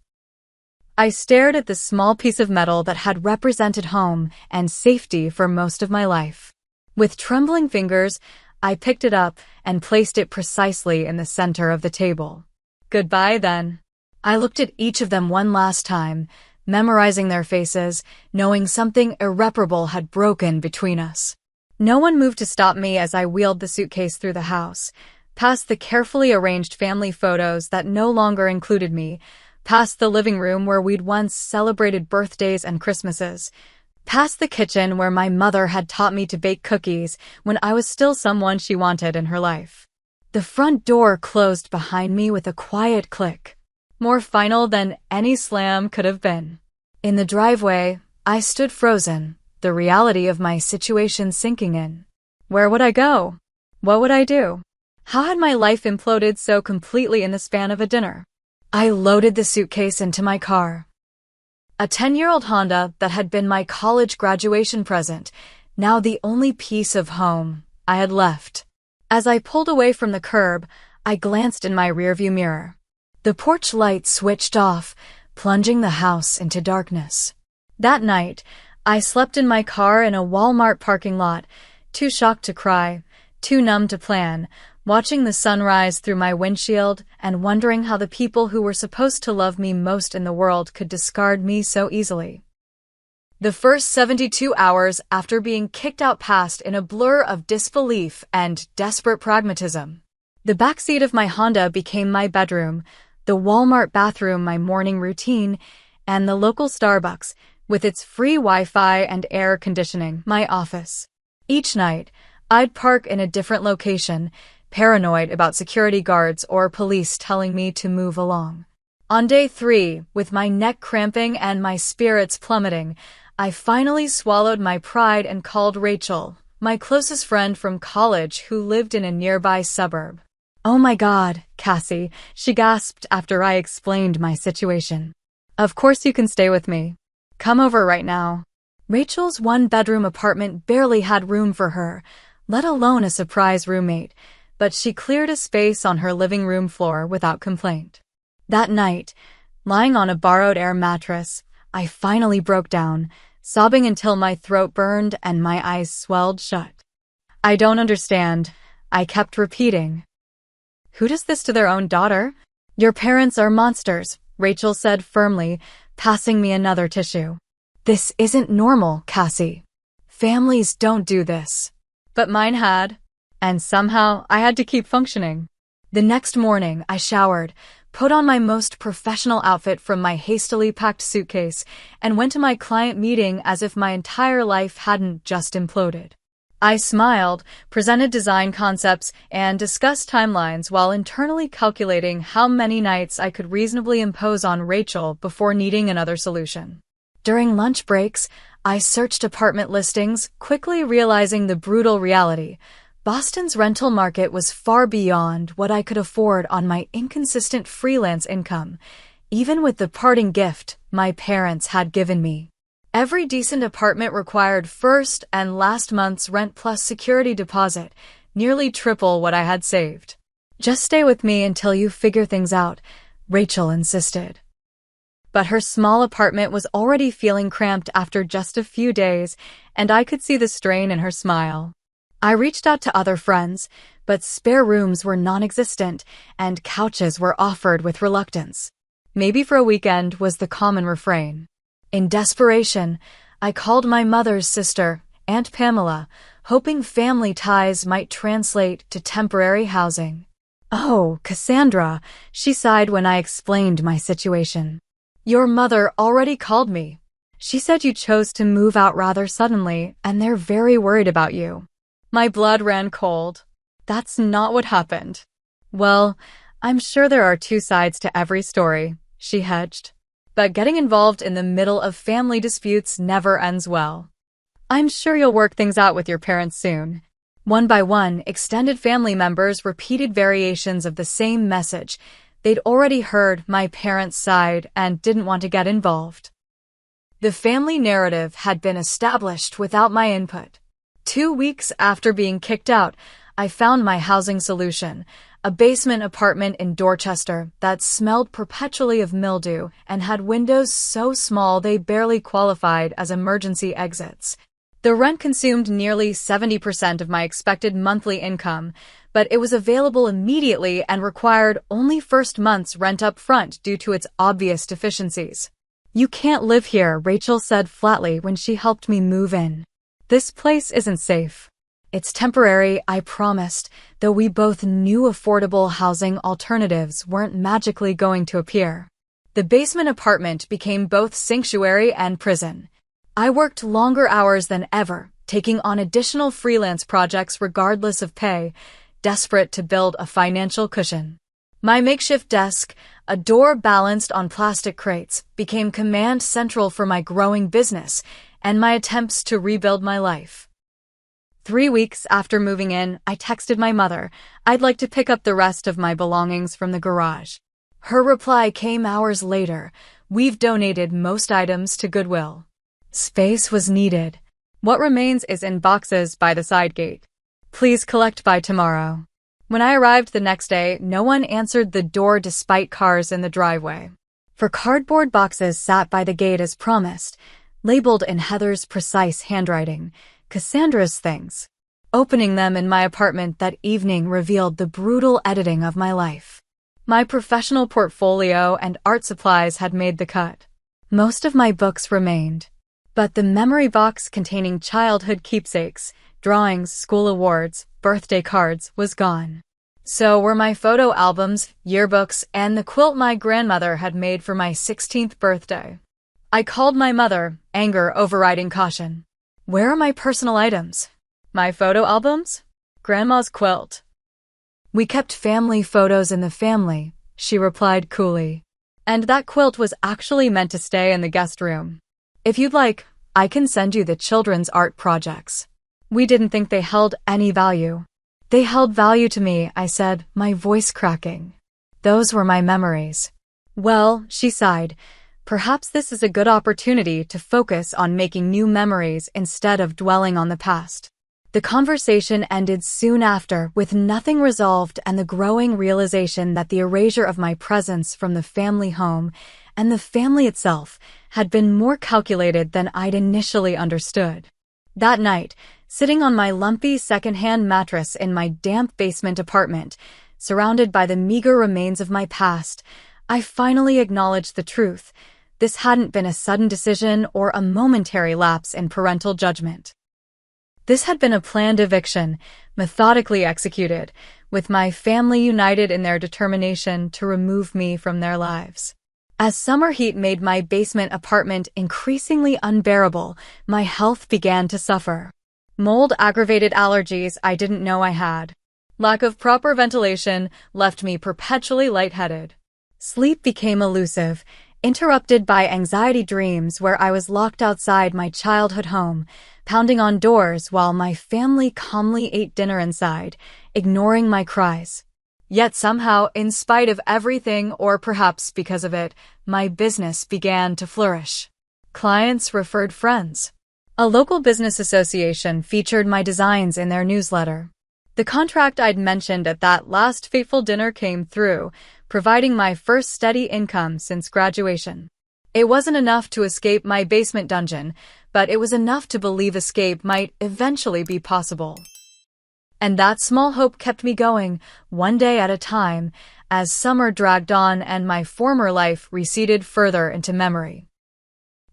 [SPEAKER 1] I stared at the small piece of metal that had represented home and safety for most of my life. With trembling fingers, I picked it up and placed it precisely in the center of the table. Goodbye, then. I looked at each of them one last time, memorizing their faces, knowing something irreparable had broken between us. No one moved to stop me as I wheeled the suitcase through the house, past the carefully arranged family photos that no longer included me, past the living room where we'd once celebrated birthdays and Christmases, past the kitchen where my mother had taught me to bake cookies when I was still someone she wanted in her life. The front door closed behind me with a quiet click, more final than any slam could have been. In the driveway, I stood frozen, the reality of my situation sinking in. Where would I go? What would I do? How had my life imploded so completely in the span of a dinner? I loaded the suitcase into my car. A 10-year-old Honda that had been my college graduation present, now the only piece of home I had left. As I pulled away from the curb, I glanced in my rearview mirror. The porch light switched off, plunging the house into darkness. That night, I slept in my car in a Walmart parking lot, too shocked to cry, too numb to plan, watching the sunrise through my windshield and wondering how the people who were supposed to love me most in the world could discard me so easily. The first 72 hours after being kicked out passed in a blur of disbelief and desperate pragmatism. The backseat of my Honda became my bedroom, the Walmart bathroom my morning routine, and the local Starbucks, with its free Wi-Fi and air conditioning, my office. Each night, I'd park in a different location, paranoid about security guards or police telling me to move along. On day 3, with my neck cramping and my spirits plummeting, I finally swallowed my pride and called Rachel, my closest friend from college who lived in a nearby suburb. "Oh my God, Cassie," she gasped after I explained my situation. "Of course you can stay with me. Come over right now." Rachel's one-bedroom apartment barely had room for her, let alone a surprise roommate, but she cleared a space on her living room floor without complaint. That night, lying on a borrowed air mattress, I finally broke down, sobbing until my throat burned and my eyes swelled shut. "I don't understand," I kept repeating. "Who does this to their own daughter?" "Your parents are monsters," Rachel said firmly, passing me another tissue. "This isn't normal, Cassie. Families don't do this." But mine had, and somehow I had to keep functioning. The next morning, I showered, put on my most professional outfit from my hastily packed suitcase, and went to my client meeting as if my entire life hadn't just imploded. I smiled, presented design concepts, and discussed timelines while internally calculating how many nights I could reasonably impose on Rachel before needing another solution. During lunch breaks, I searched apartment listings, quickly realizing the brutal reality. Boston's rental market was far beyond what I could afford on my inconsistent freelance income, even with the parting gift my parents had given me. Every decent apartment required first and last month's rent plus security deposit, nearly triple what I had saved. "Just stay with me until you figure things out," Rachel insisted. But her small apartment was already feeling cramped after just a few days, and I could see the strain in her smile. I reached out to other friends, but spare rooms were non-existent, and couches were offered with reluctance. "Maybe for a weekend" was the common refrain. In desperation, I called my mother's sister, Aunt Pamela, hoping family ties might translate to temporary housing. "Oh, Cassandra," she sighed when I explained my situation. "Your mother already called me. She said you chose to move out rather suddenly, and they're very worried about you." My blood ran cold. That's not what happened. "Well, I'm sure there are two sides to every story," she hedged. "But getting involved in the middle of family disputes never ends well. I'm sure you'll work things out with your parents soon." One by one, extended family members repeated variations of the same message. They'd already heard my parents' side and didn't want to get involved. The family narrative had been established without my input. 2 weeks after being kicked out, I found my housing solution, a basement apartment in Dorchester that smelled perpetually of mildew and had windows so small they barely qualified as emergency exits. The rent consumed nearly 70% of my expected monthly income, but it was available immediately and required only first month's rent up front due to its obvious deficiencies. "You can't live here," Rachel said flatly when she helped me move in. "This place isn't safe." "It's temporary," I promised, though we both knew affordable housing alternatives weren't magically going to appear. The basement apartment became both sanctuary and prison. I worked longer hours than ever, taking on additional freelance projects regardless of pay, desperate to build a financial cushion. My makeshift desk, a door balanced on plastic crates, became command central for my growing business and my attempts to rebuild my life. 3 weeks after moving in, I texted my mother, "I'd like to pick up the rest of my belongings from the garage." Her reply came hours later, "We've donated most items to Goodwill." Space was needed. "What remains is in boxes by the side gate. Please collect by tomorrow." When I arrived the next day, no one answered the door despite cars in the driveway. For cardboard boxes sat by the gate as promised, labeled in Heather's precise handwriting, "Cassandra's things." Opening them in my apartment that evening revealed the brutal editing of my life. My professional portfolio and art supplies had made the cut. Most of my books remained. But the memory box containing childhood keepsakes, drawings, school awards, birthday cards was gone. So were my photo albums, yearbooks, and the quilt my grandmother had made for my 16th birthday. I called my mother, anger overriding caution. Where are my personal items? My photo albums? Grandma's quilt. We kept family photos in the family, she replied coolly. And that quilt was actually meant to stay in the guest room. If you'd like, I can send you the children's art projects. We didn't think they held any value. They held value to me, I said, my voice cracking. Those were my memories. Well, she sighed, perhaps this is a good opportunity to focus on making new memories instead of dwelling on the past. The conversation ended soon after, with nothing resolved and the growing realization that the erasure of my presence from the family home and the family itself had been more calculated than I'd initially understood. That night, sitting on my lumpy second-hand mattress in my damp basement apartment, surrounded by the meager remains of my past, I finally acknowledged the truth. This hadn't been a sudden decision or a momentary lapse in parental judgment. This had been a planned eviction, methodically executed, with my family united in their determination to remove me from their lives. As summer heat made my basement apartment increasingly unbearable, my health began to suffer. Mold-aggravated allergies I didn't know I had. Lack of proper ventilation left me perpetually lightheaded. Sleep became elusive, interrupted by anxiety dreams where I was locked outside my childhood home, pounding on doors while my family calmly ate dinner inside, ignoring my cries. Yet somehow, in spite of everything, or perhaps because of it, my business began to flourish. Clients referred friends. A local business association featured my designs in their newsletter. The contract I'd mentioned at that last fateful dinner came through, providing my first steady income since graduation. It wasn't enough to escape my basement dungeon, but it was enough to believe escape might eventually be possible. And that small hope kept me going, one day at a time, as summer dragged on and my former life receded further into memory.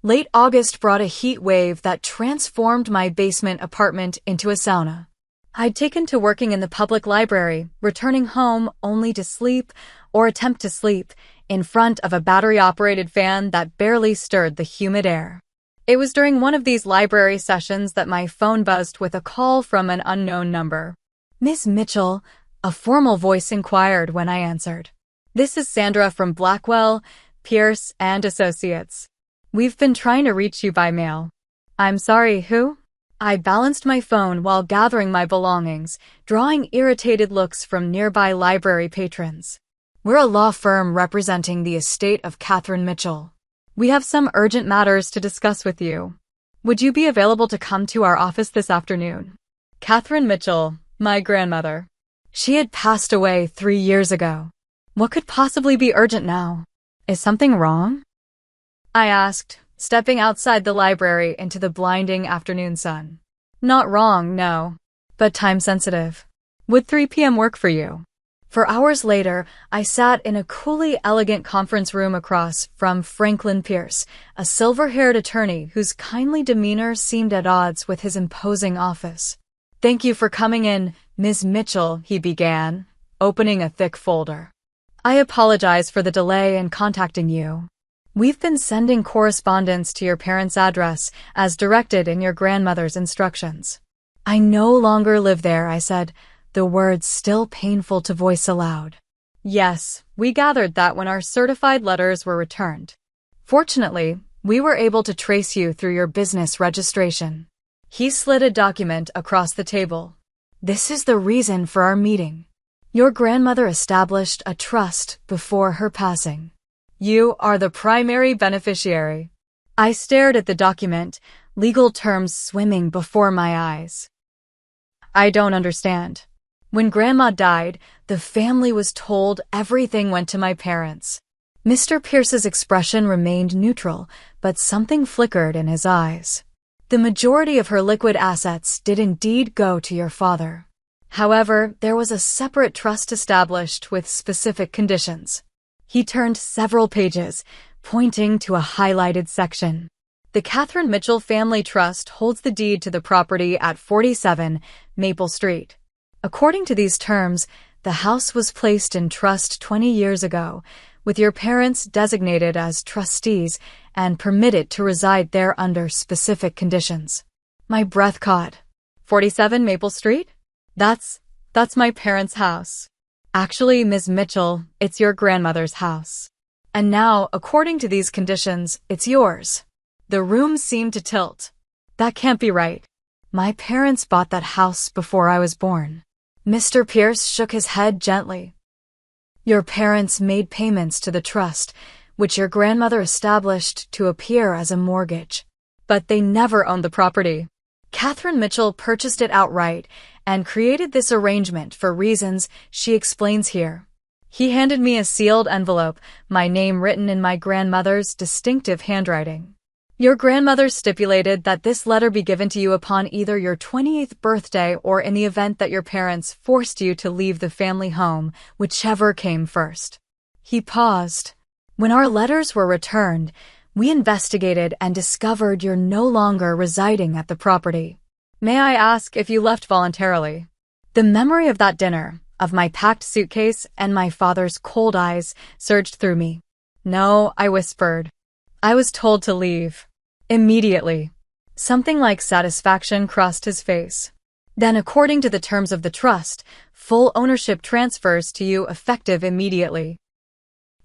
[SPEAKER 1] Late August brought a heat wave that transformed my basement apartment into a sauna. I'd taken to working in the public library, returning home only to sleep, or attempt to sleep, in front of a battery-operated fan that barely stirred the humid air. It was during one of these library sessions that my phone buzzed with a call from an unknown number. "Miss Mitchell," a formal voice inquired when I answered. "This is Sandra from Blackwell, Pierce and Associates. We've been trying to reach you by mail." "I'm sorry, who?" I balanced my phone while gathering my belongings, drawing irritated looks from nearby library patrons. "We're a law firm representing the estate of Catherine Mitchell. We have some urgent matters to discuss with you. Would you be available to come to our office this afternoon?" Catherine Mitchell, my grandmother. She had passed away 3 years ago. What could possibly be urgent now? Is something wrong? I asked, stepping outside the library into the blinding afternoon sun. Not wrong, no, but time-sensitive. Would 3 p.m. work for you? For hours later, I sat in a coolly elegant conference room across from Franklin Pierce, a silver-haired attorney whose kindly demeanor seemed at odds with his imposing office. "Thank you for coming in, Ms. Mitchell," he began, opening a thick folder. "I apologize for the delay in contacting you. We've been sending correspondence to your parents' address as directed in your grandmother's instructions." "I no longer live there," I said, the words still painful to voice aloud. "Yes, we gathered that when our certified letters were returned. Fortunately, we were able to trace you through your business registration." He slid a document across the table. "This is the reason for our meeting. Your grandmother established a trust before her passing. You are the primary beneficiary." I stared at the document, legal terms swimming before my eyes. "I don't understand. When Grandma died, the family was told everything went to my parents." Mr. Pierce's expression remained neutral, but something flickered in his eyes. "The majority of her liquid assets did indeed go to your father. However, there was a separate trust established with specific conditions." He turned several pages, pointing to a highlighted section. The Catherine Mitchell Family Trust holds the deed to the property at 47 Maple Street. According to these terms, the house was placed in trust 20 years ago, with your parents designated as trustees and permitted to reside there under specific conditions. My breath caught. 47 Maple Street? That's my parents' house. Actually, Ms. Mitchell, it's your grandmother's house. And now, according to these conditions, it's yours. The room seemed to tilt. That can't be right. My parents bought that house before I was born. Mr. Pierce shook his head gently. Your parents made payments to the trust, which your grandmother established to appear as a mortgage. But they never owned the property. Catherine Mitchell purchased it outright and created this arrangement for reasons she explains here. He handed me a sealed envelope, my name written in my grandmother's distinctive handwriting. Your grandmother stipulated that this letter be given to you upon either your 28th birthday or in the event that your parents forced you to leave the family home, whichever came first. He paused. When our letters were returned, we investigated and discovered you're no longer residing at the property. May I ask if you left voluntarily? The memory of that dinner, of my packed suitcase and my father's cold eyes surged through me. No, I whispered. I was told to leave. Immediately. Something like satisfaction crossed his face. Then, according to the terms of the trust, full ownership transfers to you effective immediately.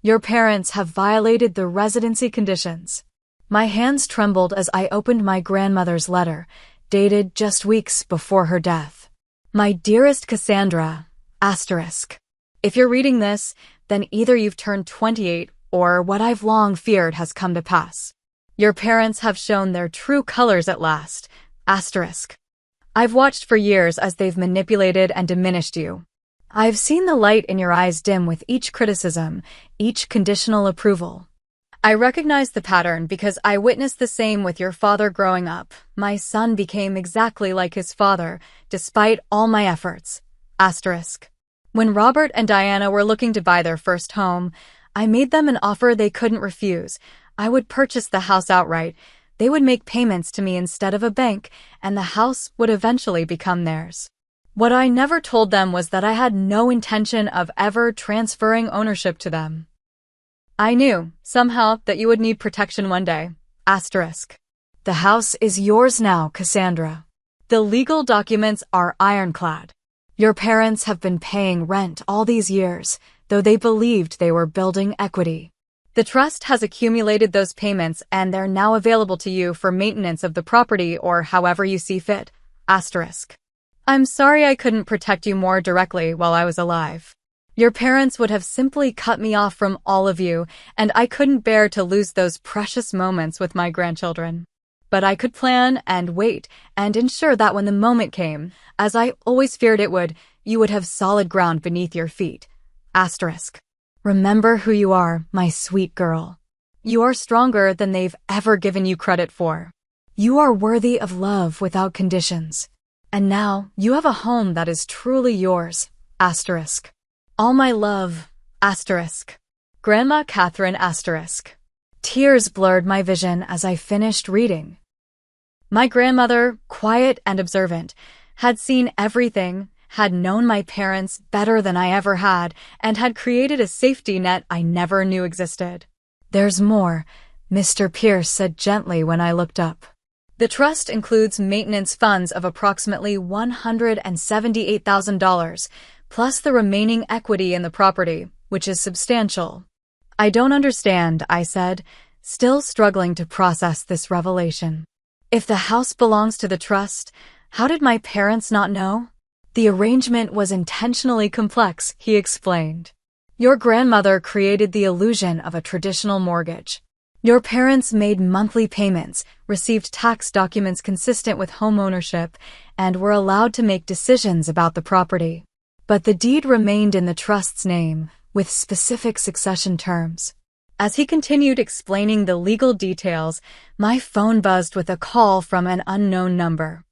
[SPEAKER 1] Your parents have violated the residency conditions. My hands trembled as I opened my grandmother's letter, dated just weeks before her death. My dearest Cassandra, asterisk. If you're reading this, then either you've turned 28 or what I've long feared has come to pass. Your parents have shown their true colors at last, asterisk. I've watched for years as they've manipulated and diminished you. I've seen the light in your eyes dim with each criticism, each conditional approval. I recognize the pattern because I witnessed the same with your father growing up. My son became exactly like his father, despite all my efforts, asterisk. When Robert and Diana were looking to buy their first home, I made them an offer they couldn't refuse. I would purchase the house outright. They would make payments to me instead of a bank, and the house would eventually become theirs. What I never told them was that I had no intention of ever transferring ownership to them. I knew, somehow, that you would need protection one day, asterisk. The house is yours now, Cassandra. The legal documents are ironclad. Your parents have been paying rent all these years, though they believed they were building equity. The trust has accumulated those payments and they're now available to you for maintenance of the property or however you see fit, asterisk. I'm sorry I couldn't protect you more directly while I was alive. Your parents would have simply cut me off from all of you, and I couldn't bear to lose those precious moments with my grandchildren. But I could plan and wait and ensure that when the moment came, as I always feared it would, you would have solid ground beneath your feet, asterisk. Remember who you are, my sweet girl. You are stronger than they've ever given you credit for. You are worthy of love without conditions. And now you have a home that is truly yours, asterisk. All my love, asterisk. Grandma Catherine, asterisk. Tears blurred my vision as I finished reading. My grandmother, quiet and observant, had seen everything, had known my parents better than I ever had, and had created a safety net I never knew existed. There's more, Mr. Pierce said gently when I looked up. The trust includes maintenance funds of approximately $178,000, plus the remaining equity in the property, which is substantial. I don't understand, I said, still struggling to process this revelation. If the house belongs to the trust, how did my parents not know? The arrangement was intentionally complex, he explained. Your grandmother created the illusion of a traditional mortgage. Your parents made monthly payments, received tax documents consistent with home ownership, and were allowed to make decisions about the property. But the deed remained in the trust's name, with specific succession terms. As he continued explaining the legal details, my phone buzzed with a call from an unknown number.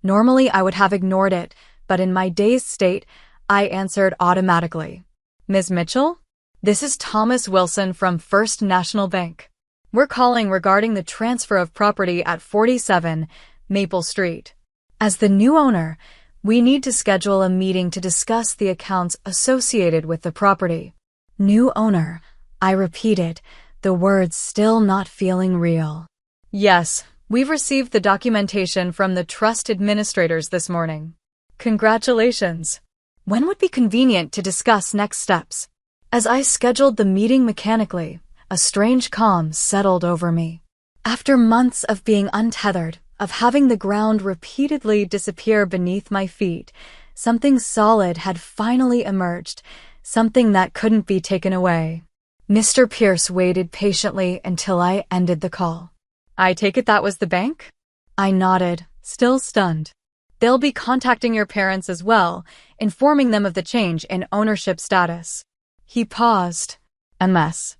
[SPEAKER 1] Normally I would have ignored it, but in my dazed state, I answered automatically. Ms. Mitchell? This is Thomas Wilson from First National Bank. We're calling regarding the transfer of property at 47 Maple Street. As the new owner, we need to schedule a meeting to discuss the accounts associated with the property. New owner, I repeated, the words still not feeling real. Yes, we've received the documentation from the trust administrators this morning. Congratulations. When would be convenient to discuss next steps? As I scheduled the meeting mechanically, a strange calm settled over me. After months of being untethered, of having the ground repeatedly disappear beneath my feet, something solid had finally emerged, something that couldn't be taken away. Mr. Pierce waited patiently until I ended the call. I take it that was the bank? I nodded, still stunned. They'll be contacting your parents as well, informing them of the change in ownership status. He paused. A mess.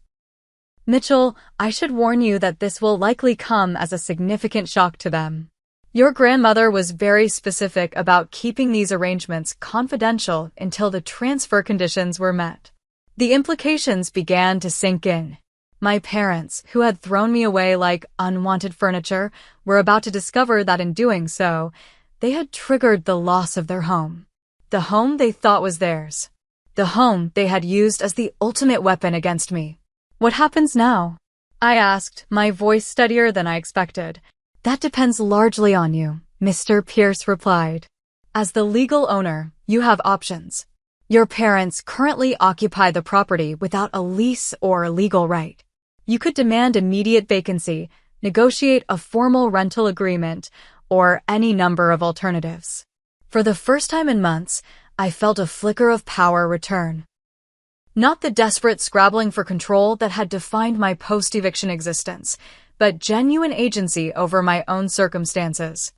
[SPEAKER 1] Mitchell, I should warn you that this will likely come as a significant shock to them. Your grandmother was very specific about keeping these arrangements confidential until the transfer conditions were met. The implications began to sink in. My parents, who had thrown me away like unwanted furniture, were about to discover that in doing so, they had triggered the loss of their home. The home they thought was theirs. The home they had used as the ultimate weapon against me. What happens now? I asked, my voice steadier than I expected. That depends largely on you, Mr. Pierce replied. As the legal owner, you have options. Your parents currently occupy the property without a lease or legal right. You could demand immediate vacancy, negotiate a formal rental agreement, or any number of alternatives. For the first time in months, I felt a flicker of power return. Not the desperate scrabbling for control that had defined my post-eviction existence, but genuine agency over my own circumstances.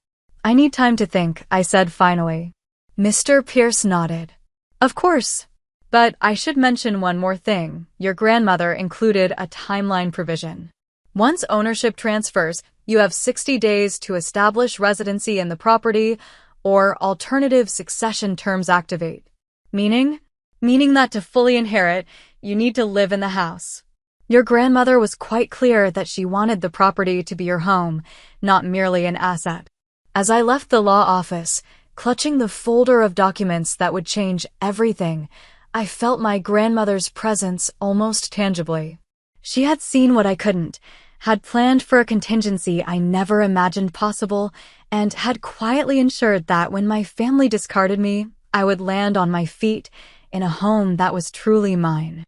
[SPEAKER 1] I need time to think, I said finally. Mr. Pierce nodded. Of course. But I should mention one more thing. Your grandmother included a timeline provision. Once ownership transfers, you have 60 days to establish residency in the property, or alternative succession terms activate. Meaning that to fully inherit, you need to live in the house. Your grandmother was quite clear that she wanted the property to be your home, not merely an asset. As I left the law office, clutching the folder of documents that would change everything, I felt my grandmother's presence almost tangibly. She had seen what I couldn't, had planned for a contingency I never imagined possible, and had quietly ensured that when my family discarded me, I would land on my feet in a home that was truly mine.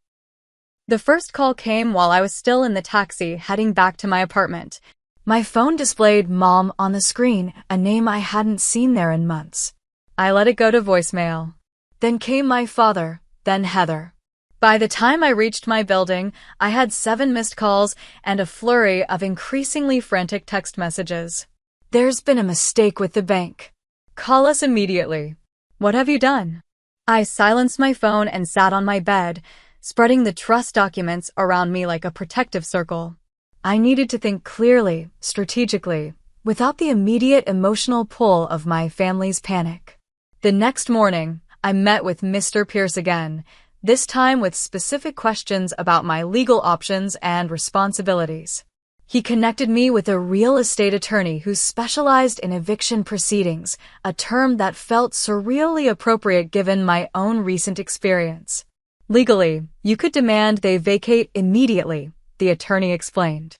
[SPEAKER 1] The first call came while I was still in the taxi heading back to my apartment. My phone displayed Mom on the screen, a name I hadn't seen there in months. I let it go to voicemail. Then came my father, then Heather. By the time I reached my building, I had 7 missed calls and a flurry of increasingly frantic text messages. There's been a mistake with the bank. Call us immediately. What have you done? I silenced my phone and sat on my bed, spreading the trust documents around me like a protective circle. I needed to think clearly, strategically, without the immediate emotional pull of my family's panic. The next morning, I met with Mr. Pierce again, this time with specific questions about my legal options and responsibilities. He connected me with a real estate attorney who specialized in eviction proceedings, a term that felt surreally appropriate given my own recent experience. Legally, you could demand they vacate immediately, the attorney explained.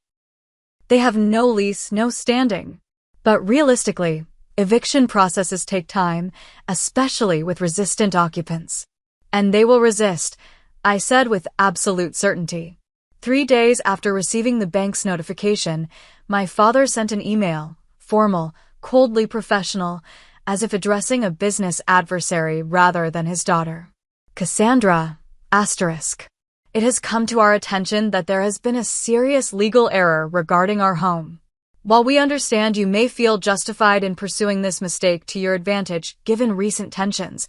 [SPEAKER 1] They have no lease, no standing. But realistically, eviction processes take time, especially with resistant occupants. And they will resist, I said with absolute certainty. 3 days after receiving the bank's notification, my father sent an email, formal, coldly professional, as if addressing a business adversary rather than his daughter. Cassandra, asterisk. It has come to our attention that there has been a serious legal error regarding our home. While we understand you may feel justified in pursuing this mistake to your advantage given recent tensions,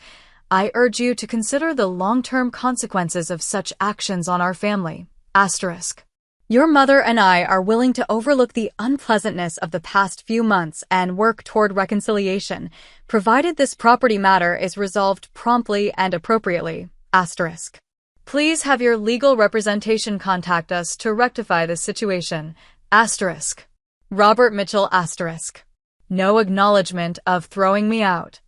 [SPEAKER 1] I urge you to consider the long-term consequences of such actions on our family. Asterisk. Your mother and I are willing to overlook the unpleasantness of the past few months and work toward reconciliation, provided this property matter is resolved promptly and appropriately. Asterisk. Please have your legal representation contact us to rectify this situation. Asterisk. Robert Mitchell asterisk. No acknowledgement of throwing me out.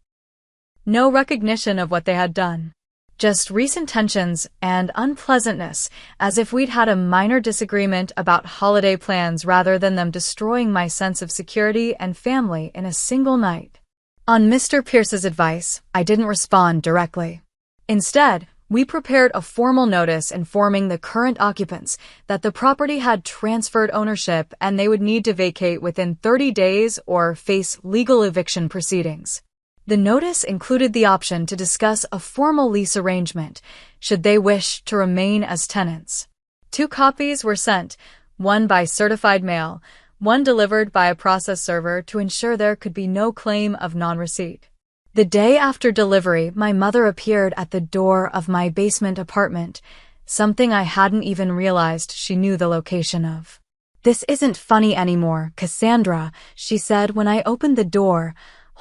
[SPEAKER 1] No recognition of what they had done. Just recent tensions and unpleasantness, as if we'd had a minor disagreement about holiday plans rather than them destroying my sense of security and family in a single night. On Mr. Pierce's advice, I didn't respond directly. Instead, we prepared a formal notice informing the current occupants that the property had transferred ownership and they would need to vacate within 30 days or face legal eviction proceedings. The notice included the option to discuss a formal lease arrangement, should they wish to remain as tenants. 2 copies were sent, one by certified mail, one delivered by a process server to ensure there could be no claim of non-receipt. The day after delivery, my mother appeared at the door of my basement apartment, something I hadn't even realized she knew the location of. "This isn't funny anymore, Cassandra," she said when I opened the door,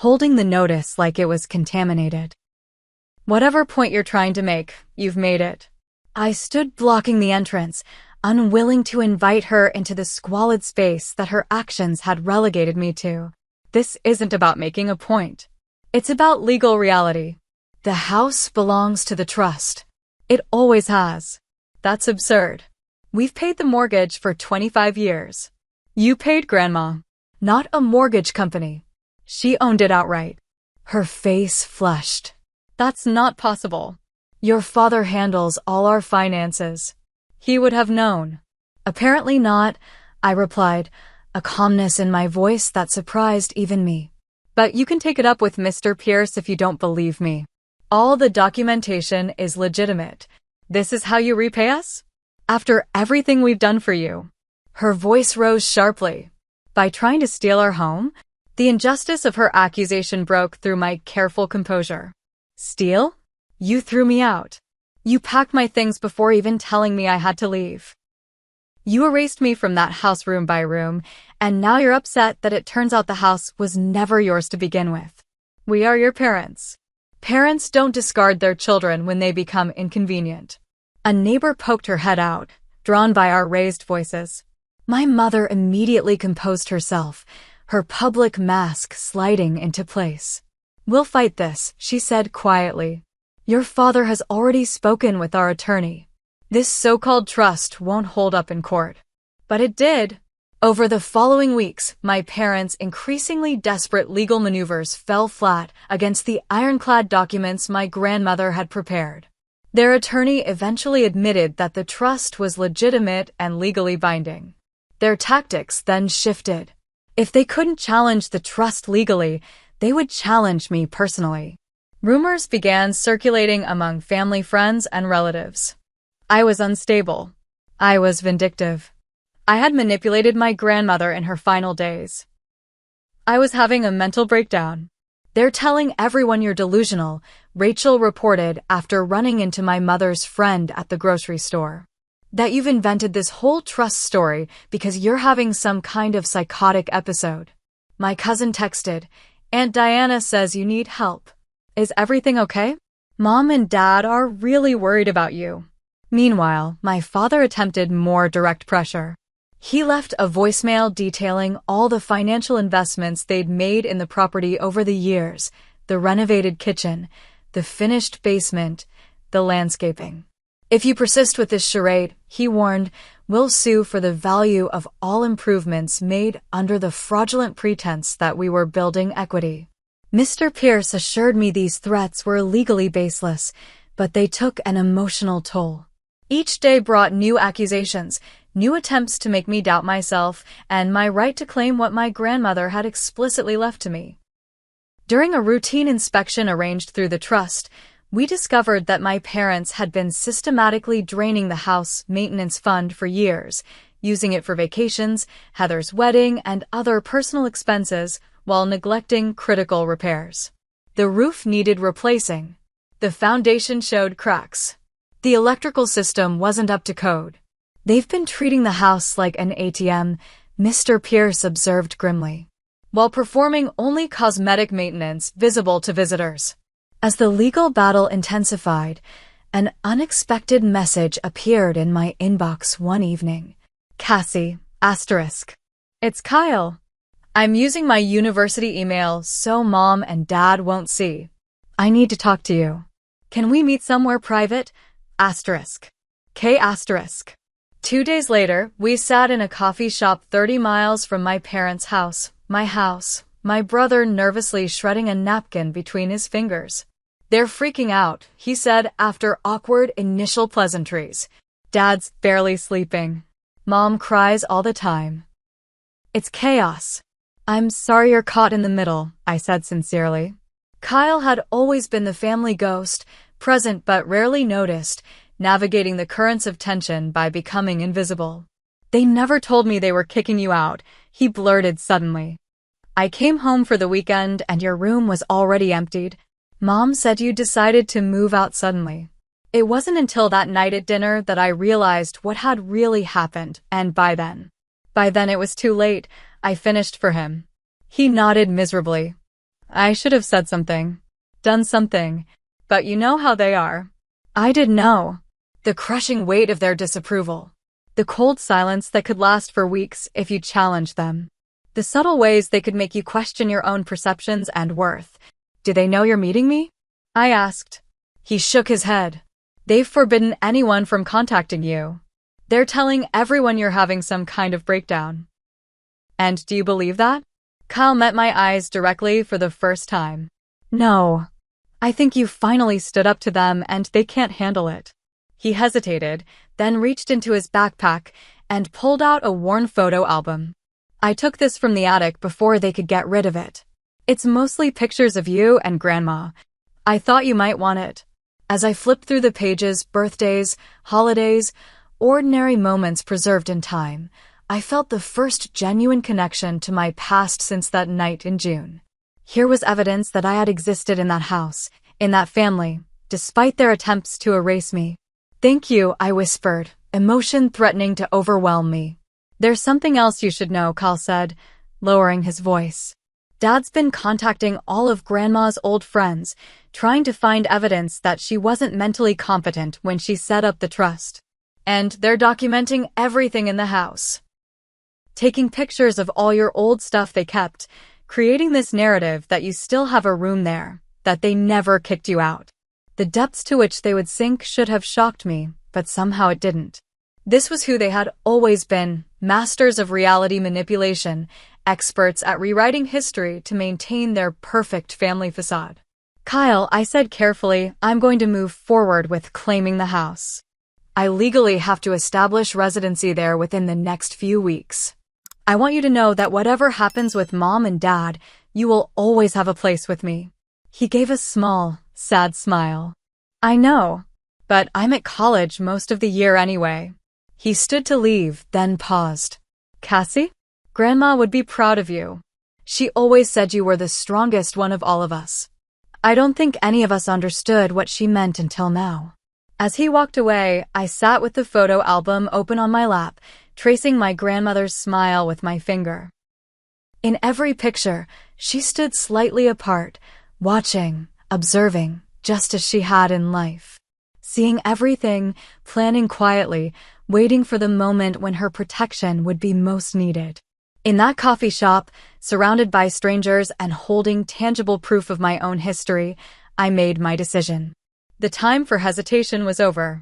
[SPEAKER 1] holding the notice like it was contaminated. "Whatever point you're trying to make, you've made it." I stood blocking the entrance, unwilling to invite her into the squalid space that her actions had relegated me to. This isn't about making a point. It's about legal reality. The house belongs to the trust. It always has. That's absurd. We've paid the mortgage for 25 years. You paid Grandma, not a mortgage company. She owned it outright. Her face flushed. "That's not possible. Your father handles all our finances. He would have known." "Apparently not," I replied, a calmness in my voice that surprised even me. "But you can take it up with Mr. Pierce if you don't believe me. All the documentation is legitimate. This is how you repay us? After everything we've done for you." Her voice rose sharply. "By trying to steal our home?" The injustice of her accusation broke through my careful composure. "Steal? You threw me out. You packed my things before even telling me I had to leave. You erased me from that house room by room, and now you're upset that it turns out the house was never yours to begin with. We are your parents. Parents don't discard their children when they become inconvenient." A neighbor poked her head out, drawn by our raised voices. My mother immediately composed herself, her public mask sliding into place. "We'll fight this," she said quietly. "Your father has already spoken with our attorney. This so-called trust won't hold up in court." But it did. Over the following weeks, my parents' increasingly desperate legal maneuvers fell flat against the ironclad documents my grandmother had prepared. Their attorney eventually admitted that the trust was legitimate and legally binding. Their tactics then shifted. If they couldn't challenge the trust legally, they would challenge me personally. Rumors began circulating among family friends and relatives. I was unstable. I was vindictive. I had manipulated my grandmother in her final days. I was having a mental breakdown. "They're telling everyone you're delusional," Rachel reported after running into my mother's friend at the grocery store. "That you've invented this whole trust story because you're having some kind of psychotic episode." My cousin texted, "Aunt Diana says you need help. Is everything okay? Mom and Dad are really worried about you." Meanwhile, my father attempted more direct pressure. He left a voicemail detailing all the financial investments they'd made in the property over the years, the renovated kitchen, the finished basement, the landscaping. "If you persist with this charade," he warned, "we'll sue for the value of all improvements made under the fraudulent pretense that we were building equity." Mr. Pierce assured me these threats were legally baseless, but they took an emotional toll. Each day brought new accusations, new attempts to make me doubt myself and my right to claim what my grandmother had explicitly left to me. During a routine inspection arranged through the trust, we discovered that my parents had been systematically draining the house maintenance fund for years, using it for vacations, Heather's wedding, and other personal expenses, while neglecting critical repairs. The roof needed replacing. The foundation showed cracks. The electrical system wasn't up to code. "They've been treating the house like an ATM," Mr. Pierce observed grimly, while performing only cosmetic maintenance visible to visitors. As the legal battle intensified, An unexpected message appeared in my inbox one evening. Cassie, asterisk. It's Kyle. I'm using my university email so mom and dad won't see. I need to talk to you. Can we meet somewhere private? Asterisk. K asterisk. 2 days later, we sat in a coffee shop 30 miles from my parents' house, my brother nervously shredding a napkin between his fingers. They're freaking out, he said after awkward initial pleasantries. Dad's barely sleeping. Mom cries all the time. It's chaos. I'm sorry you're caught in the middle, I said sincerely. Kyle had always been the family ghost, present but rarely noticed, navigating the currents of tension by becoming invisible. They never told me they were kicking you out, he blurted suddenly. I came home for the weekend and your room was already emptied. Mom said you decided to move out suddenly. It wasn't until that night at dinner that I realized what had really happened, and by then it was too late. I finished for him. He nodded miserably. I should have said something, done something, but you know how they are. I didn't know. The crushing weight of their disapproval. The cold silence that could last for weeks if you challenged them. The subtle ways they could make you question your own perceptions and worth. Do they know you're meeting me? I asked. He shook his head. They've forbidden anyone from contacting you. They're telling everyone you're having some kind of breakdown. And do you believe that? Kyle met my eyes directly for the first time. No. I think you finally stood up to them and they can't handle it. He hesitated, then reached into his backpack and pulled out a worn photo album. I took this from the attic before they could get rid of it. It's mostly pictures of you and Grandma. I thought you might want it. As I flipped through the pages, birthdays, holidays, ordinary moments preserved in time, I felt the first genuine connection to my past since that night in June. Here was evidence that I had existed in that house, in that family, despite their attempts to erase me. Thank you, I whispered, emotion threatening to overwhelm me. There's something else you should know, Kyle said, lowering his voice. Dad's been contacting all of Grandma's old friends, trying to find evidence that she wasn't mentally competent when she set up the trust. And they're documenting everything in the house. Taking pictures of all your old stuff they kept, creating this narrative that you still have a room there, that they never kicked you out. The depths to which they would sink should have shocked me, but somehow it didn't. This was who they had always been, masters of reality manipulation, experts at rewriting history to maintain their perfect family facade. Kyle, I said carefully, I'm going to move forward with claiming the house. I legally have to establish residency there within the next few weeks. I want you to know that whatever happens with Mom and Dad, you will always have a place with me. He gave a small, sad smile. I know, but I'm at college most of the year anyway. He stood to leave, then paused. Cassie? Grandma would be proud of you. She always said you were the strongest one of all of us. I don't think any of us understood what she meant until now. As he walked away, I sat with the photo album open on my lap, tracing my grandmother's smile with my finger. In every picture, she stood slightly apart, watching, observing, just as she had in life. Seeing everything, planning quietly, waiting for the moment when her protection would be most needed. In that coffee shop, surrounded by strangers and holding tangible proof of my own history, I made my decision. The time for hesitation was over.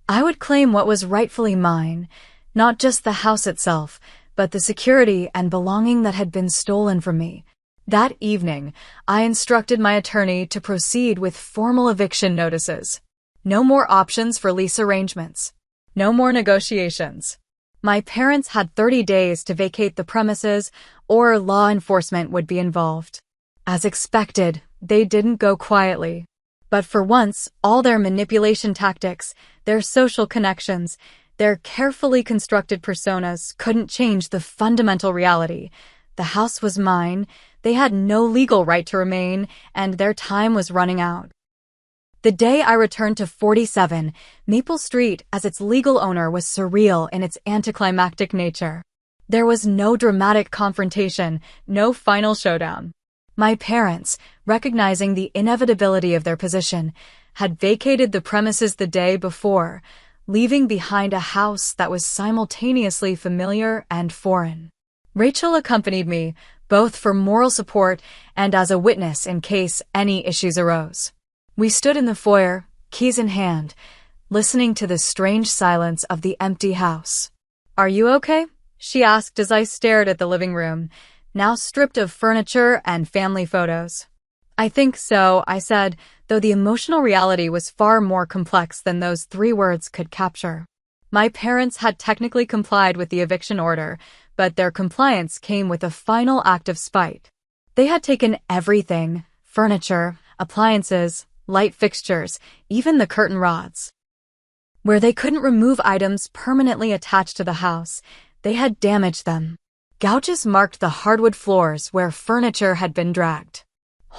[SPEAKER 1] I would claim what was rightfully mine, not just the house itself, but the security and belonging that had been stolen from me. That evening, I instructed my attorney to proceed with formal eviction notices. No more options for lease arrangements. No more negotiations. My parents had 30 days to vacate the premises, or law enforcement would be involved. As expected, they didn't go quietly. But for once, all their manipulation tactics, their social connections, their carefully constructed personas couldn't change the fundamental reality. The house was mine, they had no legal right to remain, and their time was running out. The day I returned to 47 Maple Street as its legal owner was surreal in its anticlimactic nature. There was no dramatic confrontation, no final showdown. My parents, recognizing the inevitability of their position, had vacated the premises the day before, leaving behind a house that was simultaneously familiar and foreign. Rachel accompanied me, both for moral support and as a witness in case any issues arose. We stood in the foyer, keys in hand, listening to the strange silence of the empty house. "Are you okay?" she asked as I stared at the living room, now stripped of furniture and family photos. "I think so," I said, though the emotional reality was far more complex than those 3 words could capture. My parents had technically complied with the eviction order, but their compliance came with a final act of spite. They had taken everything: furniture, appliances, light fixtures, even the curtain rods. Where they couldn't remove items permanently attached to the house, they had damaged them. Gouges marked the hardwood floors where furniture had been dragged.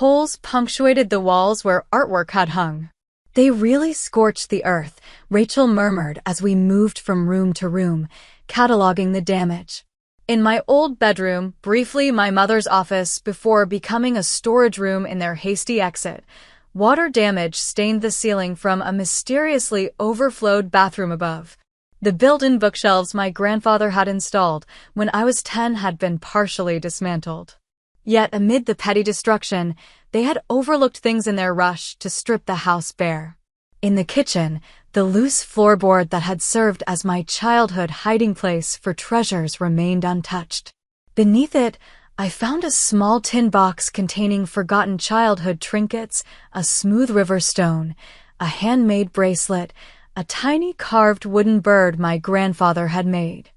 [SPEAKER 1] Holes punctuated the walls where artwork had hung. "They really scorched the earth," Rachel murmured as we moved from room to room, cataloging the damage. In my old bedroom, briefly my mother's office before becoming a storage room in their hasty exit, water damage stained the ceiling from a mysteriously overflowed bathroom above. The built-in bookshelves my grandfather had installed when I was 10 had been partially dismantled. Yet amid the petty destruction, they had overlooked things in their rush to strip the house bare. In the kitchen, the loose floorboard that had served as my childhood hiding place for treasures remained untouched. Beneath it, I found a small tin box containing forgotten childhood trinkets, a smooth river stone, a handmade bracelet, a tiny carved wooden bird my grandfather had made.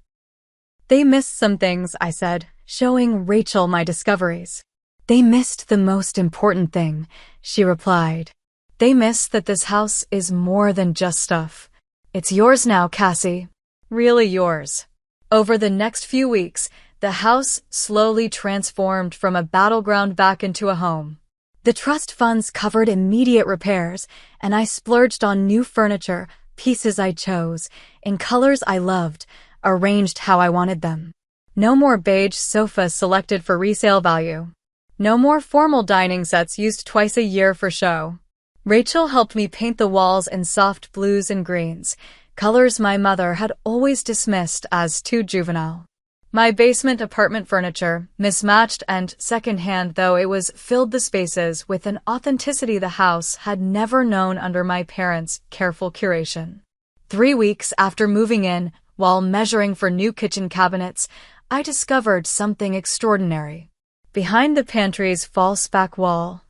[SPEAKER 1] "They missed some things," I said, showing Rachel my discoveries. "They missed the most important thing," she replied. "They missed that this house is more than just stuff. It's yours now, Cassie. Really yours." Over the next few weeks, the house slowly transformed from a battleground back into a home. The trust funds covered immediate repairs, and I splurged on new furniture, pieces I chose, in colors I loved, arranged how I wanted them. No more beige sofas selected for resale value. No more formal dining sets used twice a year for show. Rachel helped me paint the walls in soft blues and greens, colors my mother had always dismissed as too juvenile. My basement apartment furniture, mismatched and secondhand though it was, filled the spaces with an authenticity the house had never known under my parents' careful curation. 3 weeks after moving in, while measuring for new kitchen cabinets, I discovered something extraordinary. Behind the pantry's false back wall,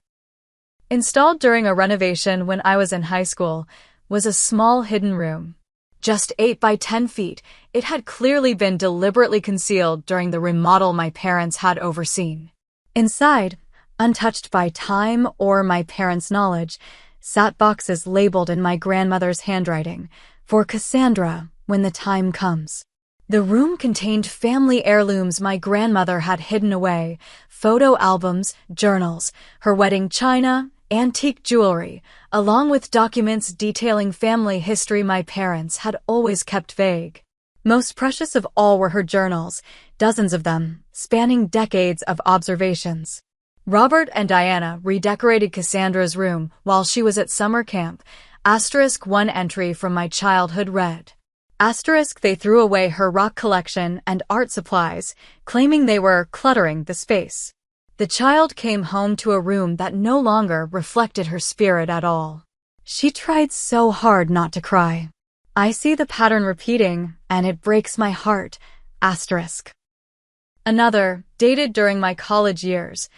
[SPEAKER 1] installed during a renovation when I was in high school, was a small hidden room. Just 8 by 10 feet, it had clearly been deliberately concealed during the remodel my parents had overseen. Inside, untouched by time or my parents' knowledge, sat boxes labeled in my grandmother's handwriting, "For Cassandra, when the time comes." The room contained family heirlooms my grandmother had hidden away, photo albums, journals, her wedding china, antique jewelry, along with documents detailing family history my parents had always kept vague. Most precious of all were her journals, dozens of them, spanning decades of observations. Robert and Diana redecorated Cassandra's room while she was at summer camp. *1 entry from my childhood read. They threw away her rock collection and art supplies, claiming they were cluttering the space. The child came home to a room that no longer reflected her spirit at all. She tried so hard not to cry. I see the pattern repeating, and it breaks my heart. Another, dated during my college years.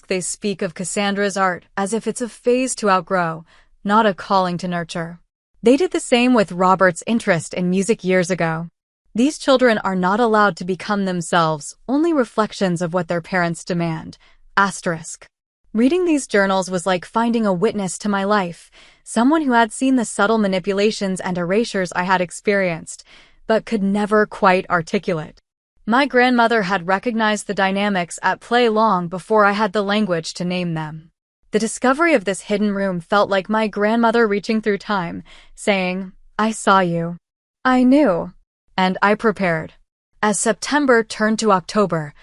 [SPEAKER 1] They speak of Cassandra's art as if it's a phase to outgrow, not a calling to nurture. They did the same with Robert's interest in music years ago. These children are not allowed to become themselves, only reflections of what their parents demand. Reading these journals was like finding a witness to my life, someone who had seen the subtle manipulations and erasures I had experienced, but could never quite articulate. My grandmother had recognized the dynamics at play long before I had the language to name them. The discovery of this hidden room felt like my grandmother reaching through time, saying, "I saw you. I knew. And I prepared." As September turned to October,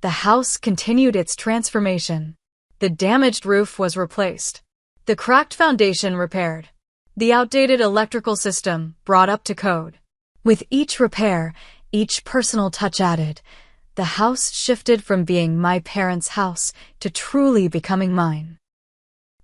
[SPEAKER 1] the house continued its transformation. The damaged roof was replaced. The cracked foundation repaired. The outdated electrical system brought up to code. With each repair, each personal touch added, the house shifted from being my parents' house to truly becoming mine.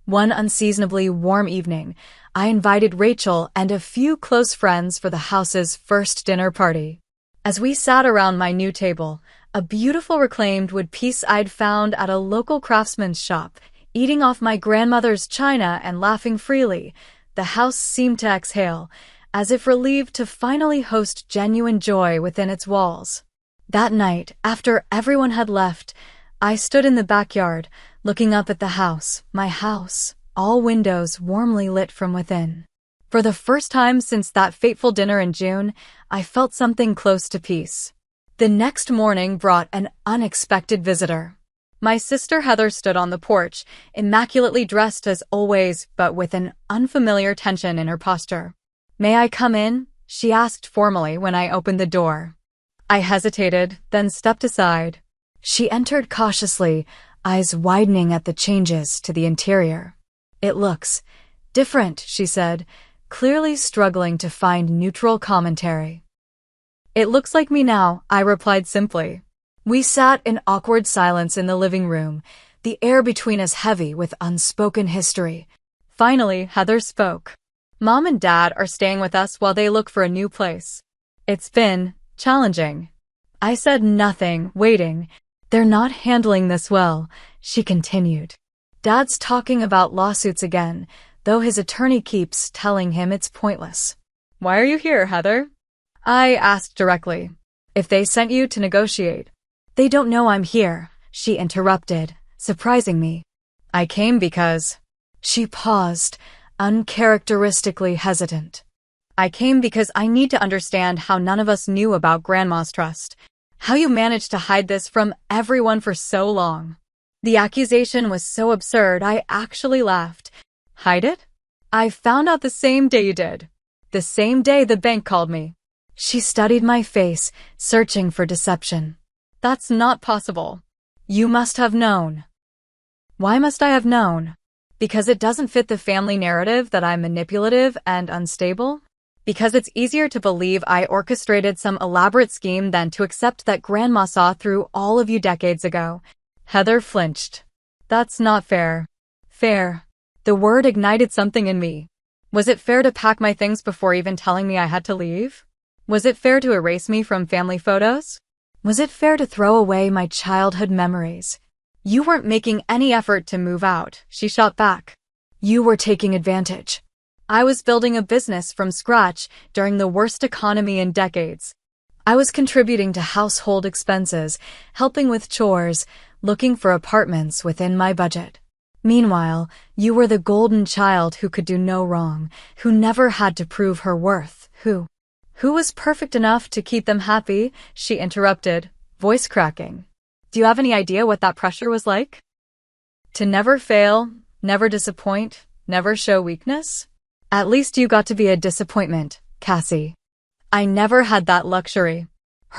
[SPEAKER 1] One unseasonably warm evening, I invited Rachel and a few close friends for the house's first dinner party. As we sat around my new table, a beautiful reclaimed wood piece I'd found at a local craftsman's shop, eating off my grandmother's china and laughing freely, the house seemed to exhale, as if relieved to finally host genuine joy within its walls. That night, after everyone had left, I stood in the backyard, looking up at the house, my house, all windows warmly lit from within. For the first time since that fateful dinner in June, I felt something close to peace. The next morning brought an unexpected visitor. My sister Heather stood on the porch, immaculately dressed as always, but with an unfamiliar tension in her posture. "May I come in?" she asked formally when I opened the door. I hesitated, then stepped aside. She entered cautiously, eyes widening at the changes to the interior. "It looks different," she said, clearly struggling to find neutral commentary. "It looks like me now," I replied simply. We sat in awkward silence in the living room, the air between us heavy with unspoken history. Finally, Heather spoke. "Mom and Dad are staying with us while they look for a new place. It's been challenging." I said nothing, waiting. "They're not handling this well," she continued. "Dad's talking about lawsuits again, though his attorney keeps telling him it's pointless." "Why are you here, Heather?" I asked directly. "If they sent you to negotiate." "They don't know I'm here," she interrupted, surprising me. "I came because—" She paused, uncharacteristically hesitant. "I came because I need to understand how none of us knew about Grandma's trust. How you managed to hide this from everyone for so long." The accusation was so absurd I actually laughed. "Hide it? I found out the same day you did. The same day the bank called me." She studied my face, searching for deception. "That's not possible. You must have known." "Why must I have known? Because it doesn't fit the family narrative that I'm manipulative and unstable? Because it's easier to believe I orchestrated some elaborate scheme than to accept that Grandma saw through all of you decades ago?" Heather flinched. "That's not fair." "Fair." The word ignited something in me. Was it fair to pack my things before even telling me I had to leave? Was it fair to erase me from family photos? Was it fair to throw away my childhood memories? "You weren't making any effort to move out," she shot back. "You were taking advantage." I was building a business from scratch during the worst economy in decades. I was contributing to household expenses, helping with chores, looking for apartments within my budget. Meanwhile, you were the golden child who could do no wrong, who never had to prove her worth, who was perfect enough to keep them happy, she interrupted, voice cracking. "Do you have any idea what that pressure was like? To never fail, never disappoint, never show weakness? At least you got to be a disappointment, Cassie." I never had that luxury.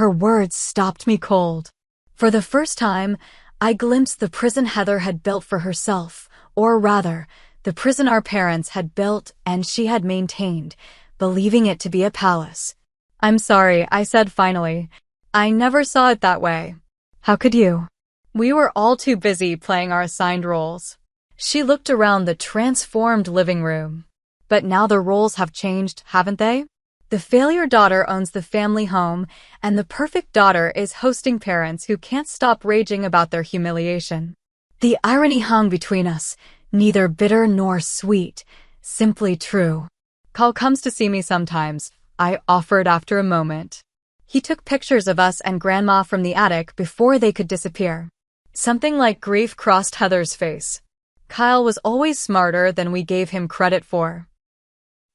[SPEAKER 1] Her words stopped me cold. For the first time, I glimpsed the prison Heather had built for herself, or rather, the prison our parents had built and she had maintained, believing it to be a palace. "I'm sorry," I said finally. "I never saw it that way." "How could you?" "We were all too busy playing our assigned roles." She looked around the transformed living room. "But now the roles have changed, haven't they? The failure daughter owns the family home, and the perfect daughter is hosting parents who can't stop raging about their humiliation." The irony hung between us, neither bitter nor sweet, simply true. "Carl comes to see me sometimes," I offered after a moment. He took pictures of us and Grandma from the attic before they could disappear. Something like grief crossed Heather's face. Kyle was always smarter than we gave him credit for.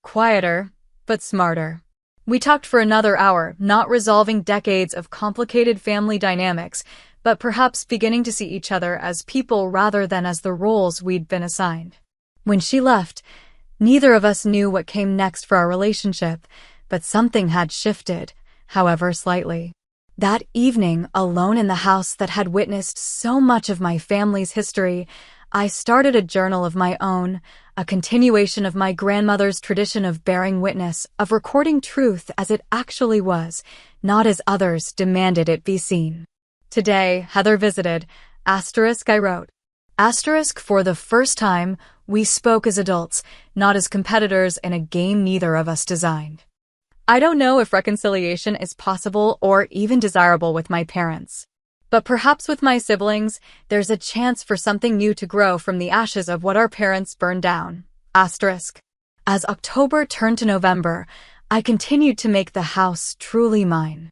[SPEAKER 1] Quieter, but smarter. We talked for another hour, not resolving decades of complicated family dynamics, but perhaps beginning to see each other as people rather than as the roles we'd been assigned. When she left, neither of us knew what came next for our relationship, but something had shifted, however slightly. That evening, alone in the house that had witnessed so much of my family's history, I started a journal of my own, a continuation of my grandmother's tradition of bearing witness, of recording truth as it actually was, not as others demanded it be seen. Today, Heather visited. I wrote. For the first time, we spoke as adults, not as competitors in a game neither of us designed. I don't know if reconciliation is possible or even desirable with my parents. But perhaps with my siblings, there's a chance for something new to grow from the ashes of what our parents burned down. As October turned to November, I continued to make the house truly mine.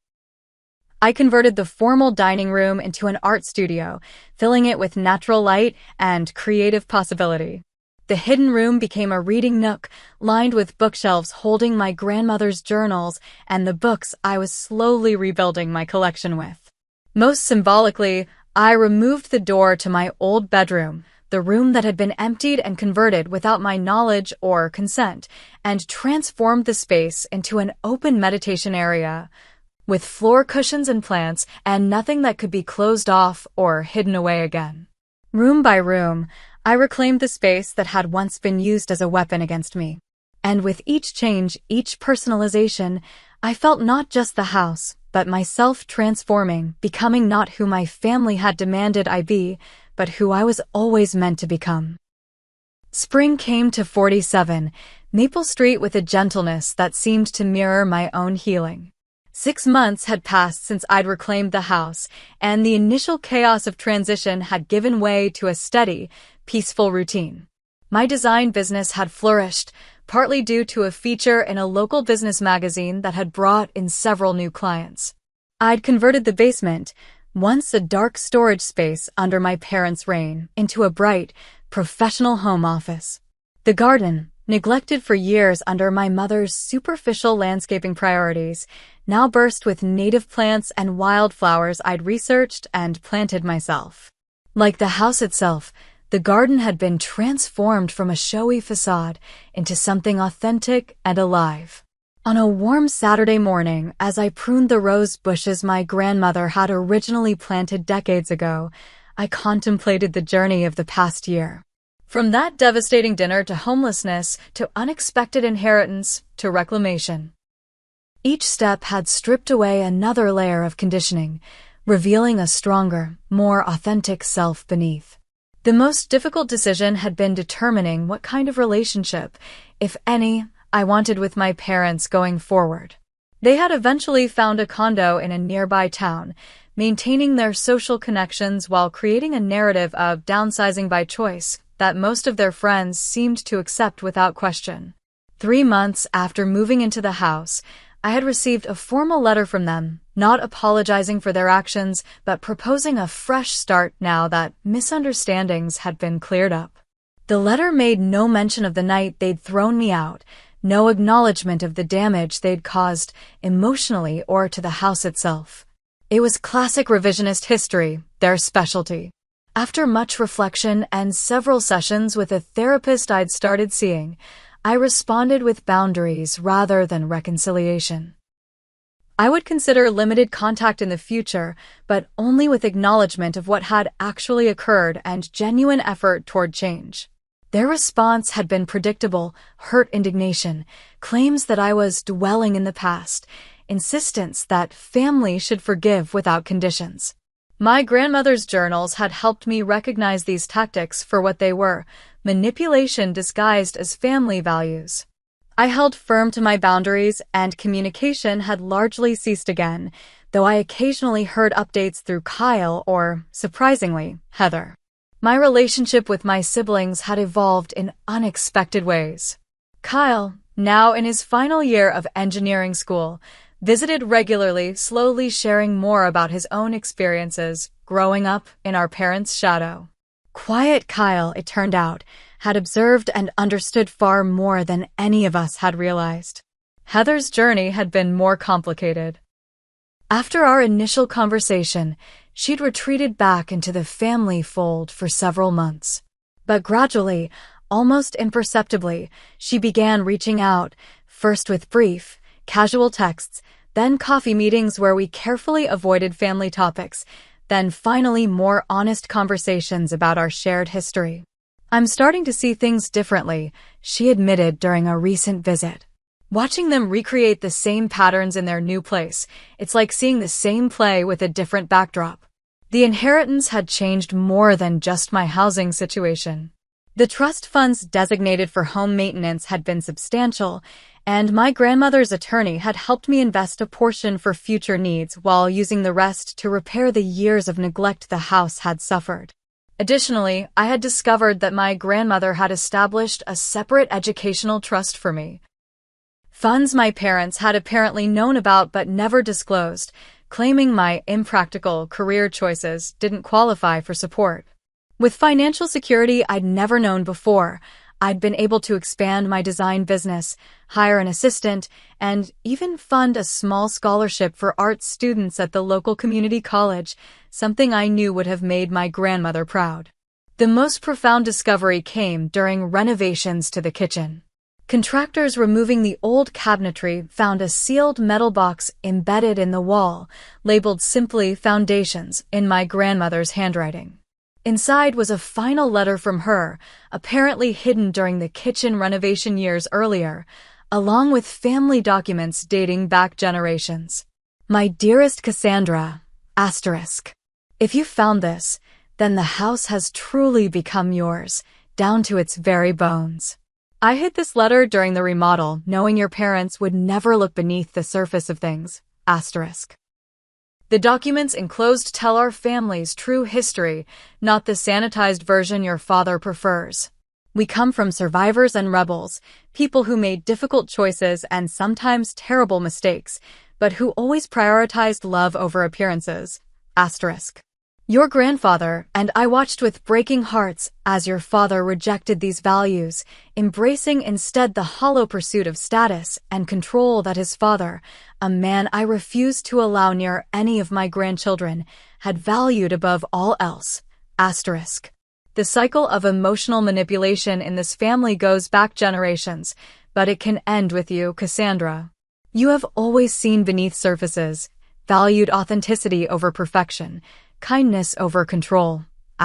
[SPEAKER 1] I converted the formal dining room into an art studio, filling it with natural light and creative possibility. The hidden room became a reading nook, lined with bookshelves holding my grandmother's journals and the books I was slowly rebuilding my collection with. Most symbolically, I removed the door to my old bedroom, the room that had been emptied and converted without my knowledge or consent, and transformed the space into an open meditation area, with floor cushions and plants and nothing that could be closed off or hidden away again. Room by room, I reclaimed the space that had once been used as a weapon against me. And with each change, each personalization, I felt not just the house, but myself transforming, becoming not who my family had demanded I be, but who I was always meant to become. Spring came to 47 Maple Street with a gentleness that seemed to mirror my own healing. 6 months had passed since I'd reclaimed the house, and the initial chaos of transition had given way to a steady, peaceful routine. My design business had flourished, partly due to a feature in a local business magazine that had brought in several new clients. I'd converted the basement, once a dark storage space under my parents' reign, into a bright, professional home office. The garden, neglected for years under my mother's superficial landscaping priorities, now burst with native plants and wildflowers I'd researched and planted myself. Like the house itself, the garden had been transformed from a showy facade into something authentic and alive. On a warm Saturday morning, as I pruned the rose bushes my grandmother had originally planted decades ago, I contemplated the journey of the past year. From that devastating dinner to homelessness, to unexpected inheritance, to reclamation. Each step had stripped away another layer of conditioning, revealing a stronger, more authentic self beneath. The most difficult decision had been determining what kind of relationship, if any, I wanted with my parents going forward. They had eventually found a condo in a nearby town, maintaining their social connections while creating a narrative of downsizing by choice that most of their friends seemed to accept without question. 3 months after moving into the house, I had received a formal letter from them, not apologizing for their actions, but proposing a fresh start now that misunderstandings had been cleared up. The letter made no mention of the night they'd thrown me out, no acknowledgement of the damage they'd caused emotionally or to the house itself. It was classic revisionist history, their specialty. After much reflection and several sessions with a therapist I'd started seeing, I responded with boundaries rather than reconciliation. I would consider limited contact in the future, but only with acknowledgement of what had actually occurred and genuine effort toward change. Their response had been predictable: hurt indignation, claims that I was dwelling in the past, insistence that family should forgive without conditions. My grandmother's journals had helped me recognize these tactics for what they were: manipulation disguised as family values. I held firm to my boundaries, and communication had largely ceased again, though I occasionally heard updates through Kyle or, surprisingly, Heather. My relationship with my siblings had evolved in unexpected ways. Kyle, now in his final year of engineering school, visited regularly, slowly sharing more about his own experiences growing up in our parents' shadow. Quiet Kyle, it turned out, had observed and understood far more than any of us had realized. Heather's journey had been more complicated. After our initial conversation, she'd retreated back into the family fold for several months. But gradually, almost imperceptibly, she began reaching out, first with brief, casual texts, then coffee meetings where we carefully avoided family topics, then finally more honest conversations about our shared history. I'm starting to see things differently, she admitted during a recent visit. Watching them recreate the same patterns in their new place, it's like seeing the same play with a different backdrop. The inheritance had changed more than just my housing situation. The trust funds designated for home maintenance had been substantial, and my grandmother's attorney had helped me invest a portion for future needs while using the rest to repair the years of neglect the house had suffered. Additionally, I had discovered that my grandmother had established a separate educational trust for me. Funds my parents had apparently known about but never disclosed, claiming my impractical career choices didn't qualify for support. With financial security I'd never known before, I'd been able to expand my design business, hire an assistant, and even fund a small scholarship for art students at the local community college, something I knew would have made my grandmother proud. The most profound discovery came during renovations to the kitchen. Contractors removing the old cabinetry found a sealed metal box embedded in the wall, labeled simply Foundations, in my grandmother's handwriting. Inside was a final letter from her, apparently hidden during the kitchen renovation years earlier, along with family documents dating back generations. My dearest Cassandra, *. If you found this, then the house has truly become yours, down to its very bones. I hid this letter during the remodel, knowing your parents would never look beneath the surface of things, *. The documents enclosed tell our family's true history, not the sanitized version your father prefers. We come from survivors and rebels, people who made difficult choices and sometimes terrible mistakes, but who always prioritized love over appearances, *. Your grandfather and I watched with breaking hearts as your father rejected these values, embracing instead the hollow pursuit of status and control that his father, a man I refused to allow near any of my grandchildren, had valued above all else, *. The cycle of emotional manipulation in this family goes back generations, but it can end with you, Cassandra. You have always seen beneath surfaces, valued authenticity over perfection, kindness over control, *.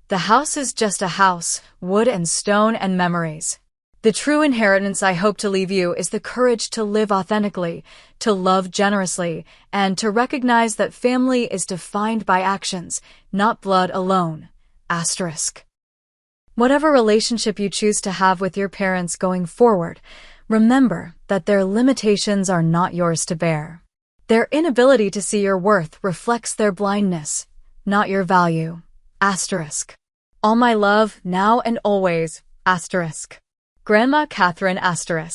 [SPEAKER 1] The house is just a house, wood and stone and memories. The true inheritance I hope to leave you is the courage to live authentically, to love generously, and to recognize that family is defined by actions, not blood alone, *. Whatever relationship you choose to have with your parents going forward, remember that their limitations are not yours to bear. Their inability to see your worth reflects their blindness, not your value, *. All my love, now and always, *. Grandma Catherine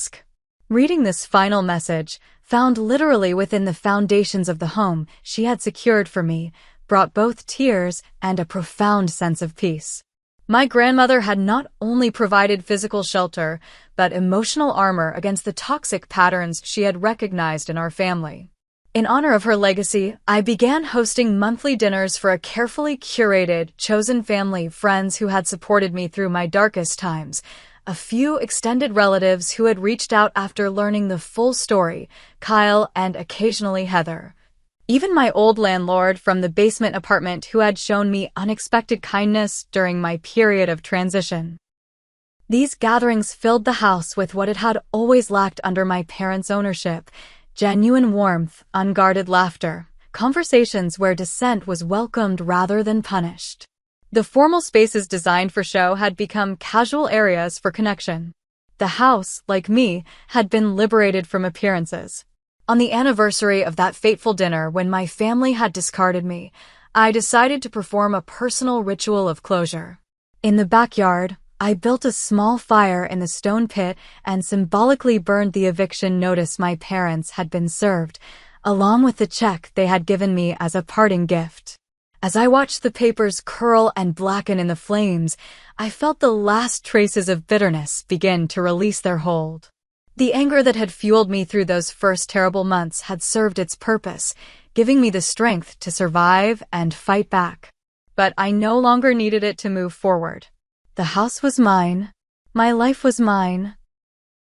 [SPEAKER 1] *. Reading this final message, found literally within the foundations of the home she had secured for me, brought both tears and a profound sense of peace. My grandmother had not only provided physical shelter, but emotional armor against the toxic patterns she had recognized in our family. In honor of her legacy, I began hosting monthly dinners for a carefully curated, chosen family, friends who had supported me through my darkest times, a few extended relatives who had reached out after learning the full story, Kyle and occasionally Heather. Even my old landlord from the basement apartment who had shown me unexpected kindness during my period of transition. These gatherings filled the house with what it had always lacked under my parents' ownership: genuine warmth, unguarded laughter, conversations where dissent was welcomed rather than punished. The formal spaces designed for show had become casual areas for connection. The house, like me, had been liberated from appearances. On the anniversary of that fateful dinner when my family had discarded me, I decided to perform a personal ritual of closure. In the backyard, I built a small fire in the stone pit and symbolically burned the eviction notice my parents had been served, along with the check they had given me as a parting gift. As I watched the papers curl and blacken in the flames, I felt the last traces of bitterness begin to release their hold. The anger that had fueled me through those first terrible months had served its purpose, giving me the strength to survive and fight back. But I no longer needed it to move forward. The house was mine, my life was mine,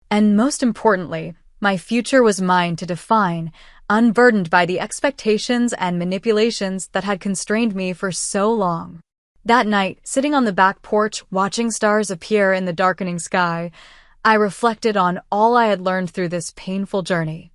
[SPEAKER 1] and most importantly, my future was mine to define, unburdened by the expectations and manipulations that had constrained me for so long. That night, sitting on the back porch, watching stars appear in the darkening sky, I reflected on all I had learned through this painful journey.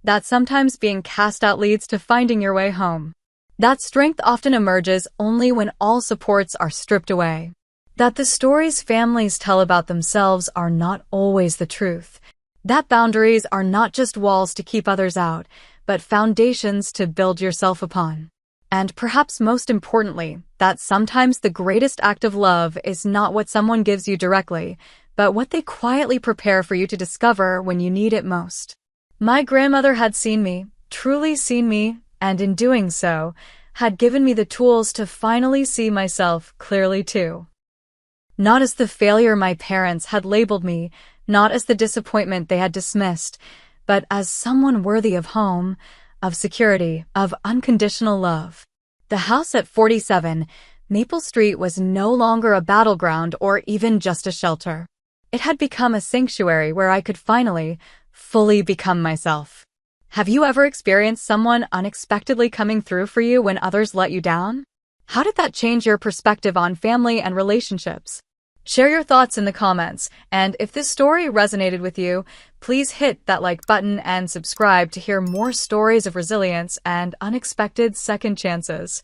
[SPEAKER 1] That sometimes being cast out leads to finding your way home. That strength often emerges only when all supports are stripped away. That the stories families tell about themselves are not always the truth. That boundaries are not just walls to keep others out, but foundations to build yourself upon. And perhaps most importantly, that sometimes the greatest act of love is not what someone gives you directly, but what they quietly prepare for you to discover when you need it most. My grandmother had seen me, truly seen me, and in doing so, had given me the tools to finally see myself clearly too. Not as the failure my parents had labeled me, not as the disappointment they had dismissed, but as someone worthy of home, of security, of unconditional love. The house at 47 Maple Street was no longer a battleground or even just a shelter. It had become a sanctuary where I could finally, fully become myself. Have you ever experienced someone unexpectedly coming through for you when others let you down? How did that change your perspective on family and relationships? Share your thoughts in the comments, and if this story resonated with you, please hit that like button and subscribe to hear more stories of resilience and unexpected second chances.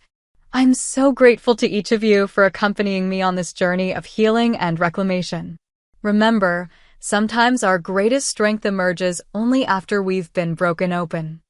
[SPEAKER 1] I'm so grateful to each of you for accompanying me on this journey of healing and reclamation. Remember, sometimes our greatest strength emerges only after we've been broken open.